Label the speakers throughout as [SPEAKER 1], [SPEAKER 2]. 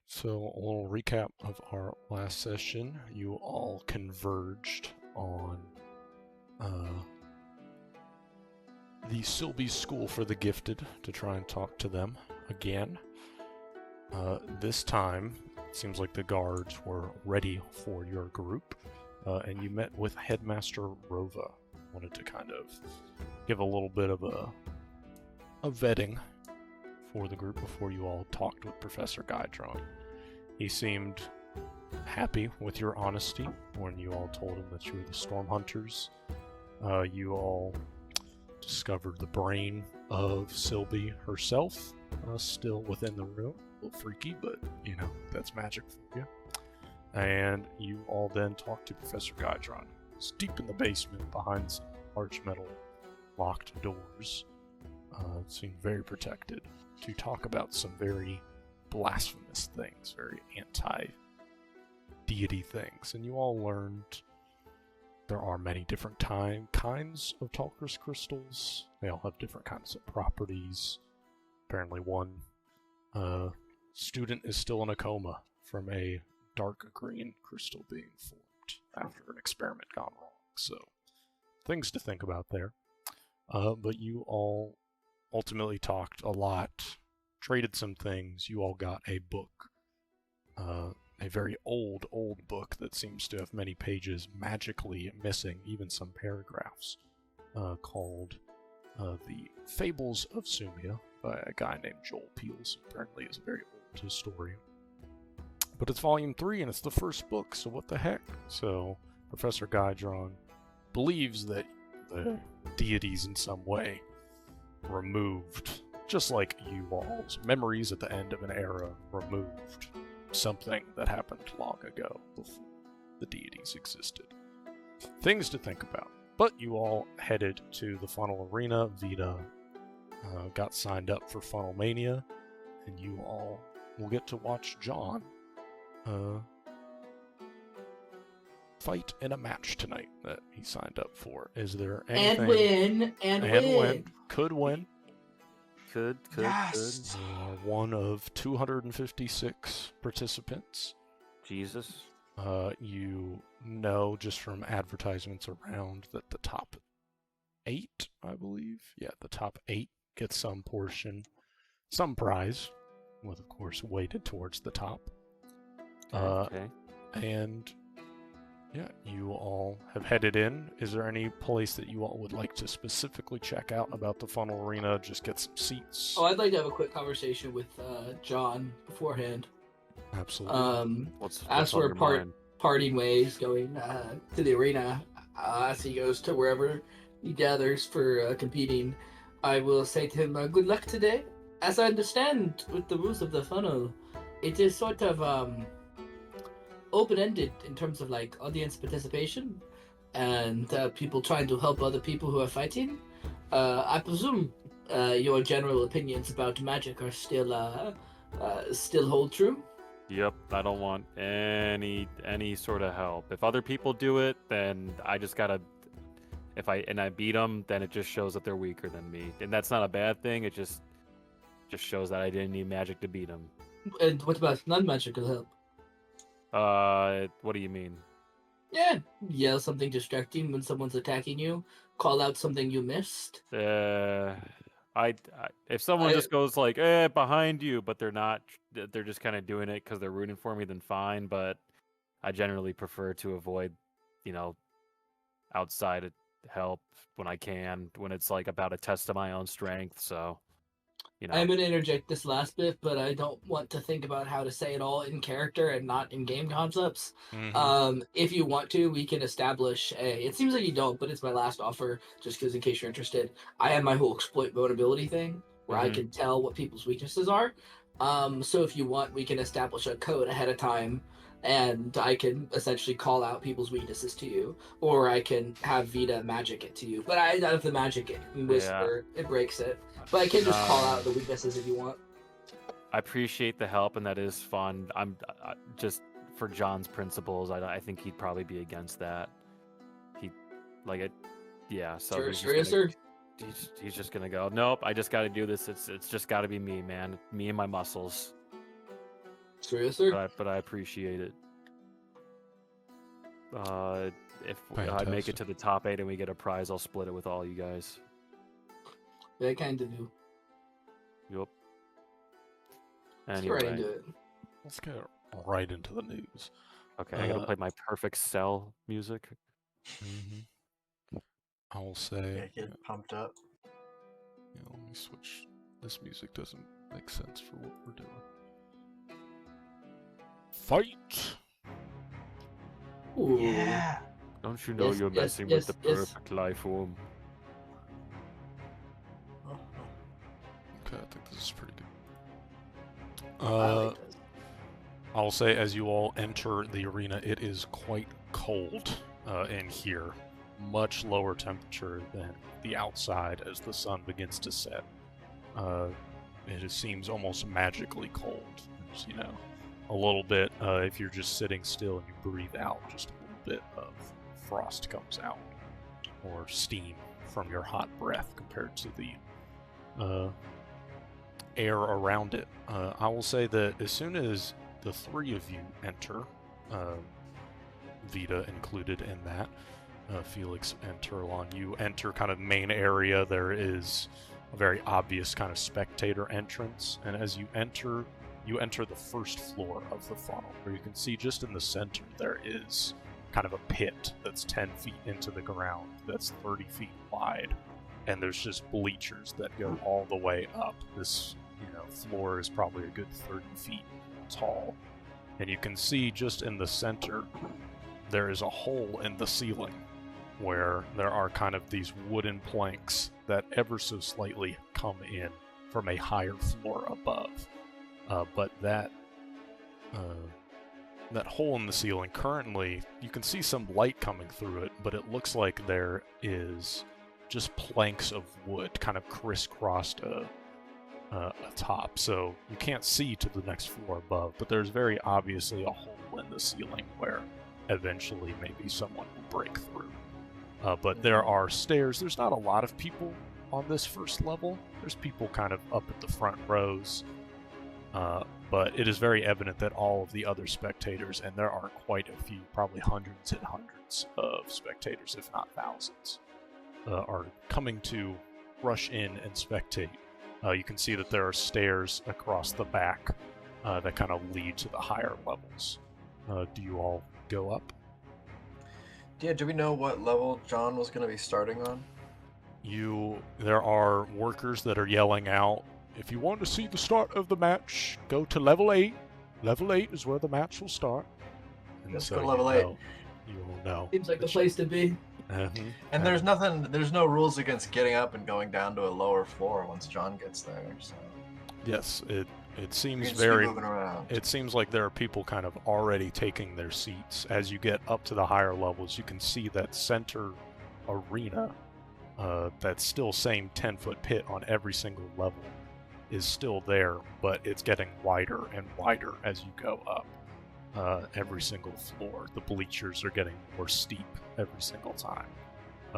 [SPEAKER 1] So, a little recap of our last session. You all converged on uh, the Silby School for the Gifted to try and talk to them again. This time, it seems like the guards were ready for your group, and you met with Headmaster Rova. Wanted to kind of give a little bit of a vetting for the group before you all talked with Professor Guydron. He seemed happy with your honesty when you all told him that you were the Storm Hunters. You all discovered the brain of Sylvie herself, still within the room. A little freaky, but you know, that's magic for you. And you all then talked to Professor Guydron. He's deep in the basement behind some large metal locked doors. Seemed very protected, to talk about some very blasphemous things, very anti-deity things. And you all learned there are many different kinds of Talker's crystals. They all have different kinds of properties. Apparently one student is still in a coma from a dark green crystal being formed after an experiment gone wrong. So, things to think about there. But you all ultimately talked a lot, traded some things. You all got a book, a very old book that seems to have many pages magically missing, even some paragraphs, called The Fables of Sumia by a guy named Joel Peels, who apparently is a very old historian. But it's volume 3 and it's the first book, so what the heck? So Professor Guydron believes that the deities in some way removed, just like you all's memories at the end of an era removed something that happened long ago before the deities existed. Things to think about. But you all headed to the Funnel Arena. Vita got signed up for Funnel Mania, and you all will get to watch John fight in a match tonight that he signed up for. Is there anything?
[SPEAKER 2] And win.
[SPEAKER 1] Could win.
[SPEAKER 3] Could.
[SPEAKER 2] Yes.
[SPEAKER 1] One of 256 participants.
[SPEAKER 3] Jesus.
[SPEAKER 1] You know just from advertisements around that the top 8, I believe, the top 8 get some portion, some prize, with of course weighted towards the top.
[SPEAKER 3] Okay.
[SPEAKER 1] And you all have headed in. Is there any place that you all would like to specifically check out about the Funnel Arena? Just get some seats.
[SPEAKER 2] Oh, I'd like to have a quick conversation with John beforehand.
[SPEAKER 1] Absolutely.
[SPEAKER 2] As we're parting ways, going to the arena, as he goes to wherever he gathers for competing, I will say to him, "Good luck today." As I understand, with the rules of the funnel, it is sort of open-ended in terms of like audience participation and people trying to help other people who are fighting. I presume your general opinions about magic are still hold true.
[SPEAKER 3] Yep, I don't want any sort of help. If other people do it, then I just gotta. If I beat them, then it just shows that they're weaker than me, and that's not a bad thing. It just shows that I didn't need magic to beat them.
[SPEAKER 2] And what about non-magical help?
[SPEAKER 3] What do you mean?
[SPEAKER 2] Yeah, yell something distracting when someone's attacking you. Call out something you missed.
[SPEAKER 3] If someone just goes like, behind you, but they're not, they're just kind of doing it because they're rooting for me, then fine. But I generally prefer to avoid, outside help when I can, when it's like about a test of my own strength. So,
[SPEAKER 2] I'm going to interject this last bit, but I don't want to think about how to say it all in character and not in game concepts.
[SPEAKER 1] Mm-hmm.
[SPEAKER 2] If you want to, we can establish it seems like you don't, but it's my last offer, just because in case you're interested. I have my whole exploit vulnerability thing, where I can tell what people's weaknesses are. So if you want, we can establish a code ahead of time, and I can essentially call out people's weaknesses to you, or I can have Vita magic it to you. But I out of the magic it and whisper, it breaks it. But I can just call out the weaknesses if you want.
[SPEAKER 3] I appreciate the help, and that is fun. I'm just for John's principles. I think he'd probably be against that. He like it, yeah. So
[SPEAKER 2] sure.
[SPEAKER 3] He's just gonna go. Nope. I just got to do this. It's just got to be me, man. Me and my muscles.
[SPEAKER 2] Serious, sir?
[SPEAKER 3] but I appreciate it. If I make
[SPEAKER 1] Fantastic.
[SPEAKER 3] it to the top 8 and we get a prize, I'll split it with all you guys.
[SPEAKER 2] Very kind of you.
[SPEAKER 3] Yup.
[SPEAKER 2] Let's get right into
[SPEAKER 3] Anyway,
[SPEAKER 2] it.
[SPEAKER 1] Let's get right into the news.
[SPEAKER 3] okay, I gotta play my perfect cell music.
[SPEAKER 1] I will say,
[SPEAKER 4] Yeah, get pumped up.
[SPEAKER 1] let me switch. This music doesn't make sense for what we're doing. Fight!
[SPEAKER 2] Ooh.
[SPEAKER 4] Yeah.
[SPEAKER 3] Don't you know
[SPEAKER 2] Yes,
[SPEAKER 3] you're
[SPEAKER 2] yes,
[SPEAKER 3] messing
[SPEAKER 2] yes,
[SPEAKER 3] with the
[SPEAKER 2] yes.
[SPEAKER 3] perfect life form?
[SPEAKER 1] Okay, I think this is pretty good.
[SPEAKER 2] I like this.
[SPEAKER 1] I'll say, as you all enter the arena, it is quite cold in here. Much lower temperature than the outside as the sun begins to set. It seems almost magically cold. There's, a little bit, if you're just sitting still and you breathe out, just a little bit of frost comes out, or steam from your hot breath compared to the air around it. I will say that as soon as the three of you enter, Vita included in that, Felix and Turlon, you enter kind of main area. There is a very obvious kind of spectator entrance, and as you enter the first floor of the funnel, where you can see just in the center there is kind of a pit that's 10 feet into the ground, that's 30 feet wide, and there's just bleachers that go all the way up. This floor is probably a good 30 feet tall, and you can see just in the center there is a hole in the ceiling where there are kind of these wooden planks that ever so slightly come in from a higher floor above. But that hole in the ceiling, currently, you can see some light coming through it, but it looks like there is just planks of wood kind of crisscrossed atop. So you can't see to the next floor above, but there's very obviously a hole in the ceiling where eventually maybe someone will break through. But there are stairs. There's not a lot of people on this first level. There's people kind of up at the front rows. But it is very evident that all of the other spectators, and there are quite a few, probably hundreds and hundreds of spectators, if not thousands, are coming to rush in and spectate. You can see that there are stairs across the back that kind of lead to the higher levels. Do you all go up?
[SPEAKER 4] Yeah, do we know what level John was going to be starting on?
[SPEAKER 1] There are workers that are yelling out, if you want to see the start of the match, go to level 8. Level 8 is where the match will start. And
[SPEAKER 4] Let's
[SPEAKER 1] so
[SPEAKER 4] go level 8.
[SPEAKER 1] You will know.
[SPEAKER 2] Seems like the place to be.
[SPEAKER 4] And there's no rules against getting up and going down to a lower floor once John gets there. So
[SPEAKER 1] yes, it seems
[SPEAKER 4] moving around.
[SPEAKER 1] It seems like there are people kind of already taking their seats. As you get up to the higher levels, you can see that center arena, that still same 10-foot pit on every single level, is still there, but it's getting wider and wider as you go up. Every single floor, the bleachers are getting more steep every single time.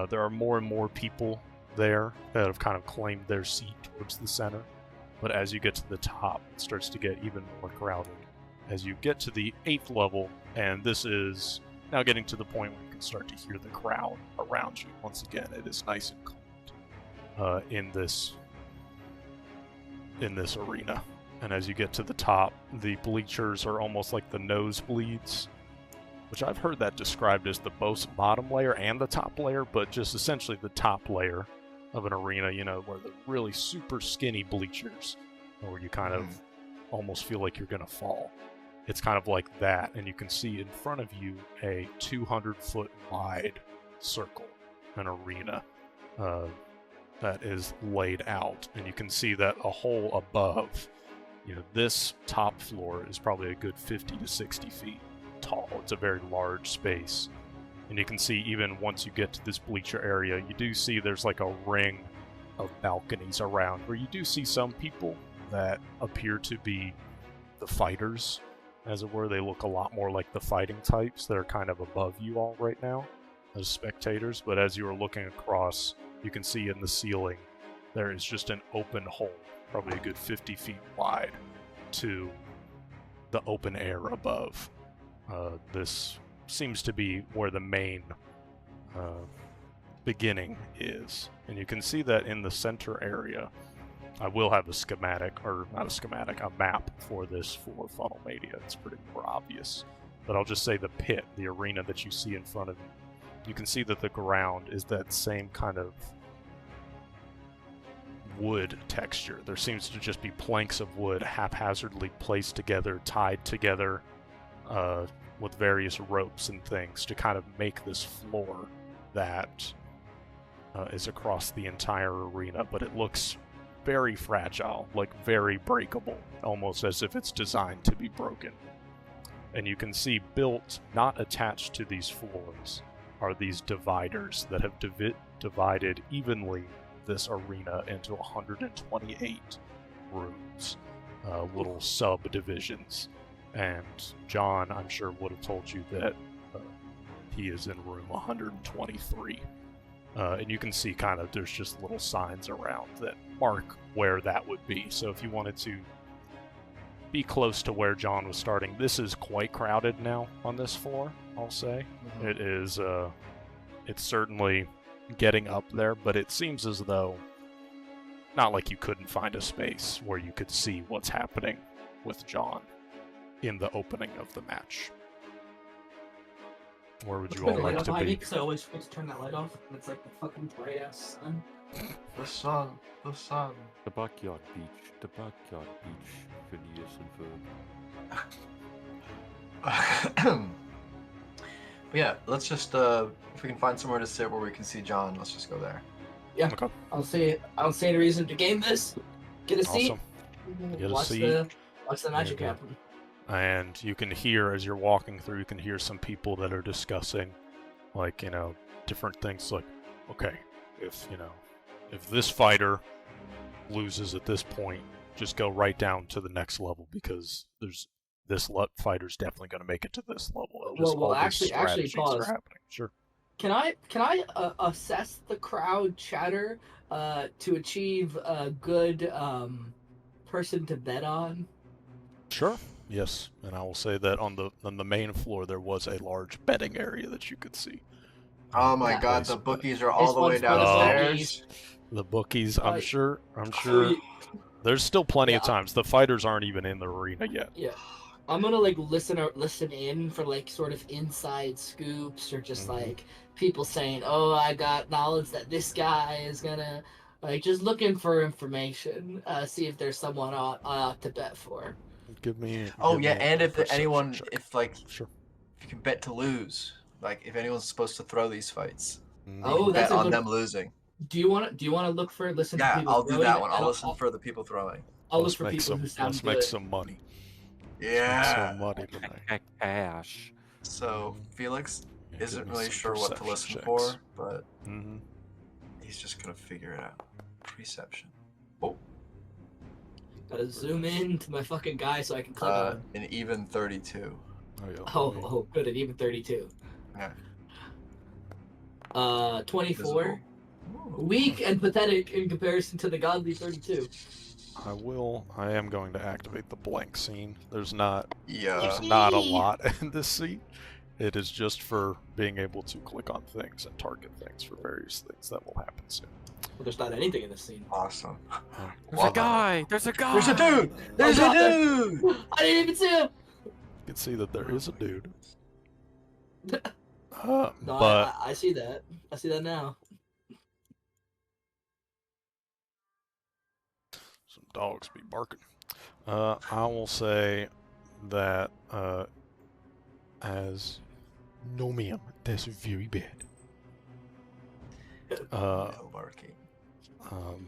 [SPEAKER 1] There are more and more people there that have kind of claimed their seat towards the center, but as you get to the top, it starts to get even more crowded. As you get to the 8th level, and this is now getting to the point where you can start to hear the crowd around you. Once again, it is nice and cold in this arena. And as you get to the top, the bleachers are almost like the nosebleeds, which I've heard that described as the bottom layer and the top layer, but just essentially the top layer of an arena, where the really super skinny bleachers, where you kind of almost feel like you're going to fall. It's kind of like that, and you can see in front of you a 200-foot wide circle, an arena that is laid out, and you can see that a hole above, this top floor is probably a good 50 to 60 feet tall. It's a very large space. And you can see even once you get to this bleacher area, you do see there's like a ring of balconies around where you do see some people that appear to be the fighters, as it were. They look a lot more like the fighting types that are kind of above you all right now as spectators. But as you are looking across, you can see in the ceiling there is just an open hole, probably a good 50 feet wide, to the open air above. This seems to be where the main beginning is. And you can see that in the center area, I will have a schematic, or not a schematic, a map for this for Funnel Mania. It's pretty more obvious. But I'll just say the pit, the arena that you see in front of you. You can see that the ground is that same kind of wood texture. There seems to just be planks of wood haphazardly placed together, tied together with various ropes and things to kind of make this floor that is across the entire arena, but it looks very fragile, like very breakable, almost as if it's designed to be broken. And you can see built, not attached to these floors, are these dividers that have divided evenly this arena into 128 rooms, little subdivisions. And John, I'm sure, would have told you that he is in room 123. And you can see kind of there's just little signs around that mark where that would be. So if you wanted to be close to where John was starting, this is quite crowded now on this floor, I'll say. Mm-hmm. It is, it's certainly getting up there, but it seems as though, not like you couldn't find a space where you could see what's happening with John in the opening of the match. Where would you all like to be?
[SPEAKER 2] Because I always forget to turn that light off, and it's like the fucking bright ass sun.
[SPEAKER 4] The sun, the sun.
[SPEAKER 3] The backyard beach, the backyard beach. Phineas and Ferb.
[SPEAKER 4] But yeah, let's just if we can find somewhere to sit where we can see John, let's just go there.
[SPEAKER 2] Yeah,
[SPEAKER 1] okay.
[SPEAKER 2] I don't see any reason to game this. Get a seat.
[SPEAKER 1] Awesome. Get a
[SPEAKER 2] watch
[SPEAKER 1] seat.
[SPEAKER 2] Watch the magic happen.
[SPEAKER 1] And you can hear, as you're walking through, you can hear some people that are discussing, like, different things like, okay, if this fighter loses at this point, just go right down to the next level, because this fighter's definitely going to make it to this level.
[SPEAKER 2] Well, actually, pause.
[SPEAKER 1] Happening. Sure.
[SPEAKER 2] Can I assess the crowd chatter to achieve a good person to bet on?
[SPEAKER 1] Sure. Yes, and I will say that on the main floor there was a large betting area that you could see.
[SPEAKER 4] Oh my God, the bookies are all the way downstairs.
[SPEAKER 1] The bookies, I'm sure. There's still plenty of times. The fighters aren't even in the arena yet.
[SPEAKER 2] Yeah, I'm gonna listen in for sort of inside scoops, or just people saying, "Oh, I got knowledge that this guy is gonna just looking for information. See if there's someone I ought to bet for."
[SPEAKER 1] Give me.
[SPEAKER 4] And if anyone,
[SPEAKER 1] check.
[SPEAKER 4] If you can bet to lose, if anyone's supposed to throw these fights,
[SPEAKER 2] that's
[SPEAKER 4] bet on them losing.
[SPEAKER 2] Do you want to look for listen?
[SPEAKER 4] Yeah,
[SPEAKER 2] to people
[SPEAKER 4] I'll do
[SPEAKER 2] throwing?
[SPEAKER 4] that one. I'll listen for the people throwing.
[SPEAKER 2] I'll look for people who sound
[SPEAKER 1] Let's
[SPEAKER 2] good.
[SPEAKER 1] make some money.
[SPEAKER 4] Yeah.
[SPEAKER 1] Some money tonight.
[SPEAKER 3] Cash.
[SPEAKER 4] So Felix isn't really
[SPEAKER 1] some
[SPEAKER 4] sure what to listen
[SPEAKER 1] perception
[SPEAKER 4] for,
[SPEAKER 1] checks.
[SPEAKER 4] but he's just gonna figure it out. Perception. Oh.
[SPEAKER 2] Gotta zoom in to my fucking guy so I can click on.
[SPEAKER 4] An even 32.
[SPEAKER 2] Oh, good, an even 32.
[SPEAKER 4] Yeah.
[SPEAKER 2] 24. Weak and pathetic in comparison to the godly 32.
[SPEAKER 1] I am going to activate the blank scene. There's not a lot in this scene. It is just for being able to click on things and target things for various things that will happen soon.
[SPEAKER 2] Well, there's not anything in this scene.
[SPEAKER 4] Awesome.
[SPEAKER 3] There's a guy! There's a guy!
[SPEAKER 4] There's a dude! There's a dude!
[SPEAKER 2] I didn't even see him!
[SPEAKER 1] You can see that there is a dude.
[SPEAKER 2] No,
[SPEAKER 1] but
[SPEAKER 2] I see that. I see that now.
[SPEAKER 1] some dogs be barking. I will say that as no ma'am, that's very bad.
[SPEAKER 4] No barking.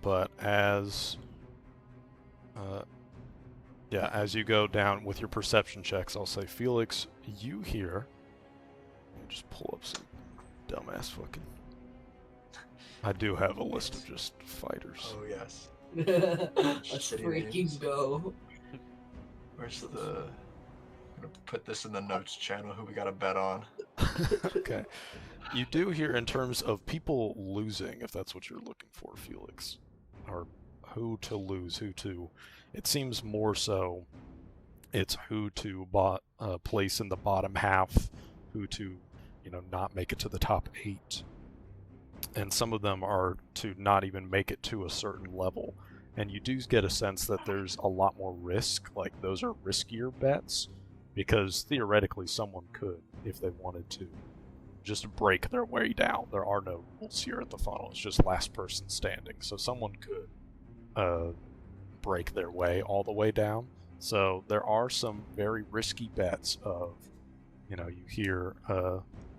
[SPEAKER 1] But as as you go down with your perception checks, I'll say, Felix, you hear. Let me just pull up some dumbass fucking. I do have a list of just fighters.
[SPEAKER 4] Oh yes.
[SPEAKER 2] Let's freaking go.
[SPEAKER 4] Where's the? I'm gonna put this in the notes channel. Who we got to bet on?
[SPEAKER 1] Okay. You do hear in terms of people losing, if that's what you're looking for, Felix, or who to lose, who to. It seems more so It's who to place in the bottom half, who to, not make it to the top 8. And some of them are to not even make it to a certain level. And you do get a sense that there's a lot more risk, like those are riskier bets, because theoretically someone could, if they wanted to, just break their way down. There are no rules here at the funnel, it's just last person standing. So someone could break their way all the way down. So there are some very risky bets of, you hear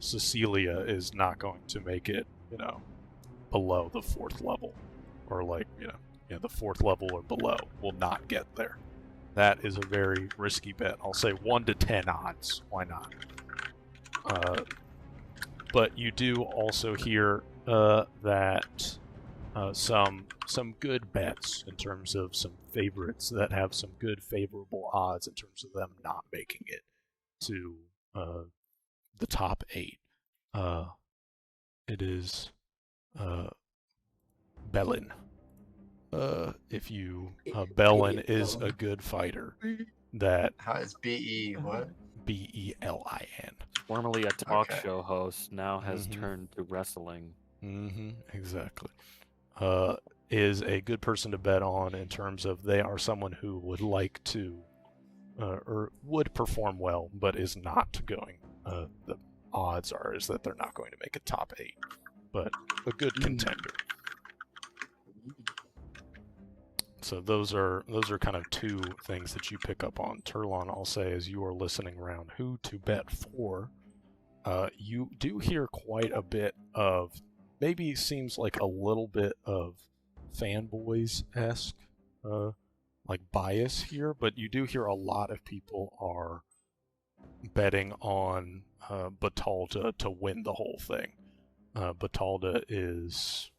[SPEAKER 1] Cecilia is not going to make it, below the 4th level, or the 4th level or below will not get there. That is a very risky bet. I'll say 1 to 10 odds. Why not? But you do also hear that some good bets in terms of some favorites that have some good favorable odds in terms of them not making it to the top 8. It is Bellin. Bellin is a good fighter. That
[SPEAKER 4] How is BE what?
[SPEAKER 1] BELIN.
[SPEAKER 3] Formerly a talk show host, now has
[SPEAKER 1] Mhm.
[SPEAKER 3] turned to wrestling.
[SPEAKER 1] Exactly. Is a good person to bet on in terms of they are someone who would like to, or would perform well, but is not going. The odds is that they're not going to make a top 8, but a good contender. So those are kind of 2 things that you pick up on. Turlon, I'll say, as you are listening around who to bet for, you do hear quite a bit of, maybe seems like a little bit of fanboys-esque, like bias here, but you do hear a lot of people are betting on Batalda to win the whole thing. Batalda is,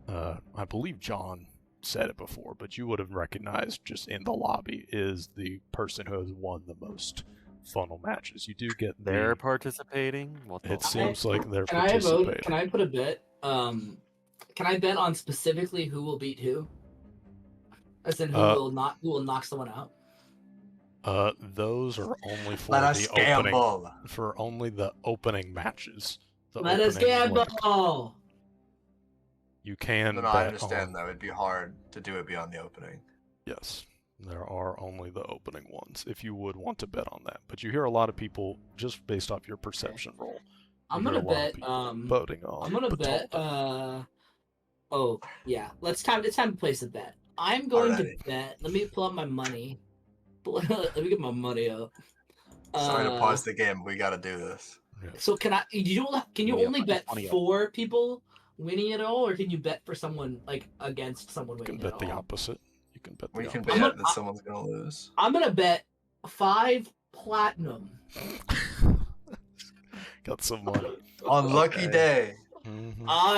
[SPEAKER 1] I believe John said it before, but you would have recognized just in the lobby, is the person who has won the most funnel matches. You do get
[SPEAKER 3] They're participating?
[SPEAKER 1] It seems like they're
[SPEAKER 2] Can I
[SPEAKER 1] participating.
[SPEAKER 2] vote? Can I put a bet? Can I bet on specifically who will beat who? As in who will knock someone out?
[SPEAKER 1] Those are only for
[SPEAKER 4] Let us
[SPEAKER 1] the opening,
[SPEAKER 4] gamble.
[SPEAKER 1] for only the opening matches.
[SPEAKER 2] Let us gamble.
[SPEAKER 1] You can
[SPEAKER 4] No, I understand
[SPEAKER 1] on,
[SPEAKER 4] though. It'd be hard to do it beyond the opening.
[SPEAKER 1] Yes, there are only the opening ones if you would want to bet on that. But you hear a lot of people, just based off your perception roll.
[SPEAKER 2] I'm gonna bet.
[SPEAKER 1] Voting on.
[SPEAKER 2] I'm gonna bet. Oh yeah, it's time to place a bet. I'm going to bet. Let me pull up my money. Let me get my money up.
[SPEAKER 4] Sorry to pause the game. We got to do this.
[SPEAKER 1] Yeah.
[SPEAKER 2] So can you only bet 4 people winning it all, or can you bet for someone like against someone winning it all?
[SPEAKER 1] You can bet the opposite. You can bet the
[SPEAKER 4] We can
[SPEAKER 1] opposite.
[SPEAKER 4] bet that someone's gonna lose.
[SPEAKER 2] I'm gonna bet 5 platinum.
[SPEAKER 1] Got some money.
[SPEAKER 4] On lucky day.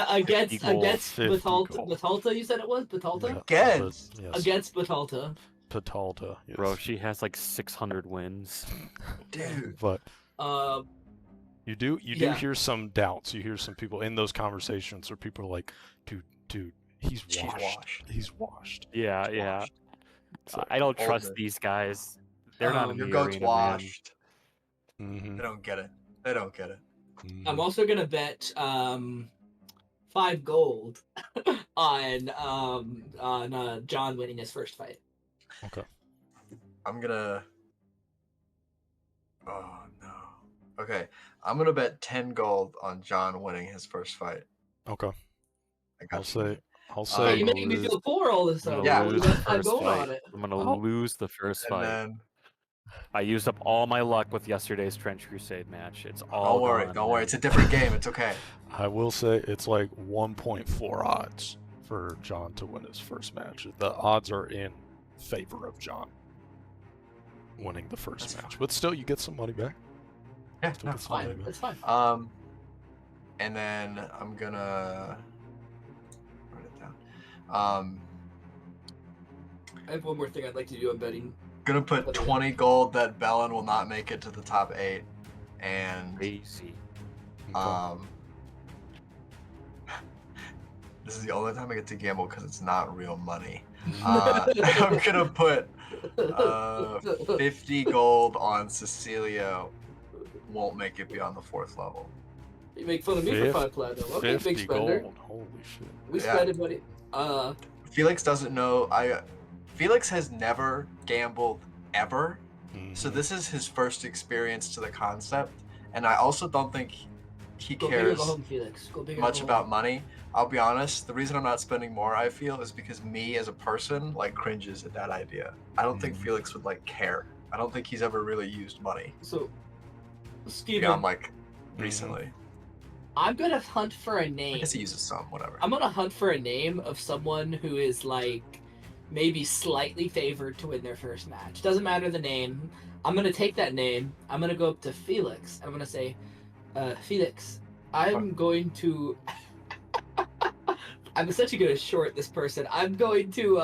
[SPEAKER 2] Against
[SPEAKER 1] gold.
[SPEAKER 2] Batalda, you said it was Batalda?
[SPEAKER 4] Yeah.
[SPEAKER 2] Against Batalda.
[SPEAKER 1] Batalda, yes.
[SPEAKER 3] Bro, she has like 600 wins.
[SPEAKER 4] Dude.
[SPEAKER 1] But you do hear some doubts. You hear some people in those conversations where people are like, dude, he's washed. He's washed.
[SPEAKER 3] Yeah,
[SPEAKER 1] He's
[SPEAKER 3] yeah.
[SPEAKER 1] washed. Like,
[SPEAKER 3] I don't trust these guys. They're not in
[SPEAKER 4] Your
[SPEAKER 3] the
[SPEAKER 4] goat's
[SPEAKER 3] arena,
[SPEAKER 4] washed.
[SPEAKER 1] Mm-hmm.
[SPEAKER 4] They don't get it. They don't get it.
[SPEAKER 1] Mm-hmm.
[SPEAKER 2] I'm also gonna bet 5 gold on John winning his first fight.
[SPEAKER 1] Okay.
[SPEAKER 4] I'm gonna. Oh no. Okay, I'm gonna bet 10 gold on John winning his first fight.
[SPEAKER 1] Okay.
[SPEAKER 4] I'll
[SPEAKER 1] say.
[SPEAKER 2] You're making me feel poor all this time.
[SPEAKER 4] Yeah,
[SPEAKER 3] lose
[SPEAKER 2] we
[SPEAKER 3] the
[SPEAKER 2] bet 5
[SPEAKER 3] first
[SPEAKER 2] gold
[SPEAKER 3] fight.
[SPEAKER 2] on it.
[SPEAKER 3] I'm gonna lose the first
[SPEAKER 4] and
[SPEAKER 3] fight.
[SPEAKER 4] then
[SPEAKER 3] I used up all my luck with yesterday's Trench Crusade match. It's all
[SPEAKER 4] don't worry. It's a different game. It's okay.
[SPEAKER 1] I will say it's like 1.4 odds for John to win his first match. The odds are in favor of John winning the first match, but still, you get some money back.
[SPEAKER 4] Yeah,
[SPEAKER 1] Still get some money back.
[SPEAKER 2] It's fine.
[SPEAKER 4] And then I'm gonna write it down.
[SPEAKER 2] I have one more thing I'd like to do on betting.
[SPEAKER 4] Gonna put 20 gold that Bellin will not make it to the top 8, and
[SPEAKER 3] Crazy.
[SPEAKER 4] this is the only time I get to gamble because it's not real money. I'm gonna put 50 gold on Cecilia won't make it beyond the 4th level.
[SPEAKER 2] You make fun of me for 5 platinum. Okay, big
[SPEAKER 1] 50
[SPEAKER 2] spender.
[SPEAKER 1] gold. Holy shit.
[SPEAKER 2] We
[SPEAKER 4] Yeah.
[SPEAKER 2] spend it, buddy.
[SPEAKER 4] Felix doesn't know. Felix has never gambled ever, so this is his first experience to the concept, and I also don't think he
[SPEAKER 2] Go big or
[SPEAKER 4] cares
[SPEAKER 2] go home, Felix. Go big or
[SPEAKER 4] much
[SPEAKER 2] go
[SPEAKER 4] about
[SPEAKER 2] home.
[SPEAKER 4] money. I'll be honest, the reason I'm not spending more, I feel, is because me as a person like cringes at that idea. I don't think Felix would like care. I don't think he's ever really used money
[SPEAKER 2] So, Steven,
[SPEAKER 4] beyond like recently.
[SPEAKER 2] I'm gonna hunt for a
[SPEAKER 4] I
[SPEAKER 2] name.
[SPEAKER 4] guess he uses some, whatever.
[SPEAKER 2] I'm gonna hunt for a name of someone who is like maybe slightly favored to win their first match. Doesn't matter the name. I'm gonna take that name. I'm gonna go up to Felix. I'm gonna say, Felix, I'm going to. I'm essentially gonna short this person. I'm going to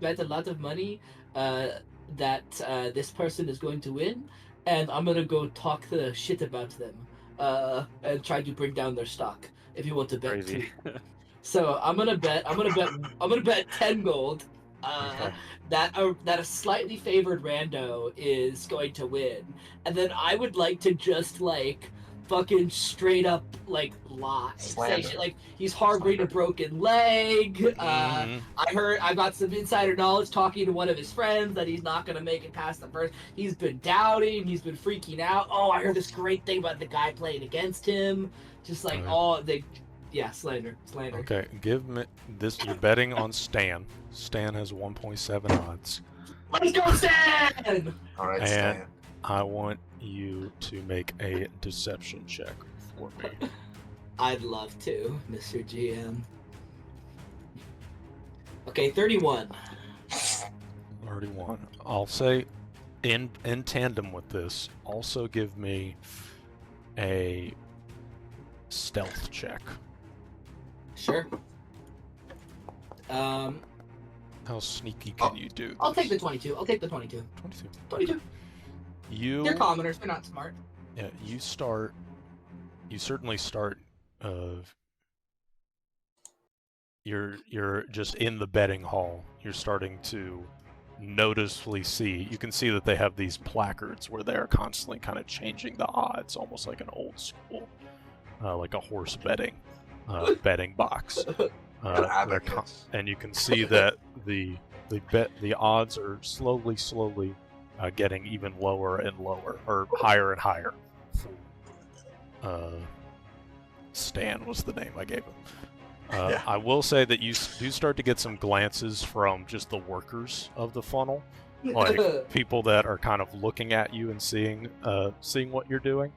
[SPEAKER 2] bet a lot of money that this person is going to win, and I'm gonna go talk the shit about them and try to bring down their stock. If you want to bet
[SPEAKER 3] Crazy.
[SPEAKER 2] too. So I'm gonna bet 10 gold. That a slightly favored rando is going to win, and then I would like to just like fucking straight up like lie, say shit like he's harboring a broken leg. I got some insider knowledge talking to one of his friends that he's not gonna make it past the first. He's been doubting, he's been freaking out. Oh, I heard this great thing about the guy playing against him. Just like slander.
[SPEAKER 1] Okay, give me this. You're betting on Stan. Stan has 1.7 odds.
[SPEAKER 2] Let's go, Stan!
[SPEAKER 4] All right,
[SPEAKER 1] And
[SPEAKER 4] Stan.
[SPEAKER 1] I want you to make a deception check for me.
[SPEAKER 2] I'd love to, Mr. GM. Okay, 31.
[SPEAKER 1] 31. I'll say, in tandem with this, also give me a stealth check.
[SPEAKER 2] Sure.
[SPEAKER 1] How sneaky can you do?
[SPEAKER 2] I'll take the 22. 22. 22. They're commoners. They're not smart.
[SPEAKER 1] Yeah, you certainly start. You're just in the betting hall. You're starting to noticeably see. You can see that they have these placards where they're constantly kind of changing the odds, almost like an old school, like a horse betting box. And you can see that the odds are slowly getting even lower and lower, or higher and higher. Stan was the name I gave him. I will say that you do start to get some glances from just the workers of the funnel, like people that are kind of looking at you and seeing what you're doing,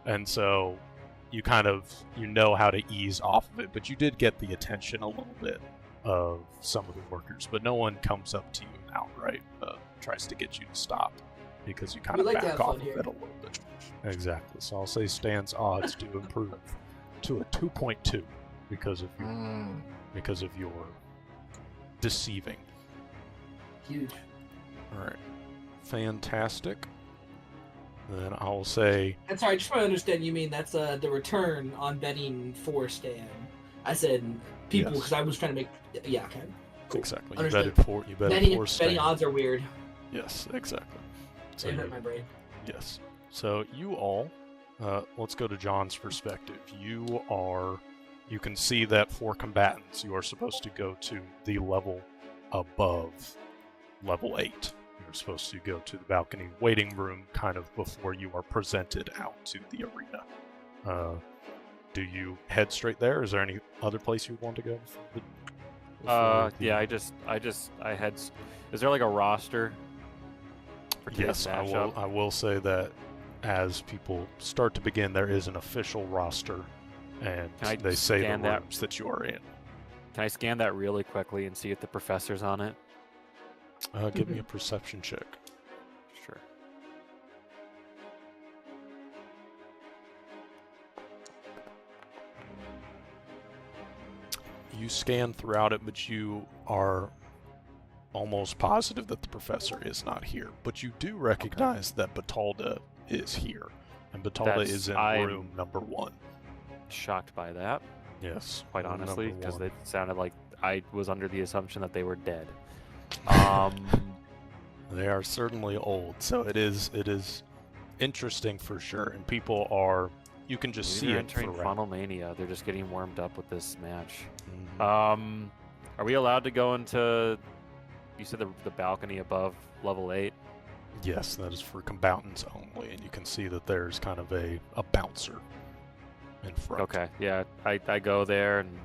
[SPEAKER 1] and so you know how to ease off of it. But you did get the attention a little bit of some of the workers, but no one comes up to you and outright tries to get you to stop, because you kind of back off of it a little bit. Exactly. So I'll say Stan's odds do improve to a 2.2 because of your deceiving.
[SPEAKER 2] Huge.
[SPEAKER 1] All right. Fantastic. Then I'll say.
[SPEAKER 2] And sorry, I just want to understand. You mean that's the return on betting for Stan? I said people because I was trying to make. Yeah. Okay. Cool.
[SPEAKER 1] Exactly.
[SPEAKER 2] Understood.
[SPEAKER 1] You betted for Stan.
[SPEAKER 2] Betting odds are weird.
[SPEAKER 1] Yes. Exactly. So
[SPEAKER 2] they hurt my brain.
[SPEAKER 1] Yes. So you all, let's go to John's perspective. You can see that for combatants, you are supposed to go to the level above level 8. You're supposed to go to the balcony waiting room kind of before you are presented out to the arena. Do you head straight there? Is there any other place you want to go?
[SPEAKER 3] Yeah, I had. Is there like a roster?
[SPEAKER 1] Yes, I will say that as people start to begin, there is an official roster, and they say the rooms that you are in.
[SPEAKER 3] Can I scan that really quickly and see if the professor's on it?
[SPEAKER 1] Give me a perception check.
[SPEAKER 3] Sure.
[SPEAKER 1] You scan throughout it, but you are almost positive that the professor is not here. But you do recognize that Batalda is here, and Batalda is in room number 1.
[SPEAKER 3] Shocked by that.
[SPEAKER 1] Yes.
[SPEAKER 3] Quite honestly, because it sounded like I was under the assumption that they were dead. Um,
[SPEAKER 1] They are certainly old, so it is interesting for sure, and people are. You can just
[SPEAKER 3] maybe
[SPEAKER 1] see
[SPEAKER 3] they're
[SPEAKER 1] it
[SPEAKER 3] entering
[SPEAKER 1] throughout.
[SPEAKER 3] Funnel Mania. They're just getting warmed up with this match.
[SPEAKER 1] Mhm.
[SPEAKER 3] Are we allowed to go into? You said the balcony above level 8.
[SPEAKER 1] Yes, that is for combatants only, and you can see that there's kind of a bouncer in front.
[SPEAKER 3] Okay, yeah, I go there and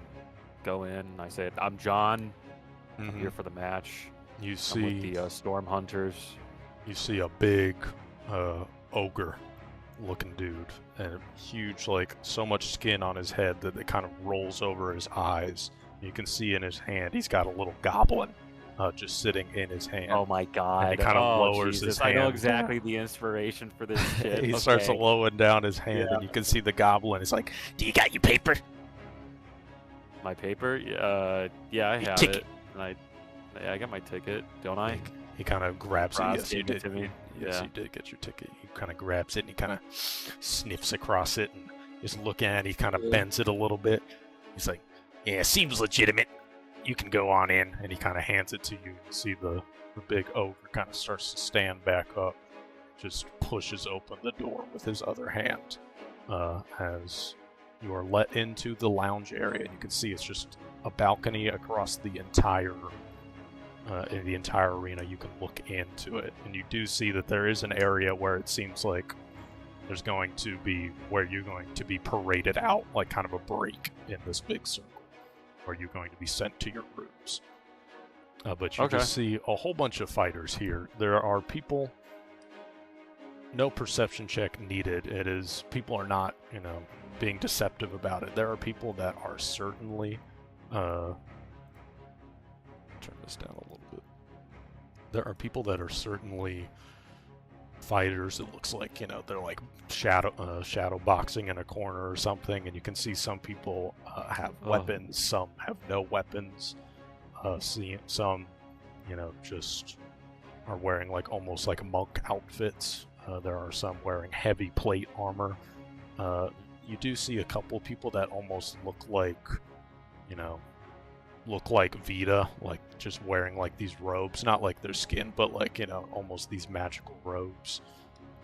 [SPEAKER 3] go in. And I say, I'm John. I'm
[SPEAKER 1] Mhm.
[SPEAKER 3] here for the match.
[SPEAKER 1] You
[SPEAKER 3] I'm with
[SPEAKER 1] see,
[SPEAKER 3] the Storm Hunters.
[SPEAKER 1] you see a big ogre-looking dude, and huge, like so much skin on his head that it kind of rolls over his eyes. You can see in his hand he's got a little goblin just sitting in his hand.
[SPEAKER 3] Oh my god.
[SPEAKER 1] And he kind of
[SPEAKER 3] oh,
[SPEAKER 1] lowers
[SPEAKER 3] Jesus.
[SPEAKER 1] his
[SPEAKER 3] I know
[SPEAKER 1] hand.
[SPEAKER 3] exactly the inspiration for this shit.
[SPEAKER 1] He starts
[SPEAKER 3] Okay.
[SPEAKER 1] lowering down his hand, and you can see the goblin. He's like, "Do you got your paper?"
[SPEAKER 3] My paper? Yeah, I have
[SPEAKER 1] ticket.
[SPEAKER 3] it. And I got my ticket, don't I?
[SPEAKER 1] He kind of grabs it.
[SPEAKER 3] Ross
[SPEAKER 1] Yes, you
[SPEAKER 3] gave it
[SPEAKER 1] did.
[SPEAKER 3] to me.
[SPEAKER 1] Yes,
[SPEAKER 3] Yeah.
[SPEAKER 1] you did get your ticket. He kind of grabs it and he kind of sniffs across it and is looking at it. He kind of bends it a little bit. He's like, "Yeah, seems legitimate. You can go on in." And he kind of hands it to you. You see the big ogre kind of starts to stand back up, just pushes open the door with his other hand as you are let into the lounge area. And you can see it's just a balcony across the entire in the entire arena. You can look into it, and you do see that there is an area where it seems like there's going to be where you're going to be paraded out, like kind of a break in this big circle, where you're going to be sent to your rooms. But you just see a whole bunch of fighters here. There are people. No perception check needed. It is people are not, being deceptive about it. There are people that are certainly. Turn this down a little bit. There are people that are certainly fighters. It looks like they're like shadow boxing in a corner or something, and you can see some people have weapons, some have no weapons. Some, just are wearing like almost like monk outfits. There are some wearing heavy plate armor. You do see a couple people that almost look like Vita, like just wearing like these robes, not like their skin, but like almost these magical robes.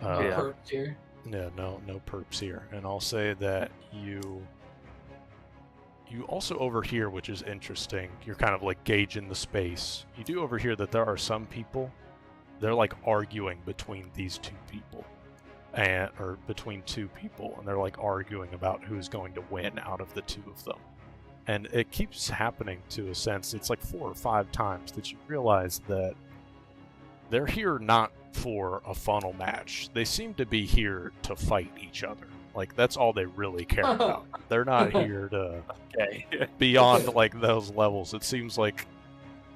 [SPEAKER 2] No perps here.
[SPEAKER 1] Yeah, no perps here. And I'll say that you also overhear, which is interesting. You're kind of like gauging the space. You do overhear that there are some people. They're like arguing between these two people, or between two people, and they're like arguing about who's going to win out of the two of them. And it keeps happening to a sense. It's like 4 or 5 times that you realize that they're here not for a funnel match. They seem to be here to fight each other. Like, that's all they really care about. They're not here to beyond like those levels. It seems like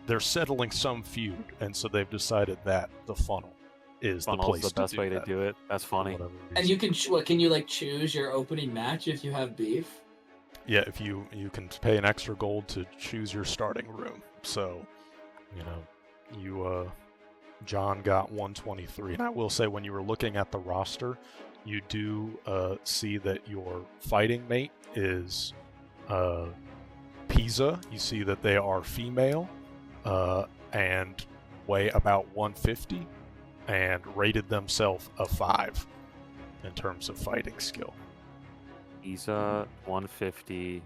[SPEAKER 1] they're settling some feud, and so they've decided that the funnel is the place
[SPEAKER 3] the best way to do it. That's funny.
[SPEAKER 2] And you can can you like choose your opening match if you have beef?
[SPEAKER 1] Yeah, if you can pay an extra gold to choose your starting room. So, John got 123, and I will say when you were looking at the roster, you do see that your fighting mate is Pisa. You see that they are female and weigh about 150 and rated themselves a 5 in terms of fighting skill.
[SPEAKER 3] Pisa 150.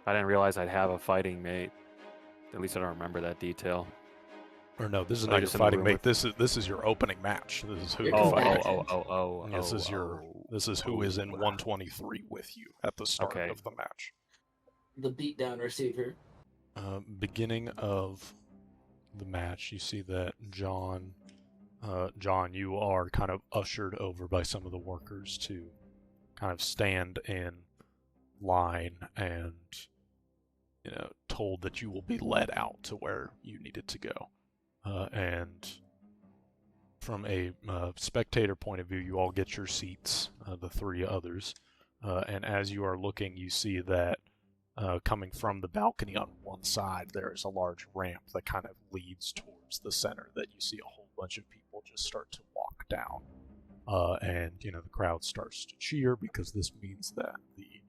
[SPEAKER 3] I didn't realize I'd have a fighting mate. At least I don't remember that detail.
[SPEAKER 1] Or no, this is not your fighting mate. This is your opening match. This is who you fight. This is who is in 123 with you at the start of the match.
[SPEAKER 2] The beatdown receiver.
[SPEAKER 1] Beginning of the match, you see that John, you are kind of ushered over by some of the workers to kind of stand in line and told that you will be led out to where you needed to go. And from a spectator point of view, you all get your seats, the 3 others. And as you are looking, you see that coming from the balcony on one side, there is a large ramp that kind of leads towards the center that you see a whole bunch of people just start to walk down. And, the crowd starts to cheer because this means that the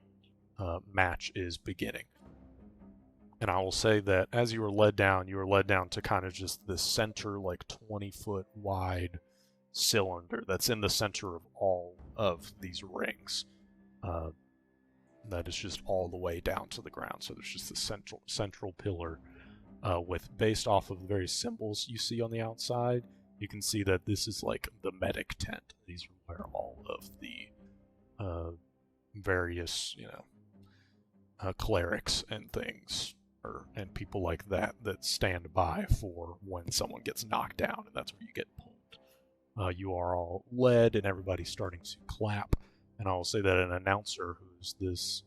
[SPEAKER 1] match is beginning. And I will say that as you were led down to kind of just this center, like 20-foot wide cylinder that's in the center of all of these rings. That is just all the way down to the ground. So there's just this central pillar with, based off of the various symbols you see on the outside, you can see that this is like the medic tent. These are where all of the various, clerics and things, and people like that stand by for when someone gets knocked down, and that's where you get pulled. You are all led, and everybody's starting to clap. And I will say that an announcer, who's this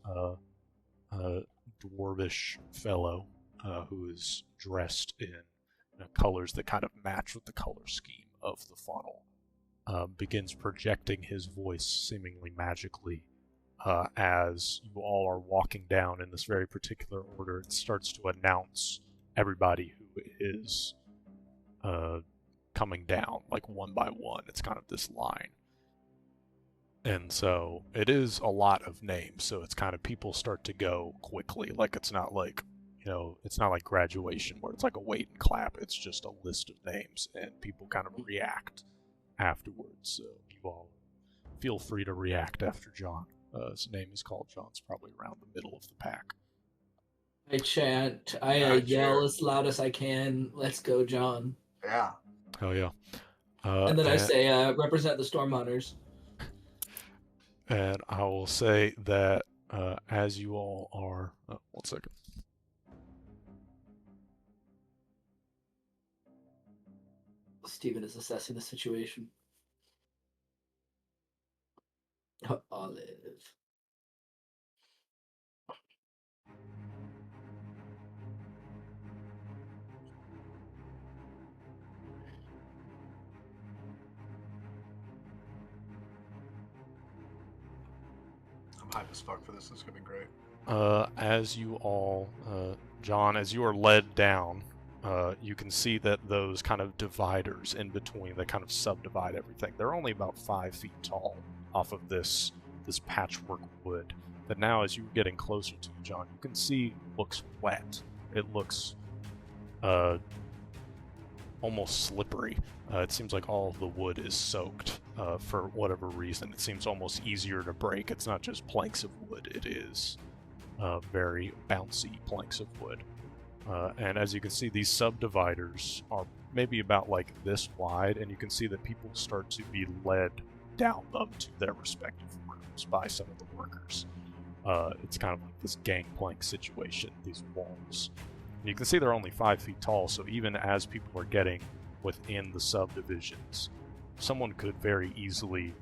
[SPEAKER 1] dwarvish fellow who is dressed in colors that kind of match with the color scheme of the funnel, begins projecting his voice seemingly magically as you all are walking down in this very particular order. It starts to announce everybody who is coming down, like one by one. It's kind of this line. And so it is a lot of names, so it's kind of people start to go quickly. Like it's not like, it's not like graduation where it's like a wait and clap. It's just a list of names, and people kind of react afterwards. So you all feel free to react after John. His name is called. John's probably around the middle of the pack.
[SPEAKER 2] I chant. I yell as loud as I can. Let's go, John.
[SPEAKER 4] Yeah.
[SPEAKER 1] Oh yeah.
[SPEAKER 2] And then I say, represent the Storm Hunters.
[SPEAKER 1] And I will say that as you all are... one second.
[SPEAKER 2] Steven is assessing the situation. Olive.
[SPEAKER 4] I'm hype as fuck for this. This is gonna be great.
[SPEAKER 1] As you all, John, as you are led down, you can see that those kind of dividers in between, that kind of subdivide everything, they're only about 5 feet tall off of this patchwork wood. But now as you're getting closer to it, John, you can see looks wet. It looks almost slippery. It seems like all of the wood is soaked for whatever reason. It seems almost easier to break. It's not just planks of wood, it is very bouncy planks of wood. And as you can see, these subdividers are maybe about like this wide, and you can see that people start to be led down them to their respective rooms by some of the workers. It's kind of like this gangplank situation, these walls. And you can see they're only 5 feet tall, so even as people are getting within the subdivisions, someone could very easily,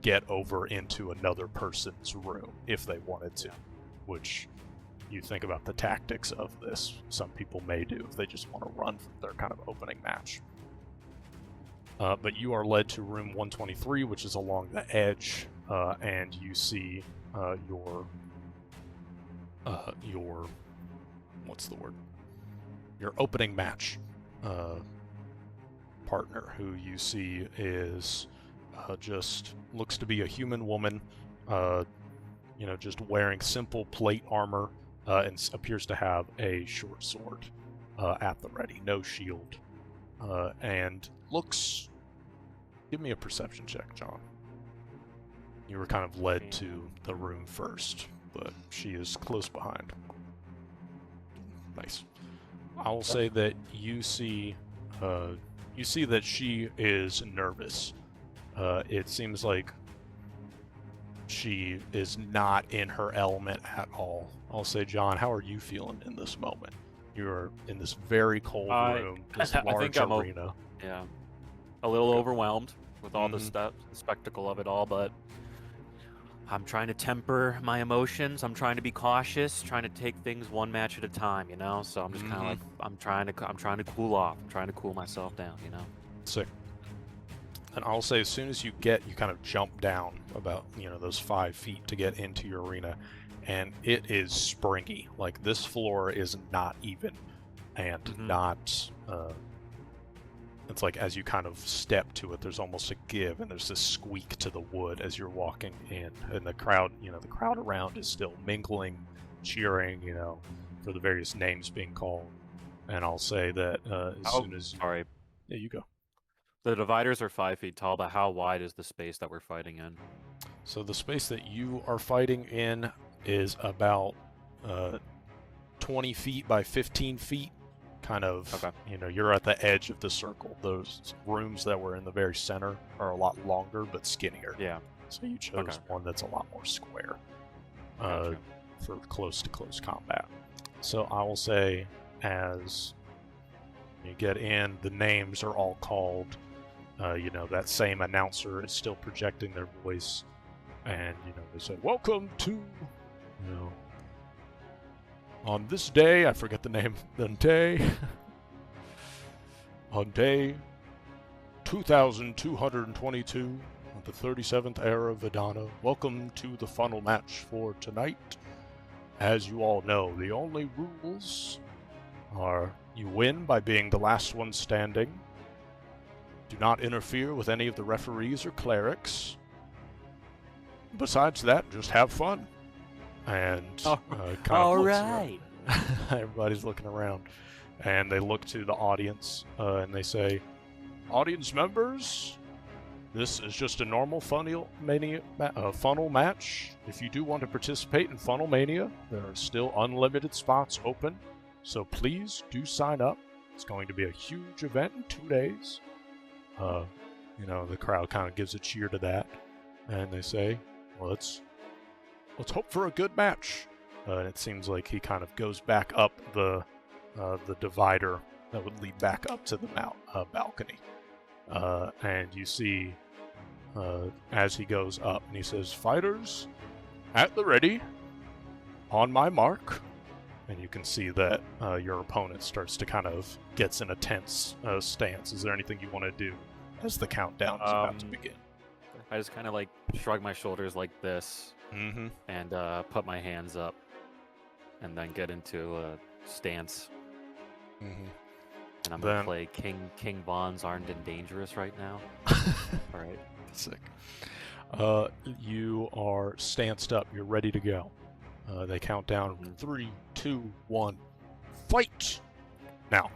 [SPEAKER 1] get over into another person's room if they wanted to, which you think about the tactics of this, some people may do if they just want to run from their kind of opening match. But you are led to room 123, which is along the edge, and you see your what's the word? Your opening match partner, who you see is just looks to be a human woman, just wearing simple plate armor, and appears to have a short sword at the ready, no shield, and looks... Give me a perception check, John. You were kind of led to the room first, but she is close behind. Nice. I will say that you see that she is nervous. It seems like she is not in her element at all. I'll say, John, how are you feeling in this moment? You're in this very cold room, this large arena.
[SPEAKER 3] Yeah. A little overwhelmed with all the spectacle of it all, but I'm trying to temper my emotions. I'm trying to be cautious, trying to take things one match at a time, So I'm just kind of like, I'm trying to cool off. I'm trying to cool myself down,
[SPEAKER 1] Sick. And I'll say, as soon as you kind of jump down about, those 5 feet to get into your arena, and it is springy. Like, this floor is not even, and not, it's like as you kind of step to it, there's almost a give, and there's this squeak to the wood as you're walking in, and the crowd, the crowd around is still mingling, cheering, for the various names being called, and I'll say that as soon as
[SPEAKER 3] sorry,
[SPEAKER 1] yeah, you go.
[SPEAKER 3] the dividers are 5 feet tall, but how wide is the space that we're fighting in?
[SPEAKER 1] So the space that you are fighting in is about 20 feet by 15 feet. Kind of,
[SPEAKER 3] Okay.
[SPEAKER 1] you know, you're at the edge of the circle. Those rooms that were in the very center are a lot longer but skinnier.
[SPEAKER 3] Yeah.
[SPEAKER 1] So you chose one that's a lot more square
[SPEAKER 3] Gotcha.
[SPEAKER 1] for close-to-close combat. So I will say, as you get in, the names are all called. You know, that same announcer is still projecting their voice, and you know they say, "Welcome to," you know, on this day, I forget the name, the day, on day 2222 of the 37th era of Vidana, welcome to the funnel match for tonight. As you all know, the only rules are you win by being the last one standing, do not interfere with any of the referees or clerics. Besides that, just have fun. And
[SPEAKER 3] All right.
[SPEAKER 1] everybody's looking around, and they look to the audience, and they say, "Audience members, this is just a normal funnel match. If you do want to participate in Funnel Mania, there are still unlimited spots open, so please do sign up. It's going to be a huge event in 2 days." You know, the crowd kind of gives a cheer to that, and they say, "Well, let's hope for a good match." And it seems like he kind of goes back up the divider that would lead back up to the balcony. And you see, as he goes up, and he says, "Fighters, at the ready, on my mark." And you can see that your opponent starts to kind of gets in a tense stance. Is there anything you want to do as the countdown is about to begin?
[SPEAKER 3] I just kind of like shrug my shoulders like this,
[SPEAKER 1] Mm-hmm.
[SPEAKER 3] and put my hands up, and then get into a stance.
[SPEAKER 1] Mm-hmm.
[SPEAKER 3] And I'm gonna play King Vaughn's Armed and Dangerous right now. All right.
[SPEAKER 1] Sick. You are stanced up. You're ready to go. They count down 3, 2, 1, fight! Now,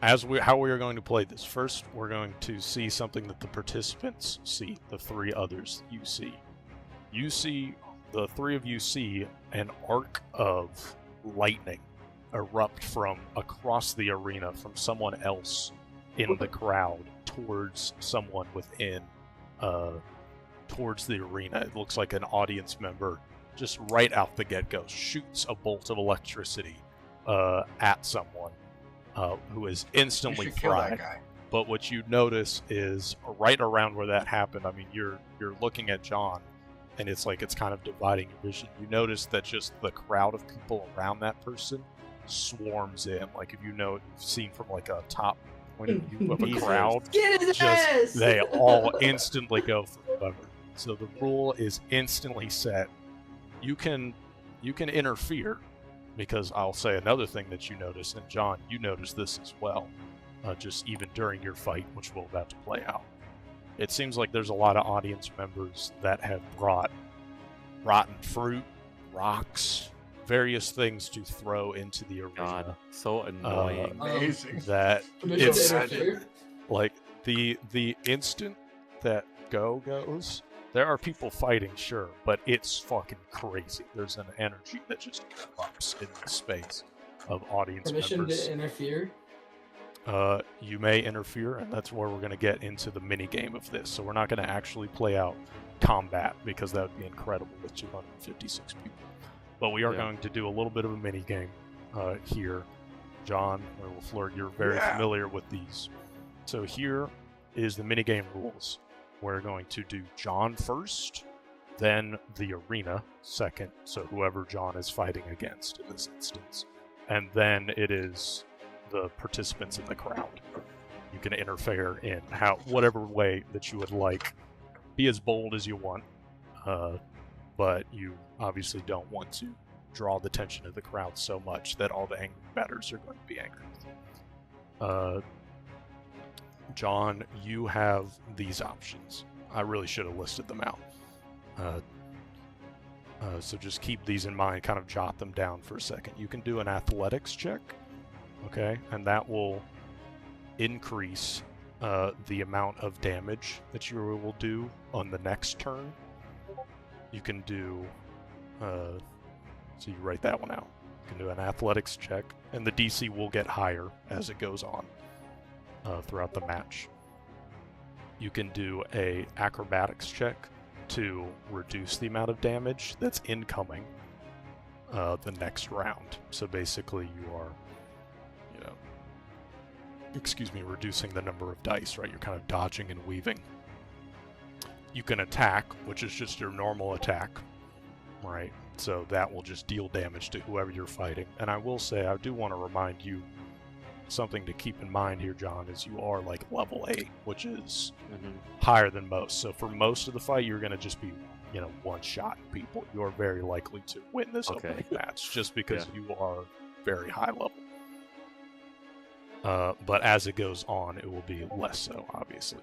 [SPEAKER 1] how we are going to play this. First, we're going to see something that the participants see, the 3 others you see. The 3 of you see an arc of lightning erupt from across the arena from someone else in the crowd towards someone within, towards the arena. It looks like an audience member just right out the get-go shoots a bolt of electricity at someone who is instantly fried.
[SPEAKER 4] Kill that guy.
[SPEAKER 1] But what you notice is right around where that happened, I mean, you're looking at John, and it's like it's kind of dividing your vision. You notice that just the crowd of people around that person swarms in. Like if you've seen from like a top point of view of a crowd,
[SPEAKER 2] Get his ass!
[SPEAKER 1] they all instantly go for cover. So the rule is instantly set. You can interfere, because I'll say another thing that you notice, and John, you notice this as well, just even during your fight, which we're about to play out. It seems like there's a lot of audience members that have brought rotten fruit, rocks, various things to throw into the arena.
[SPEAKER 3] God, so annoying.
[SPEAKER 4] Amazing.
[SPEAKER 1] That
[SPEAKER 2] Permission
[SPEAKER 1] it's
[SPEAKER 2] to interfere?
[SPEAKER 1] like the instant that go goes, there are people fighting, sure, but it's fucking crazy. There's an energy that just erupts in the space of audience
[SPEAKER 2] Permission
[SPEAKER 1] members.
[SPEAKER 2] to interfere?
[SPEAKER 1] You may interfere, and that's where we're going to get into the mini game of this. So we're not going to actually play out combat, because that would be incredible with 256 people. But we are going to do a little bit of a mini game here. John or LaFleur, you're very familiar with these. So here is the mini game rules. We're going to do John first, then the arena second, so whoever John is fighting against in this instance. And then it is the participants in the crowd. You can interfere in whatever way that you would like. Be as bold as you want, but you obviously don't want to draw the attention of the crowd so much that all the angry batters are going to be angry with you. John, you have these options. I really should have listed them out. So just keep these in mind, kind of jot them down for a second. You can do an athletics check, okay? And that will increase the amount of damage that you will do on the next turn. You can do, so you write that one out. You can do an athletics check, and the DC will get higher as it goes on throughout the match. You can do a acrobatics check to reduce the amount of damage that's incoming the next round. So basically you are, reducing the number of dice, right? You're kind of dodging and weaving. You can attack, which is just your normal attack, right? So that will just deal damage to whoever you're fighting. And I will say, I do want to remind you something to keep in mind here, John, is you are like level 8, which is higher than most. So for most of the fight, you're going to just be, one-shot people. You are very likely to win this opening match just because you are very high level. But as it goes on, it will be less so, obviously.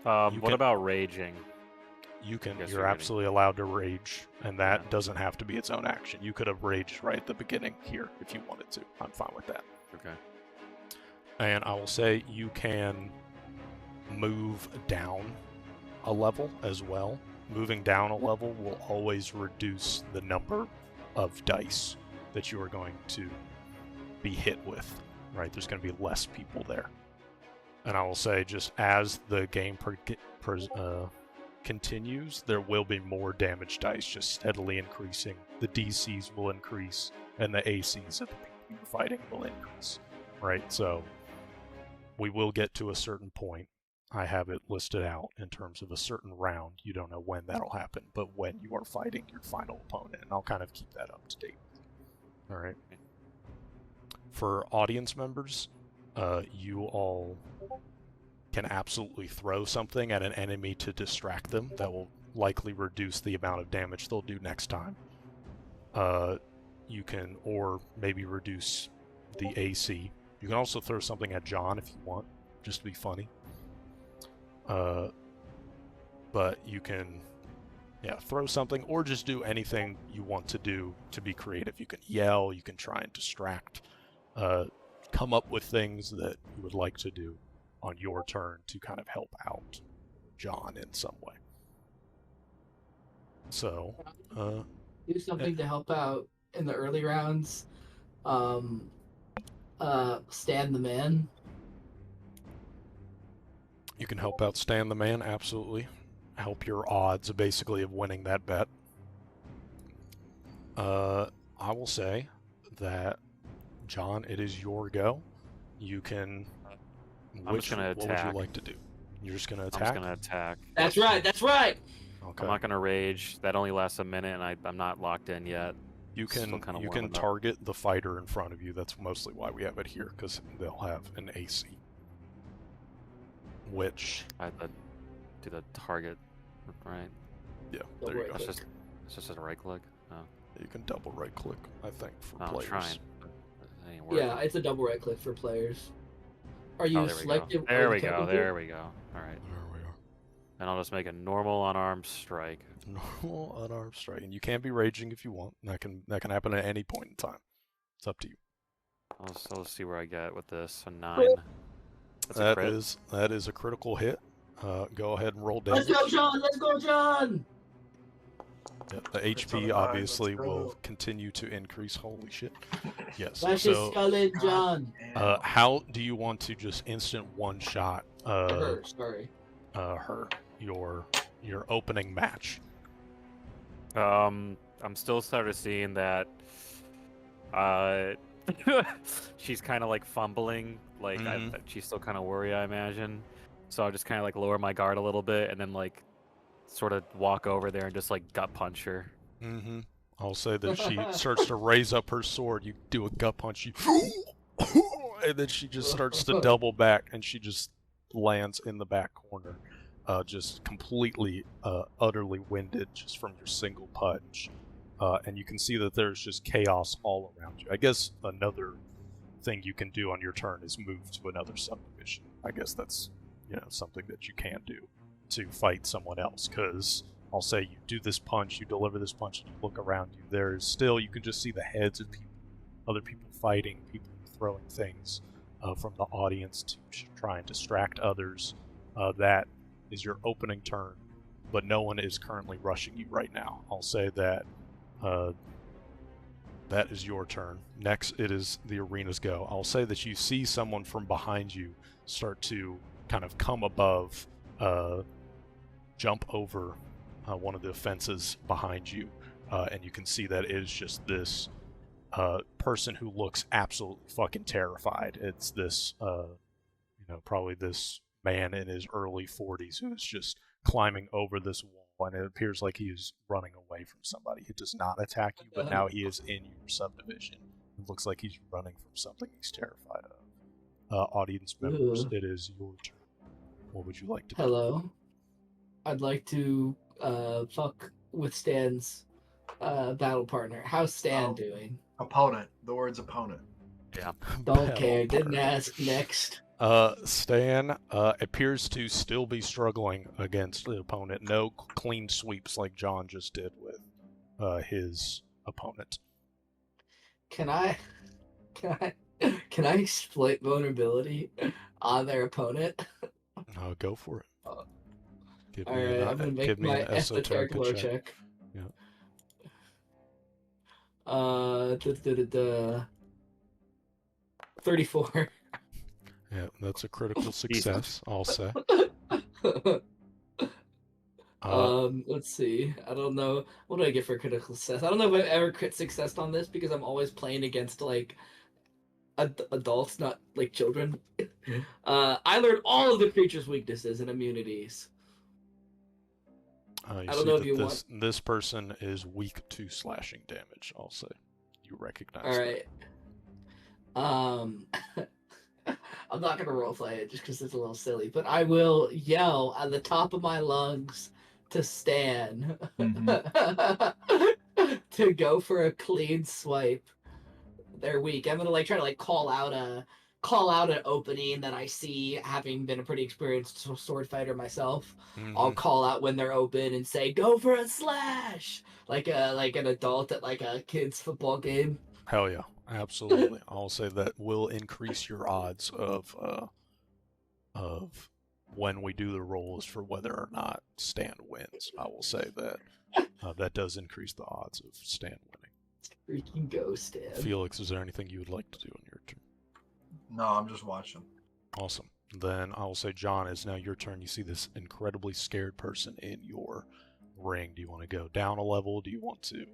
[SPEAKER 3] What about raging?
[SPEAKER 1] You're absolutely allowed to rage, and that doesn't have to be its own action. You could have raged right at the beginning here if you wanted to. I'm fine with that.
[SPEAKER 3] Okay.
[SPEAKER 1] And I will say you can move down a level as well. Moving down a level will always reduce the number of dice that you are going to be hit with, right? There's going to be less people there. And I will say, just as the game continues, there will be more damage dice just steadily increasing. The DCs will increase, and the ACs of the people you're fighting will increase, right? So we will get to a certain point. I have it listed out in terms of a certain round. You don't know when that'll happen, but when you are fighting your final opponent, and I'll kind of keep that up to date. All right. For audience members, you all can absolutely throw something at an enemy to distract them. That will likely reduce the amount of damage they'll do next time. You can, or maybe reduce the AC. You can also throw something at John if you want, just to be funny. But you can, throw something, or just do anything you want to do to be creative. You can yell, you can try and distract, come up with things that you would like to do on your turn to kind of help out John in some way. So,
[SPEAKER 2] do something to help out in the early rounds. Stand the man.
[SPEAKER 1] You can help out stand the man, absolutely. Help your odds, basically, of winning that bet. I will say that, John, it is your go. You can...
[SPEAKER 3] I'm just going to attack.
[SPEAKER 1] What would you like to do? You're just going to attack?
[SPEAKER 3] I'm just going to attack.
[SPEAKER 2] That's right, that's right!
[SPEAKER 1] Okay.
[SPEAKER 3] I'm not going to rage. That only lasts a minute, and I'm not locked in yet.
[SPEAKER 1] You can target the fighter in front of you. That's mostly why we have it here, because they'll have an AC. Which...
[SPEAKER 3] I do the target, right?
[SPEAKER 1] Yeah, there you go.
[SPEAKER 3] It's just a right click? Oh.
[SPEAKER 1] You can double right click, I think, for
[SPEAKER 3] I'm
[SPEAKER 1] players.
[SPEAKER 3] trying. It ain't working.
[SPEAKER 2] Yeah, it's a double right click for players. Are you selective?
[SPEAKER 3] There we go. There we go. All right.
[SPEAKER 1] There we are.
[SPEAKER 3] And I'll just make a normal unarmed strike.
[SPEAKER 1] Normal unarmed strike, and you can be raging if you want. That can happen at any point in time. It's up to you.
[SPEAKER 3] I'll see where I get with this. A 9.
[SPEAKER 1] That is a critical hit. Go ahead and roll damage.
[SPEAKER 2] Let's go, John! Let's go, John!
[SPEAKER 1] Yeah, the HP obviously will continue to increase. Holy shit. Yes.
[SPEAKER 2] Smash his skull in, John.
[SPEAKER 1] How do you want to just instant one-shot
[SPEAKER 2] her, sorry.
[SPEAKER 1] Your opening match?
[SPEAKER 3] I'm still sort of seeing that she's kind of like fumbling, like she's still kind of worried, I imagine. So I'll just kind of like lower my guard a little bit and then like sort of walk over there and just like gut punch her.
[SPEAKER 1] Mm-hmm. I'll say that she starts to raise up her sword. You do a gut punch, and then she just starts to double back, and she just lands in the back corner, just completely, utterly winded just from your single punch. And you can see that there's just chaos all around you. I guess another thing you can do on your turn is move to another subdivision. I guess that's something that you can do to fight someone else, because I'll say you do this punch, you deliver this punch, and you look around you. There's still, you can just see the heads of people, other people fighting, people throwing things from the audience to try and distract others. That is your opening turn, but no one is currently rushing you right now. I'll say that that is your turn. Next, it is the arena's go. I'll say that you see someone from behind you start to kind of come above, jump over one of the fences behind you, and you can see that it is just this person who looks absolutely fucking terrified. It's this, probably this man in his early 40s who is just climbing over this wall, and it appears like he is running away from somebody. He does not attack you, but now he is in your subdivision. It looks like he's running from something he's terrified of. Audience members, it is your turn. What would you like to do?
[SPEAKER 2] Hello. I'd like to fuck with Stan's battle partner. How's Stan doing?
[SPEAKER 4] Opponent. The word's opponent.
[SPEAKER 3] Yeah.
[SPEAKER 2] Don't care. Didn't ask. Next.
[SPEAKER 1] Stan appears to still be struggling against the opponent. No clean sweeps like John just did with his opponent.
[SPEAKER 2] Can I exploit vulnerability on their opponent?
[SPEAKER 1] Go for it. Give
[SPEAKER 2] All
[SPEAKER 1] me
[SPEAKER 2] right,
[SPEAKER 1] an,
[SPEAKER 2] I'm gonna make
[SPEAKER 1] give me
[SPEAKER 2] my
[SPEAKER 1] an esoteric
[SPEAKER 2] lore
[SPEAKER 1] check.
[SPEAKER 2] check.
[SPEAKER 1] Yeah.
[SPEAKER 2] 34.
[SPEAKER 1] Yeah, that's a critical success, I'll say.
[SPEAKER 2] Let's see. I don't know. What do I get for critical success? I don't know if I've ever crit successed on this because I'm always playing against like adults, not like children. I learned all of the creature's weaknesses and immunities.
[SPEAKER 1] I
[SPEAKER 2] don't know if you
[SPEAKER 1] this person is weak to slashing damage, I'll say. You recognize
[SPEAKER 2] All right. I'm not gonna roleplay it just because it's a little silly, but I will yell at the top of my lungs to Stan to go for a clean swipe. They're weak. I'm gonna try to call out an opening that I see, having been a pretty experienced sword fighter myself.
[SPEAKER 1] Mm-hmm.
[SPEAKER 2] I'll call out when they're open and say, "Go for a slash!" Like an adult at like a kids football game.
[SPEAKER 1] Hell yeah, absolutely. I'll say that will increase your odds of when we do the rolls for whether or not Stan wins. I will say that that does increase the odds of Stan winning.
[SPEAKER 2] Freaking go, Stan.
[SPEAKER 1] Felix, is there anything you would like to do on your turn?
[SPEAKER 4] No, I'm just watching.
[SPEAKER 1] Awesome. Then I will say, John, it's now your turn. You see this incredibly scared person in your ring. Do you want to go down a level? Do you want to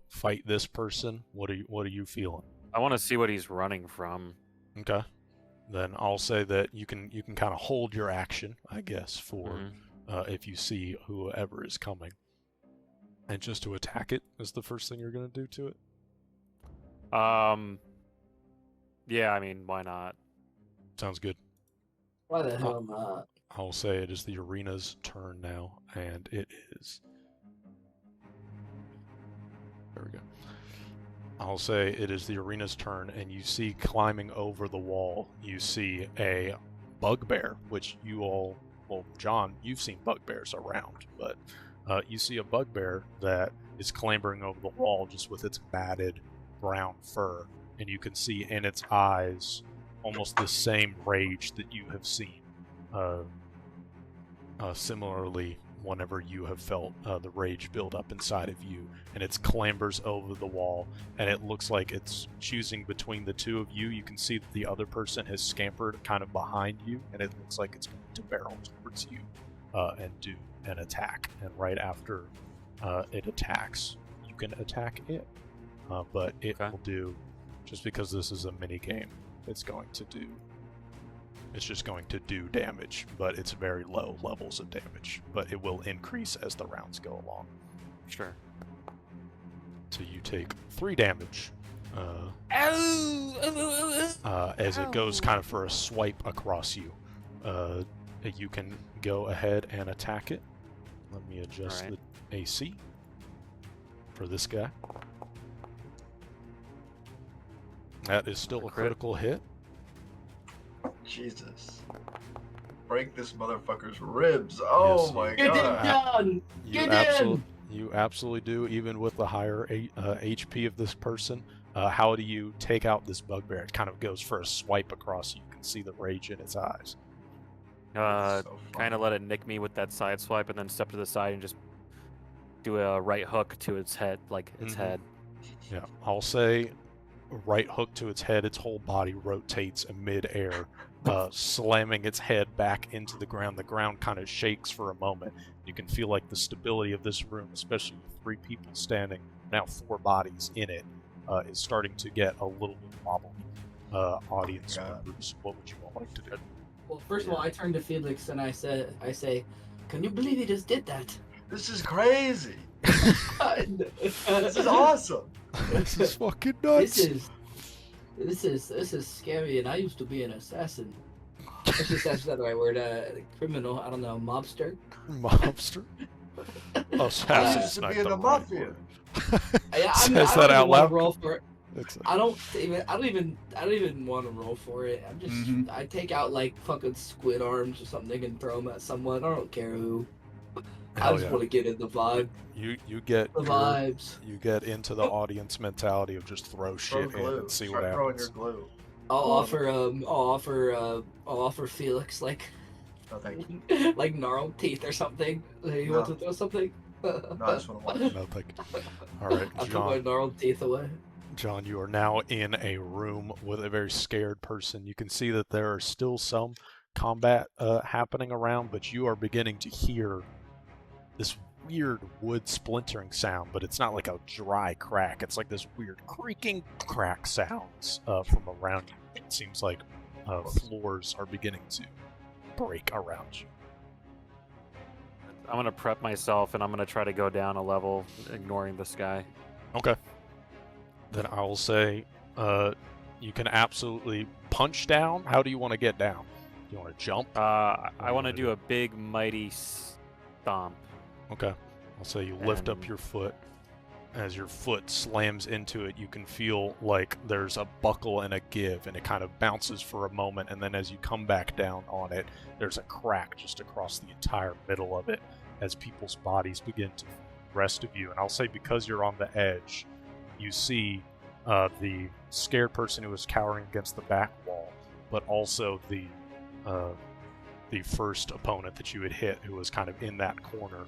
[SPEAKER 1] fight this person? What are you feeling?
[SPEAKER 3] I want to see what he's running from.
[SPEAKER 1] Okay. Then I'll say that you can kind of hold your action, I guess, for if you see whoever is coming. And just to attack it is the first thing you're going to do to it?
[SPEAKER 3] Yeah, I mean, why not?
[SPEAKER 1] Sounds good.
[SPEAKER 2] Why the hell not?
[SPEAKER 1] I'll say it is the arena's turn now, and it is... There we go. I'll say it is the arena's turn, and you see climbing over the wall, you see a bugbear, which you all... Well, John, you've seen bugbears around, but you see a bugbear that is clambering over the wall just with its matted brown fur, and you can see in its eyes almost the same rage that you have seen similarly whenever you have felt the rage build up inside of you, and it clambers over the wall, and it looks like it's choosing between the two of you. You can see that the other person has scampered kind of behind you, and it looks like it's going to barrel towards you and do an attack. And right after it attacks, you can attack it, but it will do, just because this is a mini game, it's just going to do damage, but it's very low levels of damage, but it will increase as the rounds go along.
[SPEAKER 3] Sure.
[SPEAKER 1] So you take 3 damage as it goes kind of for a swipe across you. You can go ahead and attack it. Let me adjust the AC for this guy. That is still a critical hit.
[SPEAKER 4] Jesus. break this motherfucker's ribs. Oh
[SPEAKER 1] Yes,
[SPEAKER 4] my
[SPEAKER 1] you-
[SPEAKER 2] Get
[SPEAKER 4] god.
[SPEAKER 2] it done.
[SPEAKER 1] You absolutely do, even with the higher HP of this person. How do you take out this bugbear? It kind of goes for a swipe across. You can see the rage in its eyes.
[SPEAKER 4] So
[SPEAKER 3] Kind of let it nick me with that side swipe, and then step to the side and just do a right hook to its head, like its head.
[SPEAKER 1] Yeah, I'll say right hook to its head. Its whole body rotates in midair, slamming its head back into the ground. The ground kind of shakes for a moment. You can feel like the stability of this room, especially with 3 people standing, now 4 bodies in it, is starting to get a little bit wobbly. Audience members, what would you all like to do?
[SPEAKER 2] Well, first of all, I turned to Felix and I say, can you believe he just did that?
[SPEAKER 4] This is crazy.
[SPEAKER 2] This
[SPEAKER 4] This is awesome.
[SPEAKER 1] This is fucking nuts.
[SPEAKER 2] This is scary, and I used to be an assassin. Actually, that's not the right word. Criminal. I don't know. Mobster.
[SPEAKER 1] Mobster.
[SPEAKER 4] I
[SPEAKER 1] Assassin's
[SPEAKER 4] used to
[SPEAKER 1] not
[SPEAKER 4] be in the
[SPEAKER 1] right
[SPEAKER 4] mafia.
[SPEAKER 1] word.
[SPEAKER 2] Yeah,
[SPEAKER 1] Says
[SPEAKER 2] I
[SPEAKER 1] that
[SPEAKER 2] don't
[SPEAKER 1] out
[SPEAKER 2] even want
[SPEAKER 1] loud.
[SPEAKER 2] to roll for it.
[SPEAKER 1] It's
[SPEAKER 2] I don't even want to roll for it. I'm just I take out like fucking squid arms or something and throw them at someone. I don't care who. I
[SPEAKER 1] Hell
[SPEAKER 2] just
[SPEAKER 1] yeah.
[SPEAKER 2] want to get in the vibe.
[SPEAKER 1] You get
[SPEAKER 2] The
[SPEAKER 1] your-
[SPEAKER 2] vibes.
[SPEAKER 1] you get into the audience mentality of just throw
[SPEAKER 4] Throw
[SPEAKER 1] shit in
[SPEAKER 4] glue.
[SPEAKER 1] and see
[SPEAKER 4] Start
[SPEAKER 1] what
[SPEAKER 4] throwing your
[SPEAKER 1] happens.
[SPEAKER 4] glue.
[SPEAKER 2] I'll offer Felix like
[SPEAKER 4] No, thank you.
[SPEAKER 2] like gnarled teeth or something. Hey, you
[SPEAKER 4] No.
[SPEAKER 2] want to throw something?
[SPEAKER 4] No, I just want to watch.
[SPEAKER 1] No, thank you. All right,
[SPEAKER 2] I put my
[SPEAKER 1] John.
[SPEAKER 2] gnarled teeth away.
[SPEAKER 1] John, you are now in a room with a very scared person. You can see that there are still some combat happening around, but you are beginning to hear this weird wood splintering sound, but it's not like a dry crack. It's like this weird creaking crack sounds from around you. It seems like floors are beginning to break around you.
[SPEAKER 3] I'm gonna prep myself, and I'm gonna try to go down a level, ignoring this guy.
[SPEAKER 1] Okay. Then I will say you can absolutely punch down. How do you want to get down? Do you want to jump?
[SPEAKER 3] I
[SPEAKER 1] do you
[SPEAKER 3] want to
[SPEAKER 1] wanna
[SPEAKER 3] do
[SPEAKER 1] do?
[SPEAKER 3] a big, mighty stomp.
[SPEAKER 1] Okay. I'll say you lift up
[SPEAKER 3] And-
[SPEAKER 1] your foot. As your foot slams into it, you can feel like there's a buckle and a give, and it kind of bounces for a moment, and then as you come back down on it, there's a crack just across the entire middle of it as people's bodies begin to rest of you. And I'll say because you're on the edge, you see the scared person who was cowering against the back wall, but also the first opponent that you had hit, who was kind of in that corner.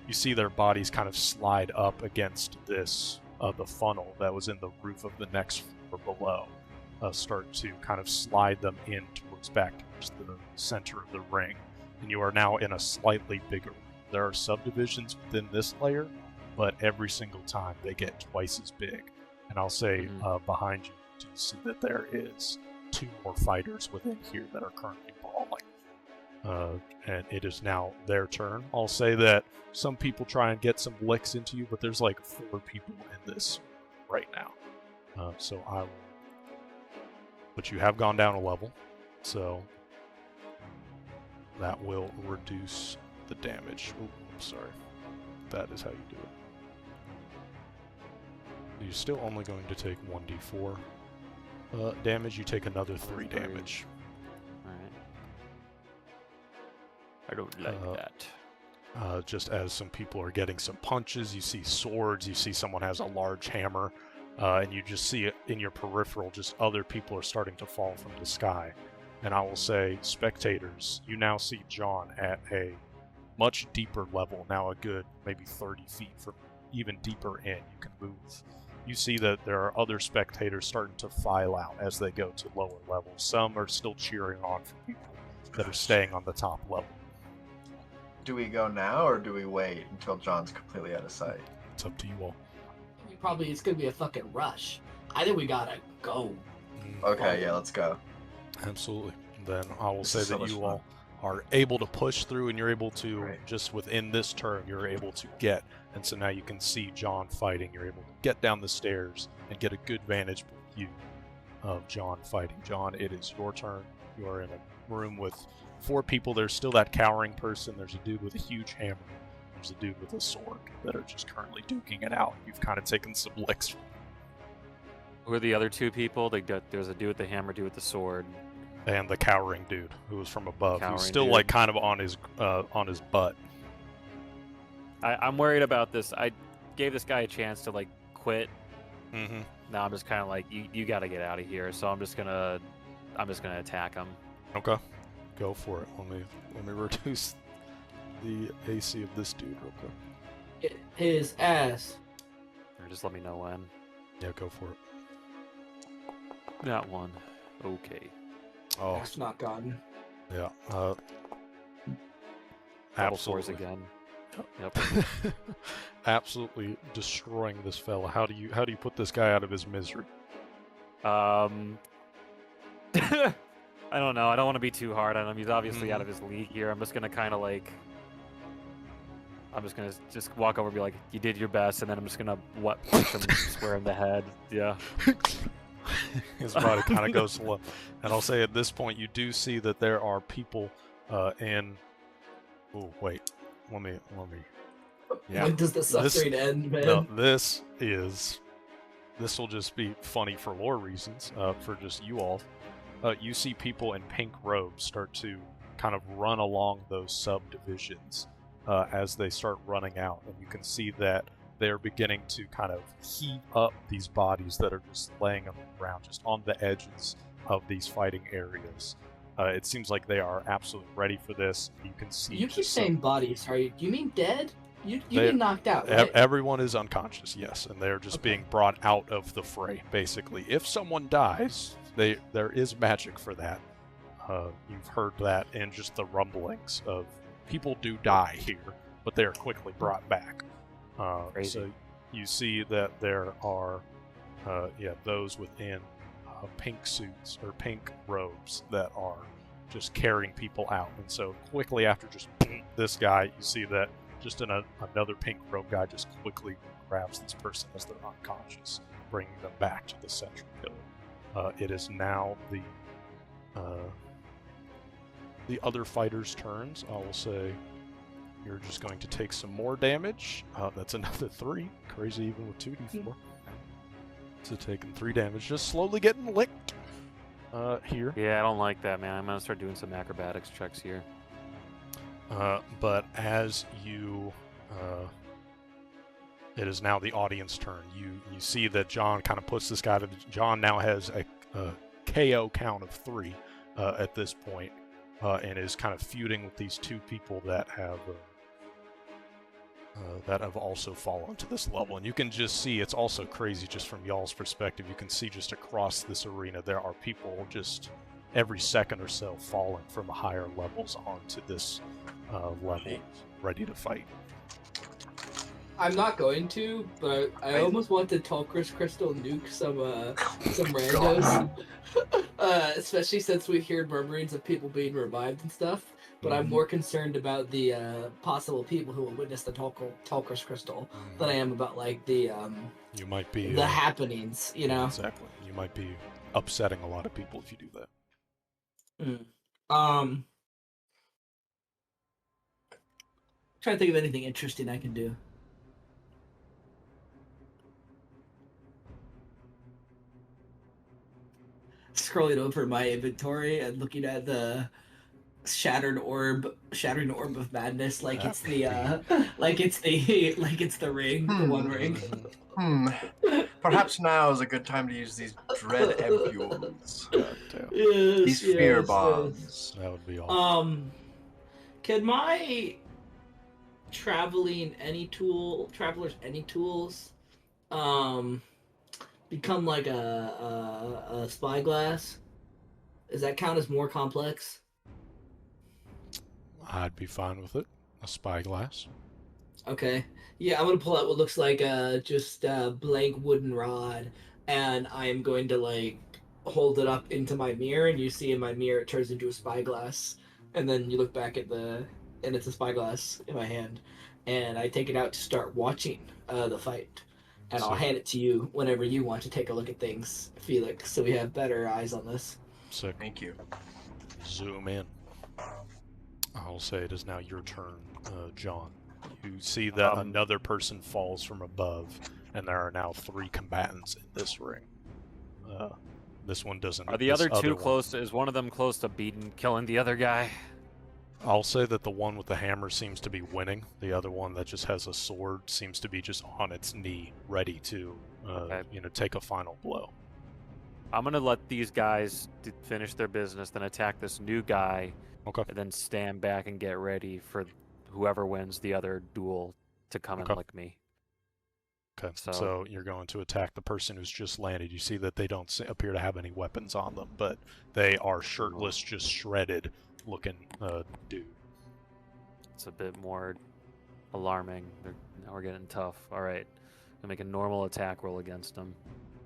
[SPEAKER 1] You see their bodies kind of slide up against this, the funnel that was in the roof of the next floor below, start to kind of slide them in towards back towards the center of the ring. And you are now in a slightly bigger room. There are subdivisions within this layer, but every single time they get twice as big. And I'll say behind you, do you see that there is 2 more fighters within here that are currently brawling. And it is now their turn. I'll say that some people try and get some licks into you, but there's like 4 people in this right now. So I will. But you have gone down a level, so that will reduce the damage. Oh, I'm sorry. That is how you do it. You're still only going to take 1d4 damage. You take another 3 damage.
[SPEAKER 3] Alright. I don't like that.
[SPEAKER 1] Just as some people are getting some punches, you see swords, you see someone has a large hammer, and you just see it in your peripheral, just other people are starting to fall from the sky. And I will say, spectators, you now see John at a much deeper level, now a good maybe 30 feet from even deeper in. You can move. You see that there are other spectators starting to file out as they go to lower levels. Some are still cheering on for people that are staying on the top level.
[SPEAKER 4] Do we go now or do we wait until John's completely out of sight?
[SPEAKER 1] It's up to you all.
[SPEAKER 2] It's gonna be a fucking rush. I think we gotta go.
[SPEAKER 4] Okay, yeah, let's go.
[SPEAKER 1] Absolutely. Then I will
[SPEAKER 4] This
[SPEAKER 1] say
[SPEAKER 4] is so
[SPEAKER 1] that
[SPEAKER 4] much
[SPEAKER 1] you
[SPEAKER 4] fun.
[SPEAKER 1] all are able to push through, and you're able to,
[SPEAKER 4] Great.
[SPEAKER 1] just within this turn, you're able to get. And so now you can see John fighting. You're able to get down the stairs and get a good vantage view of John fighting. John, it is your turn. You are in a room with 4 people. There's still that cowering person. There's a dude with a huge hammer. There's a dude with a sword that are just currently duking it out. You've kind of taken some licks.
[SPEAKER 3] Who are the other 2 people? There's a dude with the hammer, dude with the sword.
[SPEAKER 1] And the cowering dude who was from above.
[SPEAKER 3] Cowering
[SPEAKER 1] He's still
[SPEAKER 3] dude.
[SPEAKER 1] like kind of on his butt.
[SPEAKER 3] I'm worried about this. I gave this guy a chance to like quit.
[SPEAKER 1] Mm-hmm.
[SPEAKER 3] Now I'm just kind of like, you got to get out of here. So I'm just gonna attack him.
[SPEAKER 1] Okay, go for it. Let me reduce the AC of this dude real quick.
[SPEAKER 2] Hit his ass.
[SPEAKER 3] Or just let me know when.
[SPEAKER 1] Yeah, go for it.
[SPEAKER 3] Not one. Okay.
[SPEAKER 1] Oh,
[SPEAKER 2] That's not gone.
[SPEAKER 1] yeah.
[SPEAKER 3] Double fours
[SPEAKER 1] Absolutely.
[SPEAKER 3] again. Yep.
[SPEAKER 1] Absolutely destroying this fella. How do you put this guy out of his misery?
[SPEAKER 3] I don't know. I don't want to be too hard on him. He's obviously out
[SPEAKER 1] Mhm.
[SPEAKER 3] of his league here. I'm just gonna kind of like. I'm just gonna walk over and be like, "You did your best," and then I'm just gonna punch him square in the head. Yeah.
[SPEAKER 1] His body kind of goes slow. And I'll say at this point, you do see that there are people in. Oh wait, let me. Yeah.
[SPEAKER 2] When does the suffering end, man?
[SPEAKER 1] No, this will just be funny for lore reasons, for just you all. You see people in pink robes start to kind of run along those subdivisions as they start running out, and you can see that they're beginning to kind of heat up these bodies that are just laying on the ground, just on the edges of these fighting areas. It seems like they are absolutely ready for this. You can see.
[SPEAKER 2] You keep
[SPEAKER 1] just some-
[SPEAKER 2] saying bodies. Sorry, do you mean dead? You
[SPEAKER 1] They-
[SPEAKER 2] mean knocked out, right?
[SPEAKER 1] Everyone is unconscious, yes, and they're just being brought out of the fray, basically. If someone dies, there is magic for that. You've heard that in just the rumblings of people do die here, but they are quickly brought back.
[SPEAKER 3] Crazy.
[SPEAKER 1] So you see that there are, those within pink suits or pink robes that are just carrying people out. And so quickly after just this guy, you see that just another pink robe guy just quickly grabs this person as they're unconscious, bringing them back to the central pillar. It is now the other fighters' turns. I will say you're just going to take some more damage. That's another 3. Crazy even with 2d4. So taking 3 damage, just slowly getting licked here.
[SPEAKER 3] Yeah, I don't like that, man. I'm gonna start doing some acrobatics checks here.
[SPEAKER 1] But as you, it is now the audience turn. You see that John kind of puts this guy to. John now has a KO count of 3 at this point, and is kind of feuding with these 2 people that have also fallen to this level. And you can just see it's also crazy just from y'all's perspective. You can see just across this arena there are people just every second or so falling from higher levels onto this level, ready to fight.
[SPEAKER 2] I'm not going to, but I almost want to Tulkrus Crystal nuke some randos. Especially since we hear murmurings of people being revived and stuff. But I'm more concerned about the possible people who will witness the Tulkrus Crystal than I am about like the
[SPEAKER 1] You might be
[SPEAKER 2] the happenings, you know.
[SPEAKER 1] Exactly. You might be upsetting a lot of people if you do that.
[SPEAKER 2] Trying to think of anything interesting I can do. Scrolling over my inventory and looking at the shattering orb of madness, like it's the like it's the ring, the one ring.
[SPEAKER 4] Perhaps now is a good time to use these dread ampules.
[SPEAKER 2] Yes,
[SPEAKER 4] These fear
[SPEAKER 2] yes,
[SPEAKER 4] bombs.
[SPEAKER 1] That would be awesome.
[SPEAKER 2] Can my travelers any tools become like a spyglass? Does that count as more complex?
[SPEAKER 1] I'd be fine with it. A spyglass.
[SPEAKER 2] Okay. Yeah, I'm gonna pull out what looks like just a blank wooden rod, and I am going to like hold it up into my mirror, and you see in my mirror it turns into a spyglass, and then you look back at and it's a spyglass in my hand, and I take it out to start watching the fight, and I'll hand it to you whenever you want to take a look at things, Felix, so we have better eyes on this.
[SPEAKER 1] Sick.
[SPEAKER 4] Thank you.
[SPEAKER 1] Zoom in. I'll say it is now your turn, John. You see that another person falls from above, and there are now 3 combatants in this ring. This one doesn't.
[SPEAKER 3] Are the
[SPEAKER 1] this
[SPEAKER 3] other two
[SPEAKER 1] one-
[SPEAKER 3] close? Is one of them close to killing the other guy?
[SPEAKER 1] I'll say that the one with the hammer seems to be winning. The other one that just has a sword seems to be just on its knee, ready to, take a final blow.
[SPEAKER 3] I'm gonna let these guys finish their business, then attack this new guy,
[SPEAKER 1] Okay.
[SPEAKER 3] and then stand back and get ready for whoever wins the other duel to come and lick me.
[SPEAKER 1] Okay. So you're going to attack the person who's just landed. You see that they don't appear to have any weapons on them, but they are shirtless, just shredded looking dude.
[SPEAKER 3] It's a bit more alarming. Now we're getting tough. All right, gonna make a normal attack roll against them.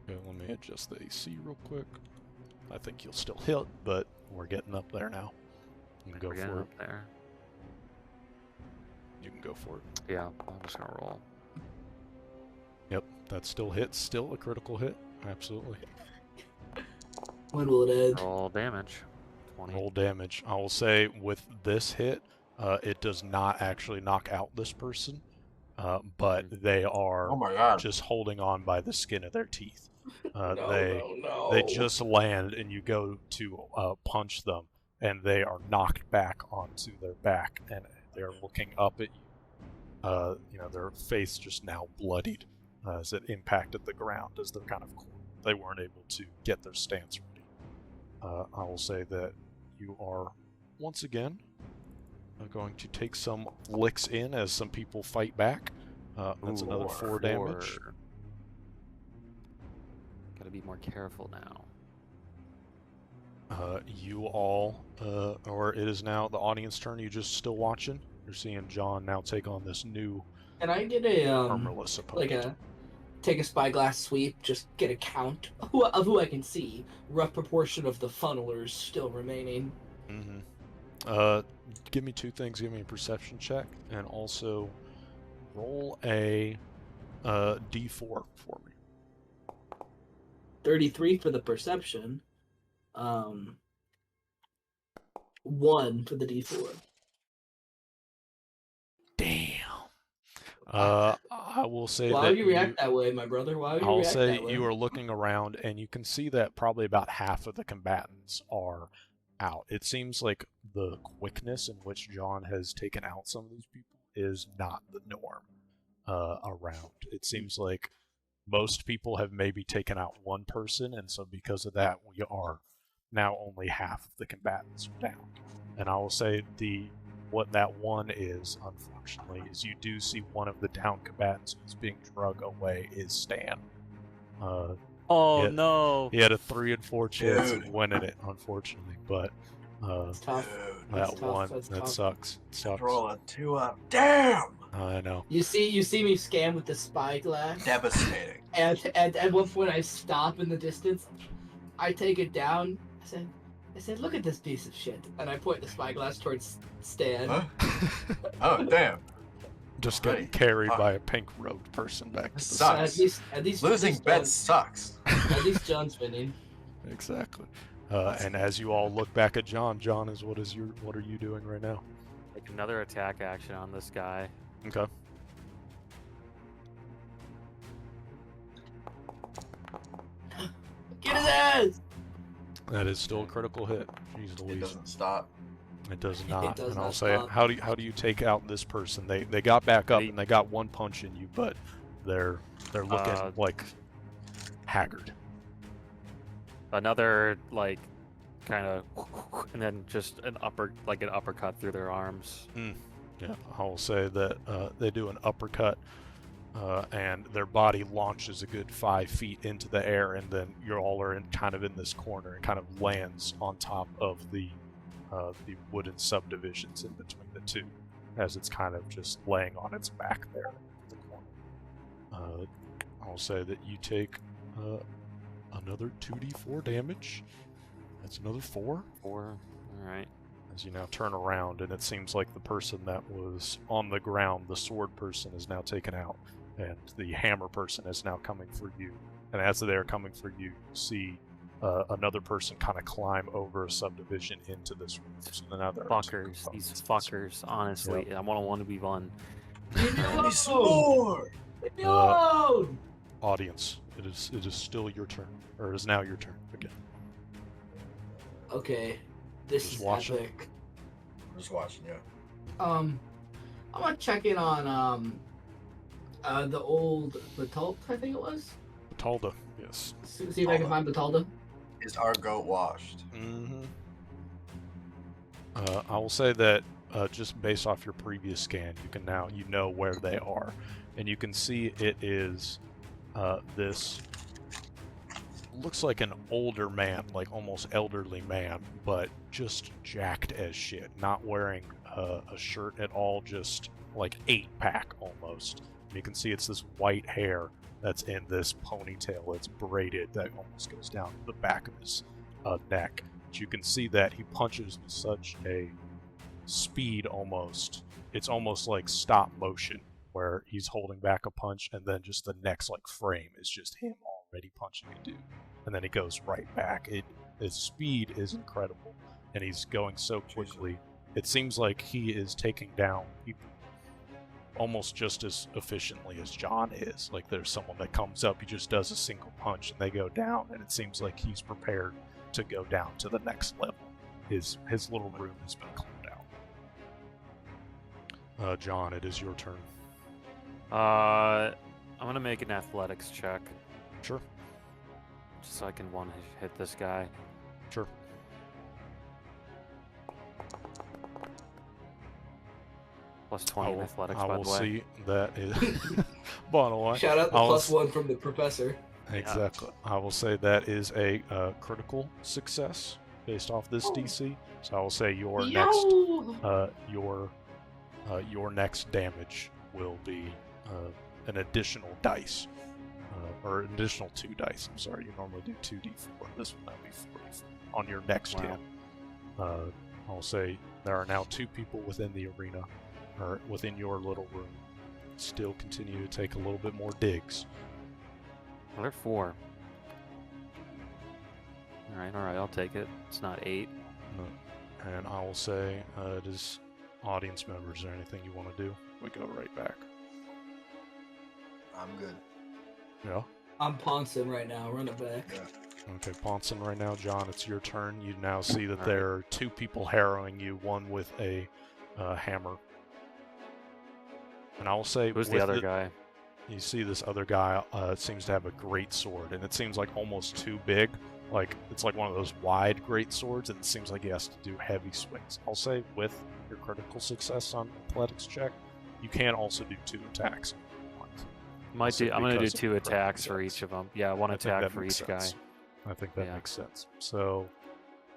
[SPEAKER 1] Okay, let me adjust the AC real quick. I think you'll still hit, but we're getting up there now. You can go for it.
[SPEAKER 3] There.
[SPEAKER 1] You can go for it.
[SPEAKER 3] Yeah, I'm just gonna roll.
[SPEAKER 1] Yep, that still hits. Still a critical hit. Absolutely.
[SPEAKER 2] When will it end?
[SPEAKER 3] Roll damage. 20.
[SPEAKER 1] Roll damage. I will say with this hit, it does not actually knock out this person, but they are
[SPEAKER 4] Oh my god.
[SPEAKER 1] just holding on by the skin of their teeth.
[SPEAKER 2] No.
[SPEAKER 1] They just land, and you go to punch them, and they are knocked back onto their back, and they're looking up at you. Their face just now bloodied as it impacted the ground, as they're kind of they weren't able to get their stance ready. I will say that you are once again going to take some licks in as some people fight back. That's another 4 damage.
[SPEAKER 3] Gotta be more careful now.
[SPEAKER 1] You all, or it is now the audience turn. You just still watching? You're seeing John now take on this new
[SPEAKER 2] Can I get a
[SPEAKER 1] armorless opponent.
[SPEAKER 2] take a spyglass sweep, just get a count of who I can see, rough proportion of the funnelers still remaining.
[SPEAKER 1] Mm-hmm. Give me 2 things. Give me a perception check, and also roll a D4 for me.
[SPEAKER 2] 33 for the perception. 1 for the D4.
[SPEAKER 1] Damn. I will say
[SPEAKER 2] Why
[SPEAKER 1] that
[SPEAKER 2] would you react that way, my brother? Why would you
[SPEAKER 1] I'll
[SPEAKER 2] react
[SPEAKER 1] say
[SPEAKER 2] that way?
[SPEAKER 1] you are looking around, and you can see that probably about half of the combatants are out. It seems like the quickness in which John has taken out some of these people is not the norm around. It seems like most people have maybe taken out one person, and so because of that, we are now only half of the combatants are down. And I will say what that one is, unfortunately, is you do see one of the down combatants who's being drug away is Stan.
[SPEAKER 3] No!
[SPEAKER 1] He had a 3 and 4 chance
[SPEAKER 4] Dude.
[SPEAKER 1] of winning it, unfortunately, but
[SPEAKER 2] It's tough.
[SPEAKER 4] Dude,
[SPEAKER 1] that
[SPEAKER 2] tough,
[SPEAKER 1] one,
[SPEAKER 2] that's
[SPEAKER 1] that
[SPEAKER 2] tough.
[SPEAKER 1] sucks. It sucks.
[SPEAKER 4] roll a 2 up. Damn!
[SPEAKER 1] I know.
[SPEAKER 2] You see me scan with the spyglass,
[SPEAKER 4] Devastating.
[SPEAKER 2] and at one point I stop in the distance. I take it down. I said, look at this piece of shit, and I point the spyglass towards Stan.
[SPEAKER 4] Huh? Oh, damn.
[SPEAKER 1] Just getting
[SPEAKER 4] Right.
[SPEAKER 1] carried
[SPEAKER 4] Fuck.
[SPEAKER 1] by a pink-robed person back to the
[SPEAKER 4] This
[SPEAKER 1] side.
[SPEAKER 4] sucks.
[SPEAKER 2] At least
[SPEAKER 4] Losing
[SPEAKER 2] John-
[SPEAKER 4] bets sucks.
[SPEAKER 2] At least John's winning.
[SPEAKER 1] Exactly. And as you all look back at John, is what are you doing right now?
[SPEAKER 3] Make another attack action on this guy.
[SPEAKER 1] Okay.
[SPEAKER 2] Get his ass!
[SPEAKER 1] That is still a critical hit. Jeez
[SPEAKER 4] It
[SPEAKER 1] Louise.
[SPEAKER 4] doesn't stop.
[SPEAKER 1] It does not.
[SPEAKER 2] does
[SPEAKER 1] and I'll
[SPEAKER 2] not
[SPEAKER 1] say,
[SPEAKER 2] stop.
[SPEAKER 1] how do you take out this person? They got back up
[SPEAKER 3] They-
[SPEAKER 1] and they got one punch in you, but they're looking like haggard.
[SPEAKER 3] Another kind of, and then just an uppercut through their arms.
[SPEAKER 1] Yeah, I will say that they do an uppercut, and their body launches a good 5 feet into the air, and then you all are kind of in this corner and kind of lands on top of the wooden subdivisions in between the two, as it's kind of just laying on its back there in the corner. I'll say that you take another 2d4 damage. That's another 4.
[SPEAKER 3] 4. All right.
[SPEAKER 1] As you now turn around, and it seems like the person that was on the ground, the sword person, is now taken out, and the hammer person is now coming for you. And as they are coming for you, you see another person kind of climb over a subdivision into this room. So now there are 2
[SPEAKER 3] Fuckers. These
[SPEAKER 1] components.
[SPEAKER 3] fuckers. Honestly, I want to be one.
[SPEAKER 2] Leave me alone!
[SPEAKER 4] Any more?
[SPEAKER 2] Leave me alone!
[SPEAKER 1] Audience, it is still your turn, or it is now your turn again.
[SPEAKER 2] Okay, this
[SPEAKER 1] Just
[SPEAKER 2] is
[SPEAKER 1] watching?
[SPEAKER 2] epic.
[SPEAKER 4] I'm just watching you.
[SPEAKER 2] I'm gonna check in on the old Batult, I think it was.
[SPEAKER 1] Batalda, yes.
[SPEAKER 2] See if I can find Batalda.
[SPEAKER 4] Is our goat washed?
[SPEAKER 1] Mm-hmm. I will say that just based off your previous scan, you know where they are, and you can see it is this looks like an older man, like almost elderly man, but just jacked as shit, not wearing a shirt at all, just like 8-pack almost. And you can see it's this white hair that's in this ponytail that's braided that almost goes down to the back of his neck. But you can see that he punches with such a speed almost. It's almost like stop motion, where he's holding back a punch and then just the next like frame is just him already punching a dude. And then he goes right back. His speed is incredible, and he's going so quickly. It seems like he is taking down people almost just as efficiently as John is. Like there's someone that comes up, he just does a single punch and they go down, and it seems like he's prepared to go down to the next level. His little room has been cleared out. John, it is your turn.
[SPEAKER 3] I'm gonna make an athletics check.
[SPEAKER 1] Sure.
[SPEAKER 3] Just so I can hit this guy.
[SPEAKER 1] Sure.
[SPEAKER 3] Plus 20 in athletics,
[SPEAKER 1] I
[SPEAKER 3] by
[SPEAKER 1] will
[SPEAKER 3] the way.
[SPEAKER 1] see that is by the way.
[SPEAKER 2] Shout out the +1 from the professor.
[SPEAKER 1] Exactly. I will say that is a critical success based off this DC. So I will say your next damage will be an additional dice, or an additional 2 dice. I'm sorry, you normally do 2d4. This one will be 4d4 on your next hit. I'll say there are now 2 people within the arena, or within your little room. Still continue to take a little bit more digs.
[SPEAKER 3] Well, they're 4. Alright, I'll take it. It's not 8.
[SPEAKER 1] And I will say, it is audience members. Is there anything you want to do? We go right back.
[SPEAKER 4] I'm good.
[SPEAKER 1] Yeah?
[SPEAKER 2] I'm Ponson right now. Run it back.
[SPEAKER 4] Yeah.
[SPEAKER 1] Okay, Ponson right now. John, it's your turn. You now see that there are 2 people harrowing you, one with a hammer. And I will say...
[SPEAKER 3] Who's the other guy?
[SPEAKER 1] You see this other guy seems to have a great sword, and it seems like almost too big. Like, it's like one of those wide great swords, and it seems like he has to do heavy swings. I'll say with your critical success on athletics check, you can also do 2 attacks.
[SPEAKER 3] I'm going to do 2 attacks for each of them. Yeah, 1 attack for each guy.
[SPEAKER 1] I think that makes sense. So,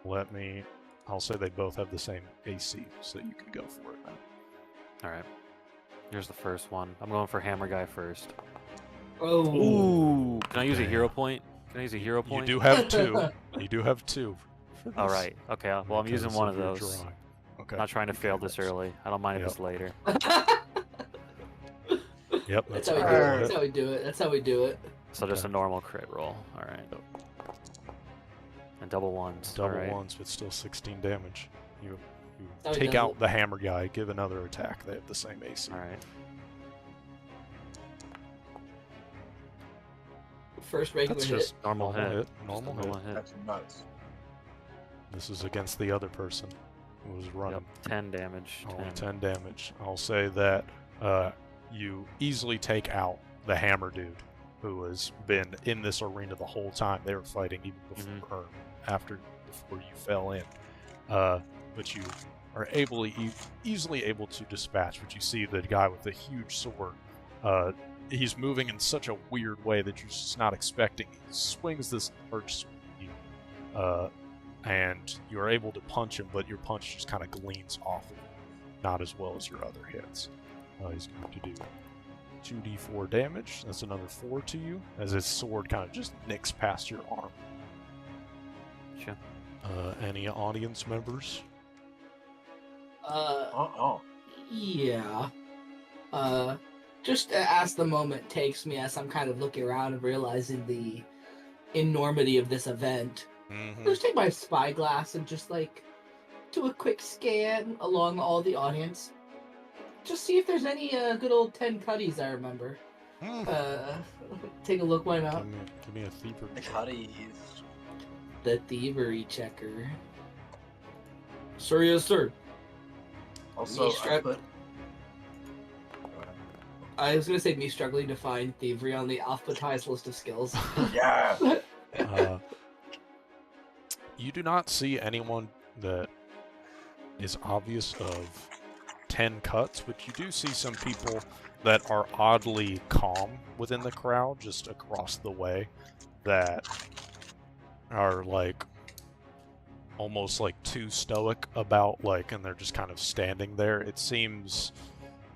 [SPEAKER 1] I'll say they both have the same AC, so you can go for it now.
[SPEAKER 3] Alright. Here's the first one. I'm going for hammer guy first.
[SPEAKER 2] Oh.
[SPEAKER 3] Ooh. Can I use a hero point?
[SPEAKER 1] You do have 2. You do have 2.
[SPEAKER 3] Alright. Okay, well, I'm using one of those.
[SPEAKER 1] Okay.
[SPEAKER 3] Not trying to fail this early. I don't mind if it's later.
[SPEAKER 1] Yep,
[SPEAKER 2] That's how we do it. That's how we do it.
[SPEAKER 3] So just a normal crit roll. Alright. And double ones.
[SPEAKER 1] Double ones, but still 16 damage. You
[SPEAKER 2] Oh,
[SPEAKER 1] take out the hammer guy, give another attack. They have the same AC.
[SPEAKER 3] Alright.
[SPEAKER 2] First regular
[SPEAKER 1] That's
[SPEAKER 2] hit.
[SPEAKER 3] Just normal hit.
[SPEAKER 1] Normal hit.
[SPEAKER 4] That's nuts.
[SPEAKER 1] This is against the other person who was running.
[SPEAKER 3] Yep, 10 damage.
[SPEAKER 1] Only 10 damage. I'll say that you easily take out the hammer dude who has been in this arena the whole time. They were fighting even before before you fell in. But you are easily able to dispatch. But you see the guy with the huge sword. He's moving in such a weird way that you're just not expecting. He swings this large sword, and you're able to punch him, but your punch just kind of gleans off of him, not as well as your other hits. He's going to do 2d4 damage. That's another 4 to you, as his sword kind of just nicks past your arm.
[SPEAKER 3] Sure.
[SPEAKER 1] Any audience members?
[SPEAKER 2] Yeah. Just as the moment takes me, as I'm kind of looking around and realizing the enormity of this event,
[SPEAKER 1] Mm-hmm.
[SPEAKER 2] I'll just take my spyglass and just do a quick scan along all the audience. Just see if there's any good old 10 cutties I remember. Take a look, why not?
[SPEAKER 1] Give me a thievery check.
[SPEAKER 4] Cutties.
[SPEAKER 2] The thievery checker. Sir, yes, sir.
[SPEAKER 4] Also,
[SPEAKER 2] Me
[SPEAKER 4] I
[SPEAKER 2] strap-
[SPEAKER 4] put.
[SPEAKER 2] I was gonna say me struggling to find thievery on the alphabetized list of skills.
[SPEAKER 4] Yeah.
[SPEAKER 1] You do not see anyone that is obvious of 10 cuts, but you do see some people that are oddly calm within the crowd just across the way that are like almost like too stoic about like, and they're just kind of standing there. It seems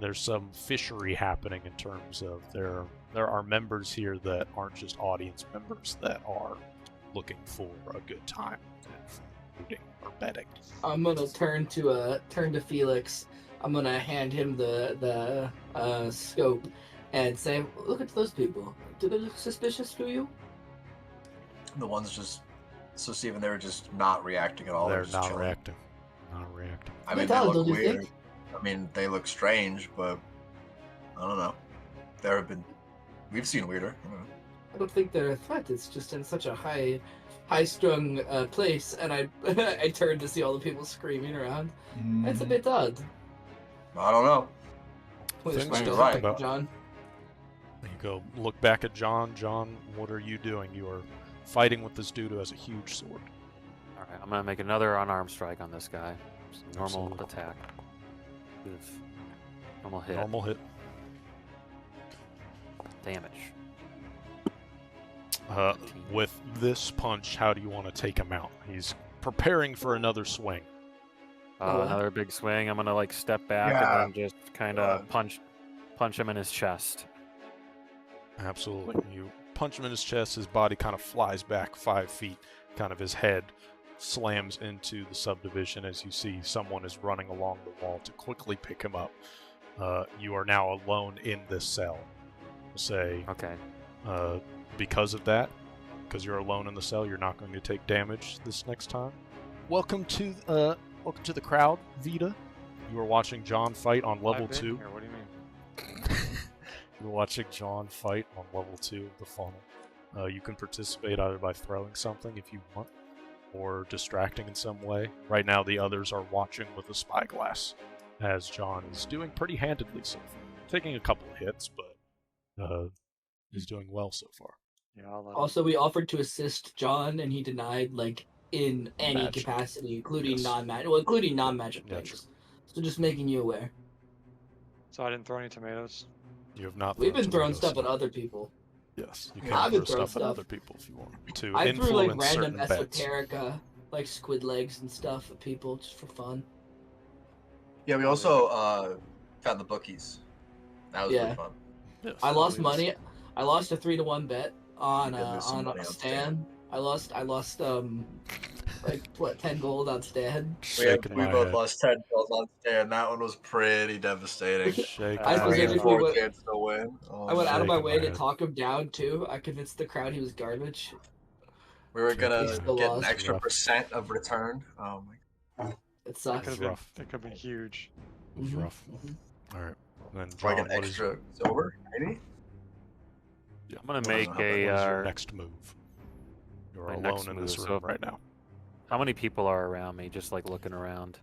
[SPEAKER 1] there's some fishery happening in terms of there are members here that aren't just audience members that are looking for a good time and rooting or betting.
[SPEAKER 2] I'm gonna turn to Felix. I'm gonna hand him the scope and say, "Look at those people. Do they look suspicious to you?"
[SPEAKER 4] The ones just. So, Steven, they were just not reacting at all.
[SPEAKER 1] They're
[SPEAKER 4] just
[SPEAKER 1] not
[SPEAKER 4] chilling.
[SPEAKER 1] reacting. Not reacting.
[SPEAKER 4] I mean,
[SPEAKER 2] They
[SPEAKER 4] they
[SPEAKER 2] don't,
[SPEAKER 4] look
[SPEAKER 2] don't you
[SPEAKER 4] weird.
[SPEAKER 2] think?
[SPEAKER 4] I mean, they look strange, but I don't know. There have been. We've seen weirder. I don't know.
[SPEAKER 2] I don't think they're a threat. It's just in such a high-strung place, and I I turned to see all the people screaming around. It's a bit odd.
[SPEAKER 4] I don't know.
[SPEAKER 2] Wait,
[SPEAKER 1] Things
[SPEAKER 2] explain
[SPEAKER 1] to
[SPEAKER 2] to
[SPEAKER 4] think
[SPEAKER 2] me,
[SPEAKER 1] about.
[SPEAKER 2] John.
[SPEAKER 1] You go look back at John. John, what are you doing? You are fighting with this dude who has a huge sword.
[SPEAKER 3] All right, I'm gonna make another unarmed strike on this guy. Just a normal
[SPEAKER 1] Absolutely.
[SPEAKER 3] attack. With normal hit.
[SPEAKER 1] Normal hit.
[SPEAKER 3] Damage.
[SPEAKER 1] With this punch, how do you want to take him out? He's preparing for another swing.
[SPEAKER 3] Another big swing. I'm gonna like step back
[SPEAKER 4] Yeah.
[SPEAKER 3] and then just kind of punch him in his chest.
[SPEAKER 1] Absolutely. You punch him in his chest, his body kind of flies back 5 feet, kind of his head slams into the subdivision as you see someone is running along the wall to quickly pick him up. You are now alone in this cell. Say,
[SPEAKER 3] Okay.
[SPEAKER 1] because of that, because you're alone in the cell, you're not going to take damage this next time. Welcome to the crowd, Vita. You are watching John fight on level 2.
[SPEAKER 3] Here. What do you mean?
[SPEAKER 1] You're watching John fight on level 2 of the funnel. You can participate either by throwing something if you want, or distracting in some way. Right now, the others are watching with a spyglass, as John is doing pretty handedly so far. Taking a couple of hits, but he's doing well so far.
[SPEAKER 3] Yeah, I'll let
[SPEAKER 2] Also, we offered to assist John, and he denied, like, in any
[SPEAKER 1] Magic.
[SPEAKER 2] capacity, including
[SPEAKER 1] Yes.
[SPEAKER 2] non-magic. Well, including non-magic
[SPEAKER 1] Yeah,
[SPEAKER 2] things. So just making you aware.
[SPEAKER 5] So I didn't throw any tomatoes.
[SPEAKER 1] You have not.
[SPEAKER 2] We've been throwing
[SPEAKER 1] tomatoes.
[SPEAKER 2] stuff at other people.
[SPEAKER 1] Yes, you
[SPEAKER 2] I've
[SPEAKER 1] can
[SPEAKER 2] been
[SPEAKER 1] throw
[SPEAKER 2] throwing
[SPEAKER 1] stuff at
[SPEAKER 2] stuff.
[SPEAKER 1] other people if you want to
[SPEAKER 2] I threw like
[SPEAKER 1] influence
[SPEAKER 2] random
[SPEAKER 1] certain bets.
[SPEAKER 2] esoterica, like squid legs and stuff at people just for fun.
[SPEAKER 4] Yeah, we also found the bookies. That was
[SPEAKER 2] Yeah.
[SPEAKER 4] really fun.
[SPEAKER 1] Yes,
[SPEAKER 2] I lost
[SPEAKER 1] believe
[SPEAKER 2] money.
[SPEAKER 1] it's-
[SPEAKER 2] I lost a 3-to-1 bet on
[SPEAKER 4] You did lose some
[SPEAKER 2] on
[SPEAKER 4] money
[SPEAKER 2] a
[SPEAKER 4] on
[SPEAKER 2] Stan. I lost like what 10 gold on Stan.
[SPEAKER 1] Shaking
[SPEAKER 4] We
[SPEAKER 1] my
[SPEAKER 4] both
[SPEAKER 1] head.
[SPEAKER 4] lost 10 kills on stand. That one was pretty devastating.
[SPEAKER 1] Shaking
[SPEAKER 2] I
[SPEAKER 1] my
[SPEAKER 2] specifically
[SPEAKER 1] head.
[SPEAKER 2] went-
[SPEAKER 4] chance to win. Oh,
[SPEAKER 2] I went out of my
[SPEAKER 1] Shaking
[SPEAKER 2] way
[SPEAKER 1] my
[SPEAKER 2] to
[SPEAKER 1] head.
[SPEAKER 2] talk him down too. I convinced the crowd he was garbage.
[SPEAKER 4] We were
[SPEAKER 1] Shaking
[SPEAKER 4] gonna
[SPEAKER 1] my
[SPEAKER 2] still
[SPEAKER 4] get an
[SPEAKER 2] lost.
[SPEAKER 4] extra
[SPEAKER 1] Rough.
[SPEAKER 4] % of return. Oh my!
[SPEAKER 2] It
[SPEAKER 5] That
[SPEAKER 2] sucks.
[SPEAKER 5] could have been.
[SPEAKER 1] rough.
[SPEAKER 5] That could have been huge.
[SPEAKER 1] It was
[SPEAKER 2] Mhm,
[SPEAKER 1] rough.
[SPEAKER 2] mhm.
[SPEAKER 1] All right. Then
[SPEAKER 4] Like
[SPEAKER 1] John,
[SPEAKER 4] an
[SPEAKER 1] what is
[SPEAKER 4] extra silver, maybe.
[SPEAKER 1] yeah,
[SPEAKER 3] I'm gonna
[SPEAKER 4] What
[SPEAKER 3] make
[SPEAKER 4] is
[SPEAKER 1] what is your
[SPEAKER 3] a.
[SPEAKER 1] next move? You're
[SPEAKER 3] my
[SPEAKER 1] alone
[SPEAKER 3] next
[SPEAKER 1] in this
[SPEAKER 3] move,
[SPEAKER 1] room
[SPEAKER 3] so-
[SPEAKER 1] right now.
[SPEAKER 3] How many people are around me? Just like looking around.